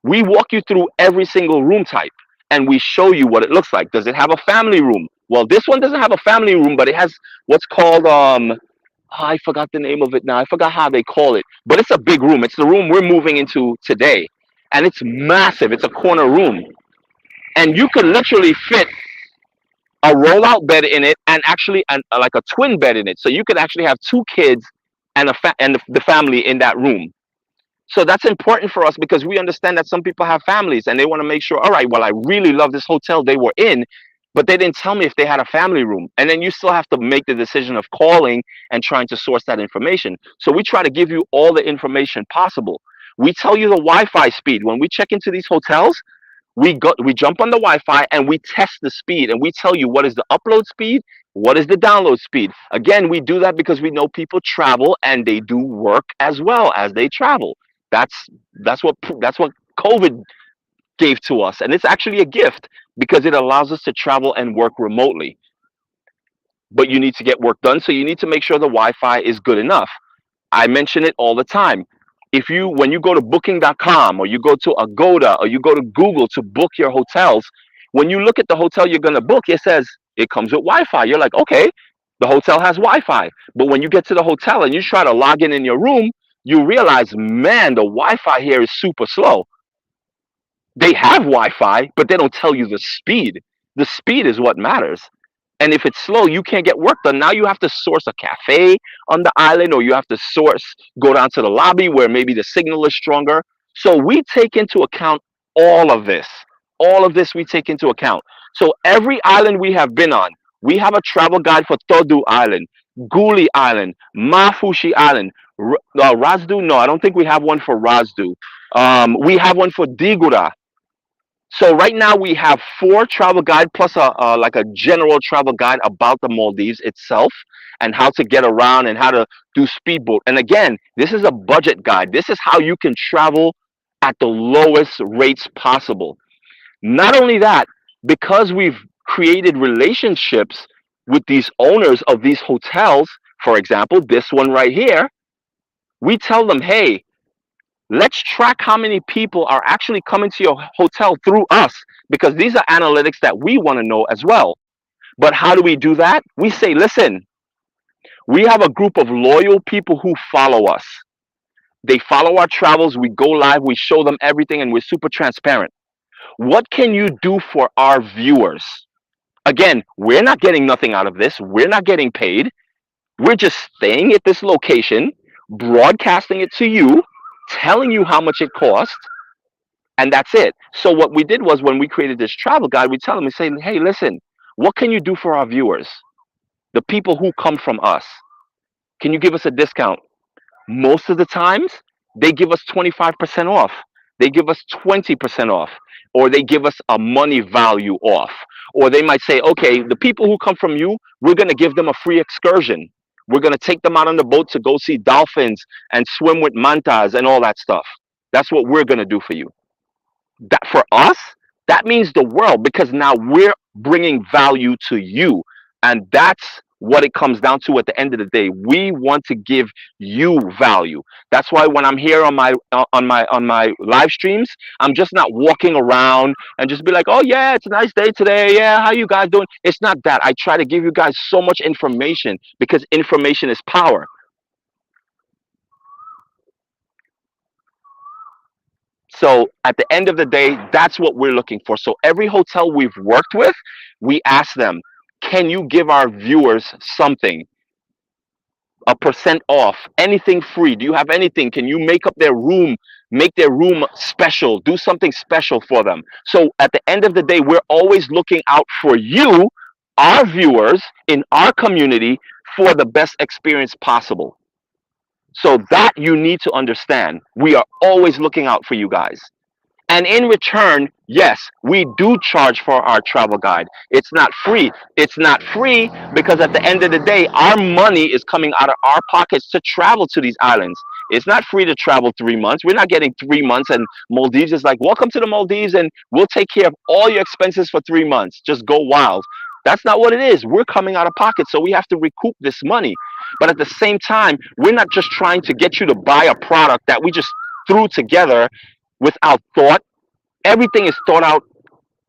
Speaker 1: We walk you through every single room type and we show you what it looks like. Does it have a family room? Well, this one doesn't have a family room, but it has what's called I forgot the name of it now. I forgot how they call it, but it's a big room. It's the room we're moving into today, and it's massive. It's a corner room, and you could literally fit a rollout bed in it and actually like a twin bed in it. So you could actually have 2 kids and the family in that room. So that's important for us because we understand that some people have families and they want to make sure, all right, well, I really love this hotel they were in, but they didn't tell me if they had a family room. And then you still have to make the decision of calling and trying to source that information. So we try to give you all the information possible. We tell you the Wi-Fi speed. When we check into these hotels, we jump on the Wi-Fi and we test the speed and we tell you what is the upload speed, what is the download speed. Again, we do that because we know people travel and they do work as well as they travel. That's that's what COVID gave to us, and it's actually a gift because it allows us to travel and work remotely. But you need to get work done, so you need to make sure the Wi-Fi is good enough. I mention it all the time. If you When you go to booking.com or you go to Agoda or you go to Google to book your hotels, when you look at the hotel you're going to book, it says it comes with Wi-Fi. You're like, okay, the hotel has Wi-Fi. But when you get to the hotel and you try to log in your room, you realize, man, the Wi-Fi here is super slow. They have Wi-Fi, but they don't tell you the speed. The speed is what matters. And if it's slow, you can't get work done. Now you have to source a cafe on the island, or you have to go down to the lobby where maybe the signal is stronger. So we take into account all of this. All of this we take into account. So every island we have been on, we have a travel guide for Todu Island, Guli Island, Mafushi Island, Razdu. No, I don't think we have one for Razdu. We have one for Digura. So right now we have four travel guide plus a like a general travel guide about the Maldives itself and how to get around and how to do speedboat. And again, this is a budget guide. This is how you can travel at the lowest rates possible. Not only that, because we've created relationships with these owners of these hotels, for example, this one right here, we tell them, hey, let's track how many people are actually coming to your hotel through us, because these are analytics that we want to know as well. But how do we do that? We say, listen, we have a group of loyal people who follow us. They follow our travels. We go live. We show them everything, and we're super transparent. What can you do for our viewers? Again, we're not getting nothing out of this. We're not getting paid. We're just staying at this location, broadcasting it to you, telling you how much it costs, and that's it. So what we did was, when we created this travel guide, we tell them, we say, hey, listen, what can you do for our viewers, the people who come from us? Can you give us a discount? Most of the times they give us 25% off, they give us 20% off, or they give us a money value off. Or they might say, okay, the people who come from you, we're going to give them a free excursion. We're going to take them out on the boat to go see dolphins and swim with mantas and all that stuff. That's what we're going to do for you. That, for us, that means the world, because now we're bringing value to you. And that's what it comes down to at the end of the day. We want to give you value. That's why when I'm here on my live streams, I'm just not walking around and just be like, oh yeah, it's a nice day today, yeah, how you guys doing? It's not that. I try to give you guys so much information, because information is power. So at the end of the day, that's what we're looking for. So every hotel we've worked with, we ask them, can you give our viewers something? A percent off, anything free? Do you have anything? Can you make their room special, do something special for them? So at the end of the day, we're always looking out for you, our viewers in our community, for the best experience possible. So that you need to understand. We are always looking out for you guys. And in return, yes, we do charge for our travel guide. It's not free. It's not free because at the end of the day, our money is coming out of our pockets to travel to these islands. It's not free to travel 3 months. We're not getting 3 months, and Maldives is like, welcome to the Maldives and we'll take care of all your expenses for 3 months. Just go wild. That's not what it is. We're coming out of pocket, so we have to recoup this money. But at the same time, we're not just trying to get you to buy a product that we just threw together without thought. Everything is thought out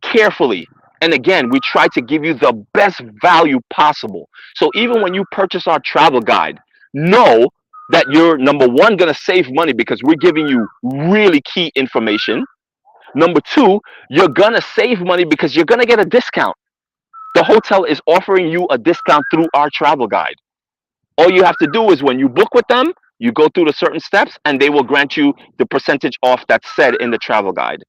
Speaker 1: carefully. And again, we try to give you the best value possible. So even when you purchase our travel guide, know that you're, number one, going to save money because we're giving you really key information. Number two, you're going to save money because you're going to get a discount. The hotel is offering you a discount through our travel guide. All you have to do is, when you book with them, you go through the certain steps and they will grant you the percentage off that's said in the travel guide.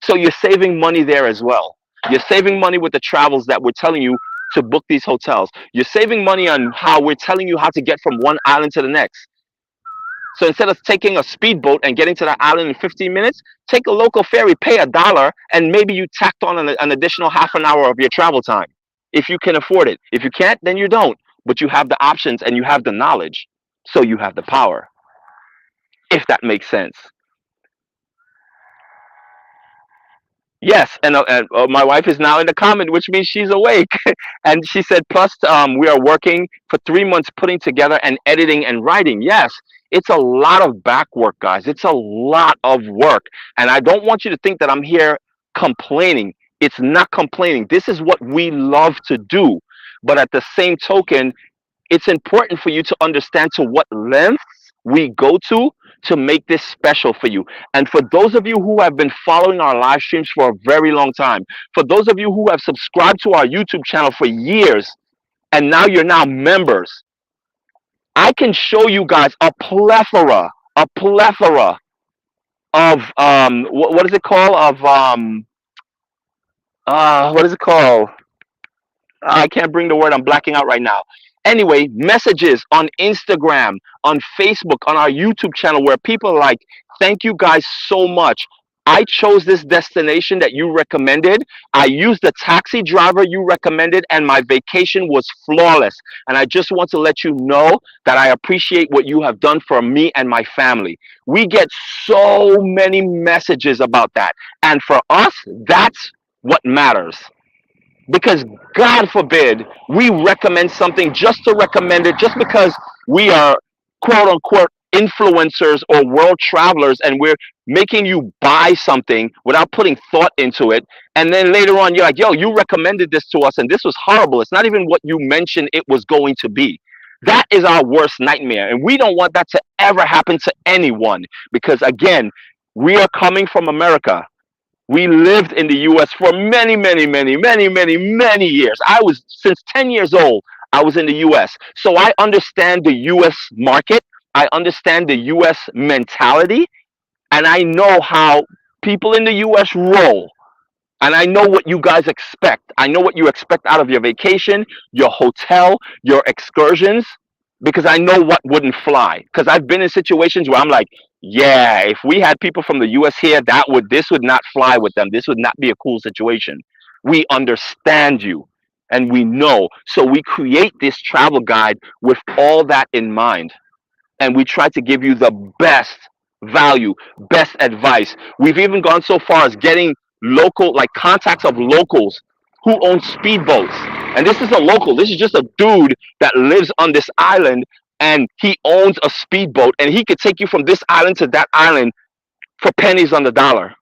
Speaker 1: So you're saving money there as well. You're saving money with the travels that we're telling you to book these hotels. You're saving money on how we're telling you how to get from one island to the next. So instead of taking a speedboat and getting to that island in 15 minutes, take a local ferry, pay $1, and maybe you tacked on an additional half an hour of your travel time, if you can afford it. If you can't, then you don't. But you have the options and you have the knowledge. So you have the power, if that makes sense. Yes, and my wife is now in the comment, which means she's awake. And she said, plus, we are working for 3 months putting together and editing and writing. Yes, it's a lot of back work, guys. It's a lot of work. And I don't want you to think that I'm here complaining. It's not complaining. This is what we love to do. But at the same token, it's important for you to understand to what lengths we go to to make this special for you. And for those of you who have been following our live streams for a very long time, for those of you who have subscribed to our YouTube channel for years, and now you're now members, I can show you guys a plethora of what is it called? Of what is it called? I can't bring the word. I'm blacking out right now. Anyway, messages on Instagram, on Facebook, on our YouTube channel where people are like, thank you guys so much. I chose this destination that you recommended. I used the taxi driver you recommended, and my vacation was flawless. And I just want to let you know that I appreciate what you have done for me and my family. We get so many messages about that. And for us, that's what matters. Because God forbid we recommend something just to recommend it, just because we are quote unquote influencers or world travelers, and we're making you buy something without putting thought into it. And then later on, you're like, yo, you recommended this to us and this was horrible. It's not even what you mentioned it was going to be. That is our worst nightmare. And we don't want that to ever happen to anyone, because, again, we are coming from America. We lived in the US for many, many, many, many, many, many years. I was, since 10 years old, I was in the US. So I understand the US market. I understand the US mentality. And I know how people in the US roll. And I know what you guys expect. I know what you expect out of your vacation, your hotel, your excursions, because I know what wouldn't fly. Because I've been in situations where I'm like, yeah, if we had people from the US here, this would not fly with them. This would not be a cool situation. We understand you and we know. So we create this travel guide with all that in mind, and we try to give you the best value, best advice. We've even gone so far as getting local, like contacts of locals who own speedboats. And this is a local, this is just a dude that lives on this island, and he owns a speedboat, and he could take you from this island to that island for pennies on the dollar.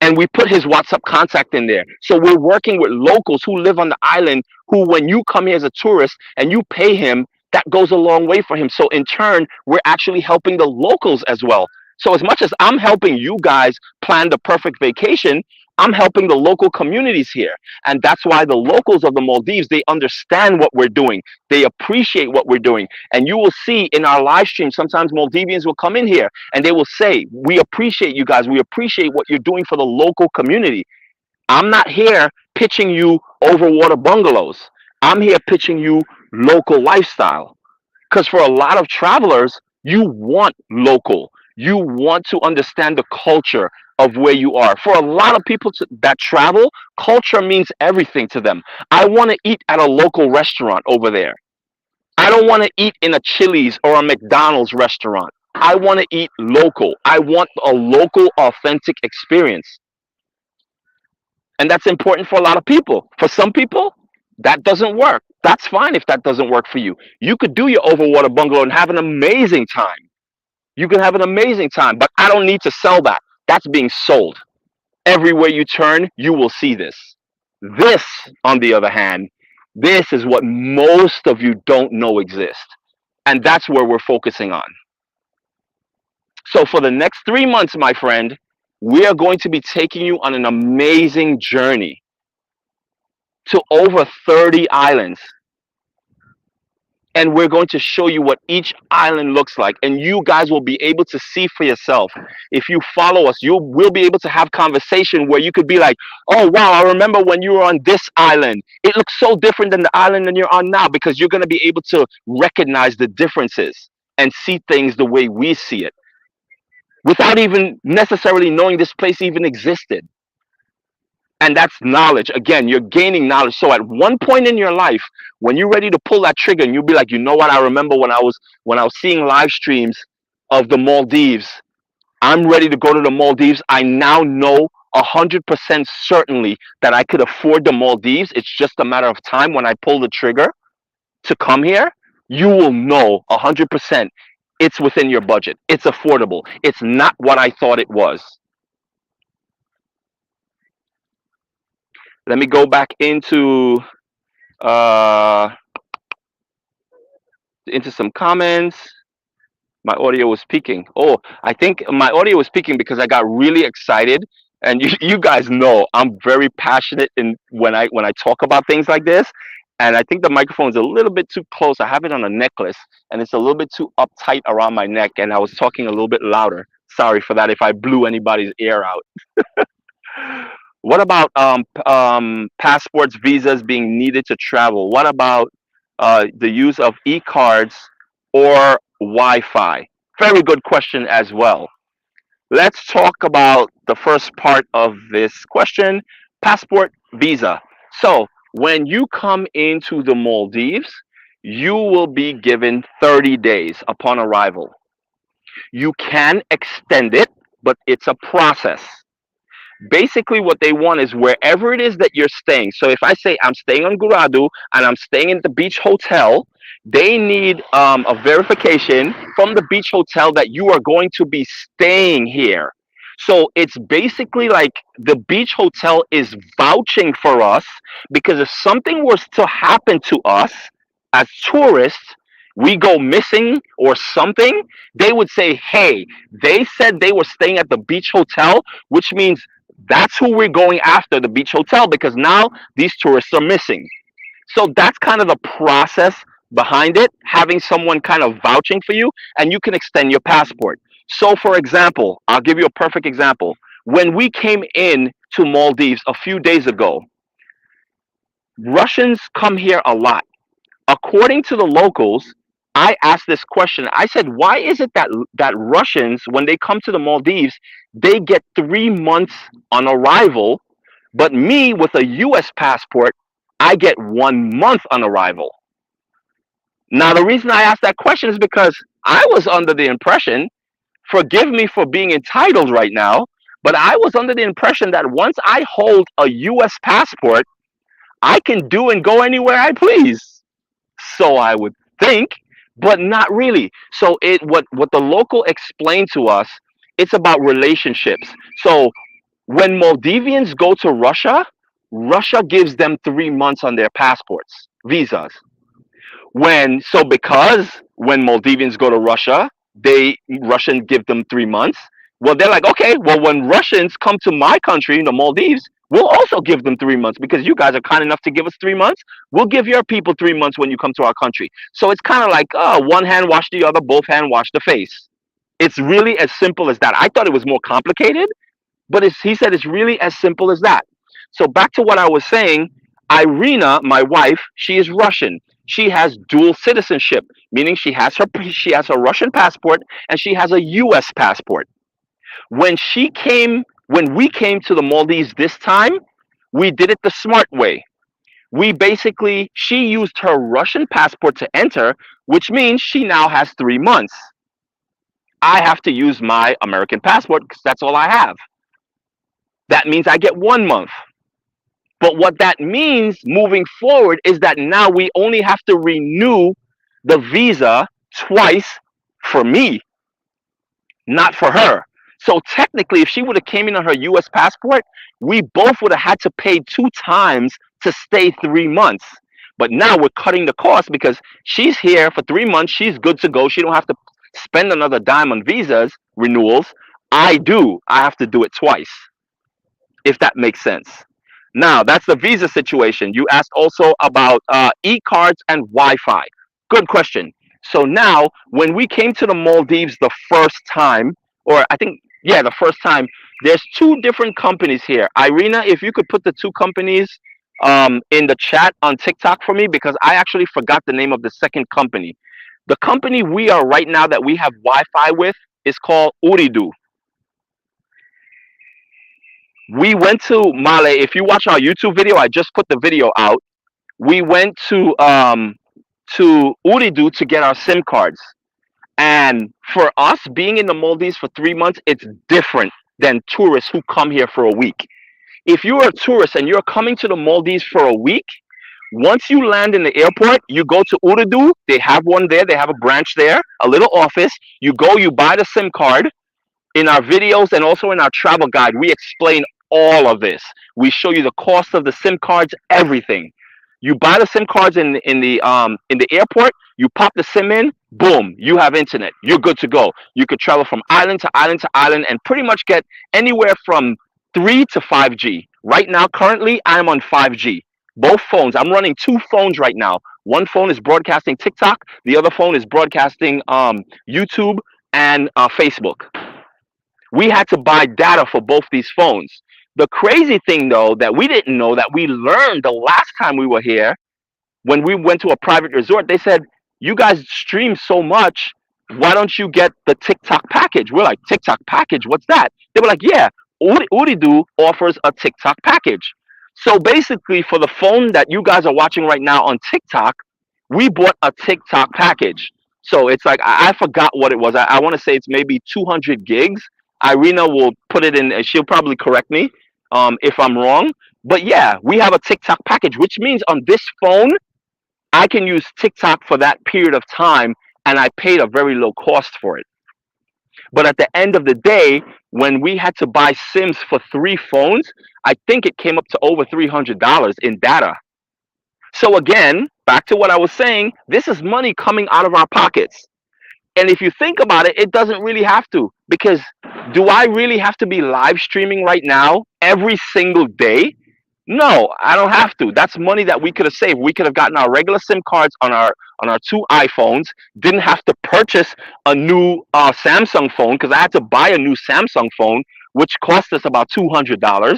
Speaker 1: And we put his WhatsApp contact in there. So we're working with locals who live on the island, who, when you come here as a tourist and you pay him, that goes a long way for him. So in turn, we're actually helping the locals as well. So as much as I'm helping you guys plan the perfect vacation, I'm helping the local communities here. And that's why the locals of the Maldives, they understand what we're doing. They appreciate what we're doing. And you will see in our live stream, sometimes Maldivians will come in here and they will say, we appreciate you guys. We appreciate what you're doing for the local community. I'm not here pitching you overwater bungalows. I'm here pitching you local lifestyle. Because for a lot of travelers, you want local. You want to understand the culture of where you are. For a lot of people that travel, culture means everything to them. I want to eat at a local restaurant over there. I don't want to eat in a Chili's or a McDonald's restaurant. I want to eat local. I want a local, authentic experience. And that's important for a lot of people. For some people, that doesn't work. That's fine if that doesn't work for you. You could do your overwater bungalow and have an amazing time. You can have an amazing time, but I don't need to sell that. That's being sold. Everywhere you turn, you will see this. This, on the other hand, this is what most of you don't know exists. And that's where we're focusing on. So for the next 3 months, my friend, we are going to be taking you on an amazing journey to over 30 islands. And we're going to show you what each island looks like. And you guys will be able to see for yourself. If you follow us, you will be able to have conversation where you could be like, oh, wow, I remember when you were on this island. It looks so different than the island that you're on now, because you're going to be able to recognize the differences and see things the way we see it without even necessarily knowing this place even existed. And that's knowledge. Again, you're gaining knowledge. So at one point in your life, when you're ready to pull that trigger and you'll be like, you know what, I remember when I was seeing live streams of the Maldives. I'm ready to go to the Maldives. I now know 100% certainly that I could afford the Maldives. It's just a matter of time when I pull the trigger to come here. You will know 100% it's within your budget. It's affordable. It's not what I thought it was. Let me go back uh, into some comments. My audio was peaking. Oh, I think my audio was peaking because I got really excited. And you guys know I'm very passionate in when I talk about things like this. And I think the microphone's a little bit too close. I have it on a necklace and it's a little bit too uptight around my neck. And I was talking a little bit louder. Sorry for that if I blew anybody's ear out. What about passports, visas being needed to travel? What about the use of e-cards or Wi-Fi? Very good question as well. Let's talk about the first part of this question, passport, visa. So when you come into the Maldives, you will be given 30 days upon arrival. You can extend it, but it's a process. Basically what they want is wherever it is that you're staying. So if I say I'm staying on Guraidhoo and I'm staying in the beach hotel, they need a verification from the beach hotel that you are going to be staying here. So it's basically like the beach hotel is vouching for us, because if something was to happen to us as tourists, we go missing or something, they would say, hey, they said they were staying at the beach hotel, which means that's who we're going after, the beach hotel, because now these tourists are missing. So that's kind of the process behind it, having someone kind of vouching for you, and you can extend your passport. So, for example, I'll give you a perfect example. When we came in to Maldives a few days ago, Russians come here a lot. According to the locals, I asked this question. I said, why is it that Russians, when they come to the Maldives, they get 3 months on arrival, but me with a US passport, I get 1 month on arrival? Now, the reason I asked that question is because I was under the impression, forgive me for being entitled right now, but I was under the impression that once I hold a US passport, I can do and go anywhere I please. So I would think, but not really. So what the local explained to us, it's about relationships. So when Maldivians go to Russia, Russia gives them 3 months on their passports, visas. Because when Maldivians go to Russia, they Russian give them 3 months. Well, they're like, okay, well, when Russians come to my country, the Maldives, we'll also give them 3 months because you guys are kind enough to give us 3 months. We'll give your people 3 months when you come to our country. So it's kind of like, one hand wash the other, both hand wash the face. It's really as simple as that. I thought it was more complicated, but he said it's really as simple as that. So back to what I was saying, Irina, my wife, she is Russian. She has dual citizenship, meaning she has her Russian passport and she has a U.S. passport. When we came to the Maldives this time, we did it the smart way. She used her Russian passport to enter, which means she now has 3 months. I have to use my American passport because that's all I have. That means I get 1 month. But what that means moving forward is that now we only have to renew the visa twice for me, not for her. So technically, if she would have came in on her U.S. passport, we both would have had to pay 2 times to stay 3 months. But now we're cutting the cost because she's here for 3 months. She's good to go. She don't have to spend another dime on visas renewals. I do. I have to do it twice, if that makes sense. Now, that's the visa situation. You asked also about e-cards and Wi-Fi. Good question. So now, when we came to the Maldives the first time, or I think, yeah, the first time, there's two different companies here. Irina, if you could put the two companies in the chat on TikTok for me, because I actually forgot the name of the second company. The company we are right now that we have Wi-Fi with is called Uridu. We went to Male. If you watch our YouTube video, I just put the video out. We went to Uridu to get our SIM cards. And for us being in the Maldives for 3 months, it's different than tourists who come here for a week. If you're a tourist and you're coming to the Maldives for a week, once you land in the airport, you go to Uridu. They have one there. They have a branch there, a little office. You go, you buy the SIM card. In our videos and also in our travel guide, we explain all of this. We show you the cost of the SIM cards, everything. You buy the SIM cards in the airport. You pop the SIM in. Boom, you have internet. You're good to go. You could travel from island to island to island and pretty much get anywhere from 3 to 5G. Right now, currently, I'm on 5G. Both phones. I'm running two phones right now. One phone is broadcasting TikTok. The other phone is broadcasting YouTube and Facebook. We had to buy data for both these phones. The crazy thing, though, that we didn't know that we learned the last time we were here, when we went to a private resort, they said, "You guys stream so much. Why don't you get the TikTok package?" We're like, "TikTok package? What's that?" They were like, "Yeah, Uridu offers a TikTok package." So basically, for the phone that you guys are watching right now on TikTok, we bought a TikTok package. So it's like, I forgot what it was. I want to say it's maybe 200 gigs. Irina will put it in, and she'll probably correct me if I'm wrong. But yeah, we have a TikTok package, which means on this phone, I can use TikTok for that period of time, and I paid a very low cost for it. But at the end of the day, when we had to buy SIMs for three phones, I think it came up to over $300 in data. So again, back to what I was saying, this is money coming out of our pockets. And if you think about it, it doesn't really have to. Because do I really have to be live streaming right now every single day? No, I don't have to. That's money that we could have saved. We could have gotten our regular SIM cards on our two iPhones. Didn't have to purchase a new Samsung phone, because I had to buy a new Samsung phone, which cost us about $200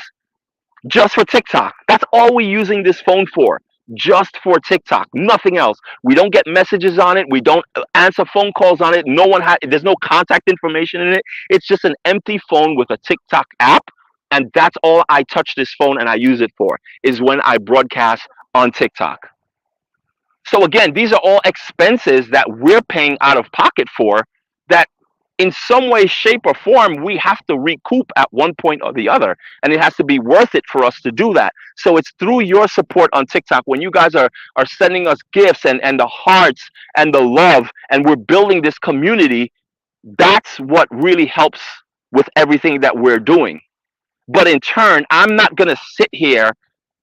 Speaker 1: just for TikTok. That's all we're using this phone for. Just for TikTok, nothing else. We don't get messages on it. We don't answer phone calls on it. There's no contact information in it. It's just an empty phone with a TikTok app, and that's all I touch this phone and I use it for, is when I broadcast on TikTok. So again, these are all expenses that we're paying out of pocket for, that in some way, shape, or form, we have to recoup at one point or the other. And it has to be worth it for us to do that. So it's through your support on TikTok, when you guys are sending us gifts and the hearts and the love, and we're building this community. That's what really helps with everything that we're doing. But in turn, I'm not going to sit here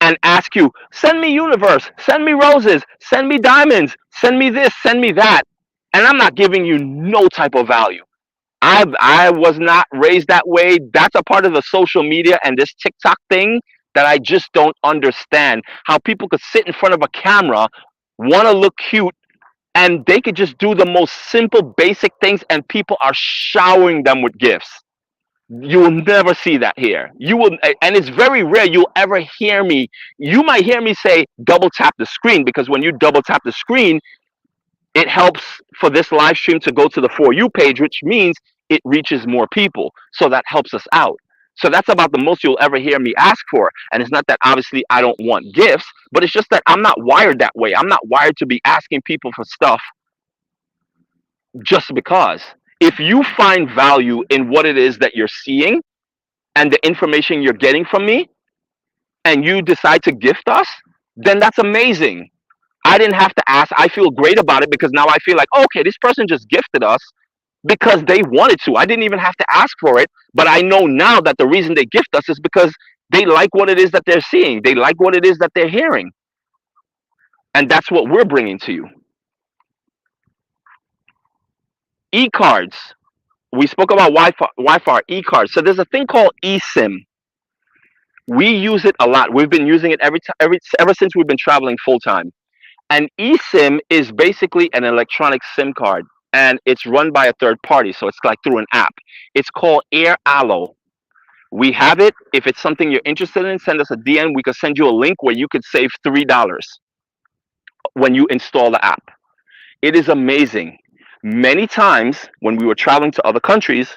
Speaker 1: and ask you, send me universe, send me roses, send me diamonds, send me this, send me that. And I'm not giving you no type of value. I was not raised that way. That's a part of the social media and this TikTok thing that I just don't understand. How people could sit in front of a camera, want to look cute, and they could just do the most simple, basic things, and people are showering them with gifts. You will never see that here. You will, and it's very rare you'll ever hear me. You might hear me say double tap the screen, because when you double tap the screen, it helps for this live stream to go to the For You page, which means it reaches more people. So that helps us out. So that's about the most you'll ever hear me ask for. And it's not that obviously I don't want gifts, but it's just that I'm not wired that way. I'm not wired to be asking people for stuff just because. If you find value in what it is that you're seeing and the information you're getting from me, and you decide to gift us, then that's amazing. I didn't have to ask. I feel great about it, because now I feel like, okay, this person just gifted us because they wanted to. I didn't even have to ask for it, but I know now that the reason they gift us is because they like what it is that they're seeing. They like what it is that they're hearing. And that's what we're bringing to you. E-cards. We spoke about Wi-Fi e-cards. So there's a thing called eSIM. We use it a lot. We've been using it ever since we've been traveling full time. An eSIM is basically an electronic SIM card, and it's run by a third party, so it's like through an app. It's called Airalo. We have it. If it's something you're interested in, send us a DM. We could send you a link where you could save $3 when you install the app. It is amazing. Many times when we were traveling to other countries,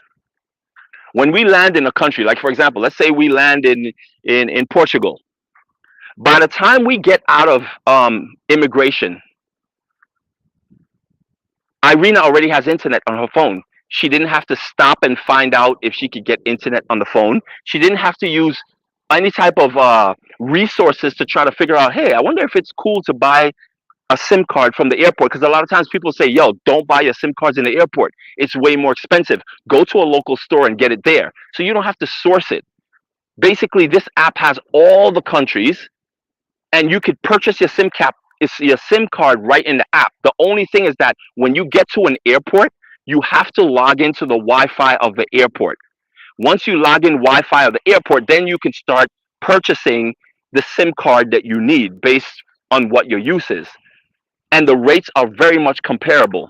Speaker 1: when we land in a country, like for example, let's say we land in Portugal. By the time we get out of immigration, Irina already has internet on her phone. She didn't have to stop and find out if she could get internet on the phone. She didn't have to use any type of resources to try to figure out, hey, I wonder if it's cool to buy a SIM card from the airport. Because a lot of times people say, yo, don't buy your SIM cards in the airport. It's way more expensive. Go to a local store and get it there. So you don't have to source it. Basically, this app has all the countries. and you could purchase your SIM card right in the app. The only thing is that when you get to an airport, you have to log into the Wi-Fi of the airport. Once you log in Wi-Fi of the airport, then you can start purchasing the SIM card that you need based on what your use is. And the rates are very much comparable.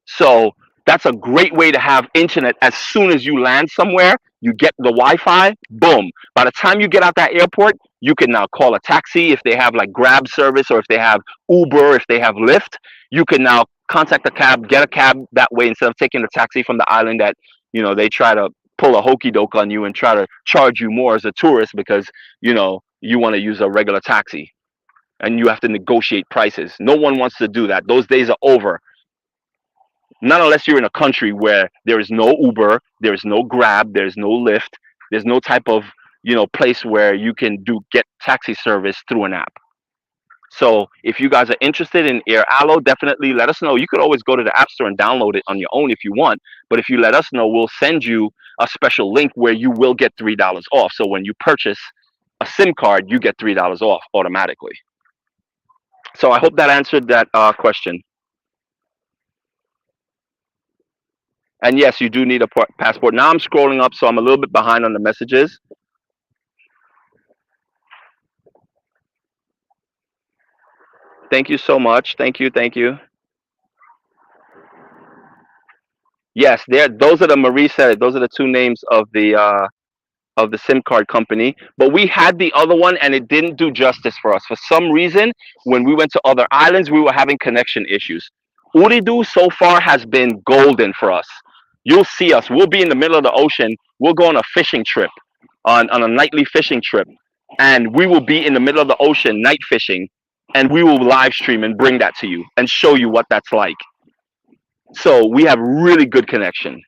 Speaker 1: So that's a great way to have internet as soon as you land somewhere. You get the Wi-Fi, boom. By the time you get out that airport, you can now call a taxi if they have like Grab service, or if they have Uber, if they have Lyft. You can now contact a cab, get a cab that way instead of taking a taxi from the island that they try to pull a hokey doke on you and try to charge you more as a tourist because you want to use a regular taxi and you have to negotiate prices. No one wants to do that. Those days are over. Not unless you're in a country where there is no Uber, there is no Grab, there's no Lyft, there's no type of place where you can get taxi service through an app. So if you guys are interested in Airalo, definitely let us know. You could always go to the App Store and download it on your own if you want. But if you let us know, we'll send you a special link where you will get $3 off. So when you purchase a SIM card, you get $3 off automatically. So I hope that answered that question. And yes, you do need a passport. Now I'm scrolling up, so I'm a little bit behind on the messages. Thank you so much. Thank you. Thank you. Yes, those are the Marie said it. Those are the two names of the SIM card company. But we had the other one, and it didn't do justice for us. For some reason, when we went to other islands, we were having connection issues. Uridu so far has been golden for us. You'll see us. We'll be in the middle of the ocean. We'll go on a fishing trip, on a nightly fishing trip, and we will be in the middle of the ocean night fishing, and we will live stream and bring that to you and show you what that's like. So we have really good connection.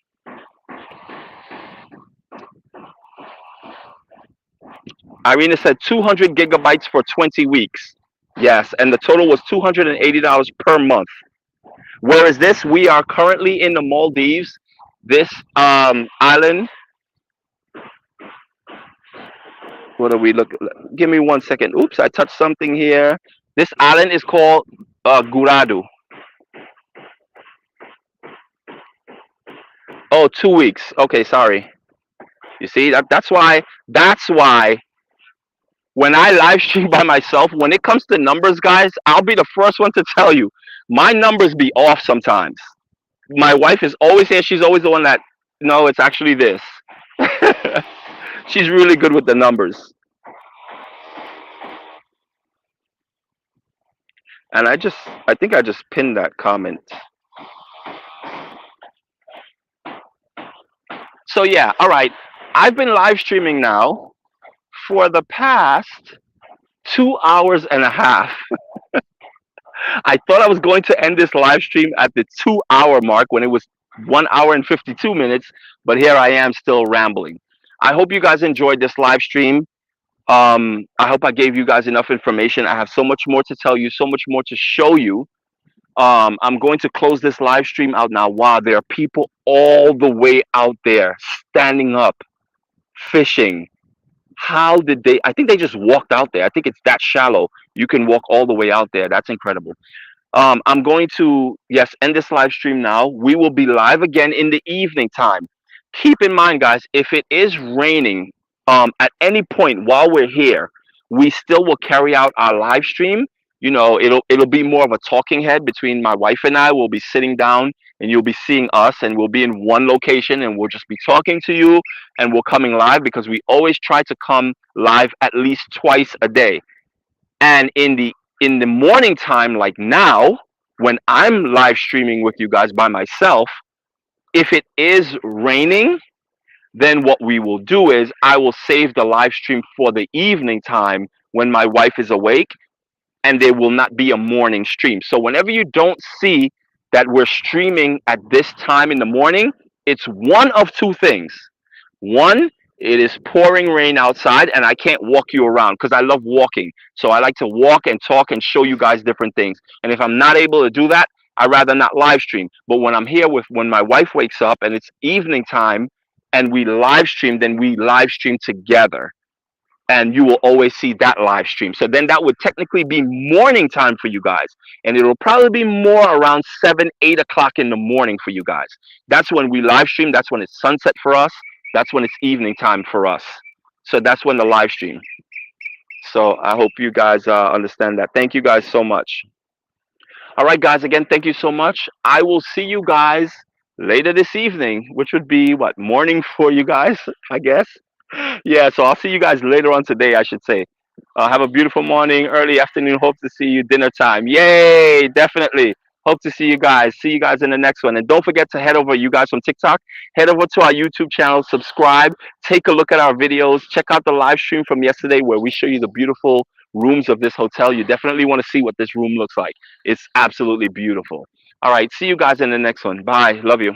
Speaker 1: Irina said 200 gigabytes for 20 weeks. Yes, and the total was $280 per month. Whereas this, we are currently in the Maldives. This island. What do we look? Give me 1 second. Oops, I touched something here. This island is called Guraidhoo. Oh, 2 weeks. Okay, sorry. You see, that's why. That's why when I live stream by myself, when it comes to numbers, guys, I'll be the first one to tell you my numbers be off sometimes. My wife is always here. She's always the one that, no, it's actually this. She's really good with the numbers. And I think I just pinned that comment. So yeah, all right. I've been live streaming now for the past 2 hours and a half. I thought I was going to end this live stream at the 2 hour mark when it was 1 hour and 52 minutes, but here I am still rambling. I hope you guys enjoyed this live stream. I hope I gave you guys enough information. I have so much more to tell you, so much more to show you. I'm going to close this live stream out now. Wow, there are people all the way out there standing up, fishing. How did they? I think they just walked out there. I think it's that shallow. You can walk all the way out there. That's incredible. I'm going to, yes, end this live stream now. We will be live again in the evening time. Keep in mind, guys, if it is raining at any point while we're here, we still will carry out our live stream. It'll be more of a talking head between my wife and I. We'll be sitting down and you'll be seeing us, and we'll be in one location and we'll just be talking to you, and we're coming live because we always try to come live at least twice a day. And in the morning time, like now, when I'm live streaming with you guys by myself, if it is raining, then what we will do is I will save the live stream for the evening time when my wife is awake, and there will not be a morning stream. So whenever you don't see that we're streaming at this time in the morning, it's one of two things. One, it is pouring rain outside and I can't walk you around because I love walking. So I like to walk and talk and show you guys different things. And if I'm not able to do that, I'd rather not live stream. But when I'm here when my wife wakes up and it's evening time and we live stream, then we live stream together. and you will always see that live stream. So then that would technically be morning time for you guys, and it'll probably be more around 7, 8 o'clock in the morning for you guys. That's when we live stream. That's when it's sunset for us. That's when it's evening time for us. So that's when the live stream. So I hope you guys understand that. Thank you guys so much. All right, guys. Again, thank you so much. I will see you guys later this evening, which would be what, morning for you guys, I guess. Yeah, so I'll see you guys later on today, I should say. Have a beautiful morning, early afternoon. Hope to see you dinner time. Yay, definitely. Hope to see you guys. See you guys in the next one. And don't forget to head over, you guys from TikTok, head over to our YouTube channel, subscribe, take a look at our videos, check out the live stream from yesterday where we show you the beautiful rooms of this hotel. You definitely want to see what this room looks like. It's absolutely beautiful. All right, see you guys in the next one. Bye. Love you.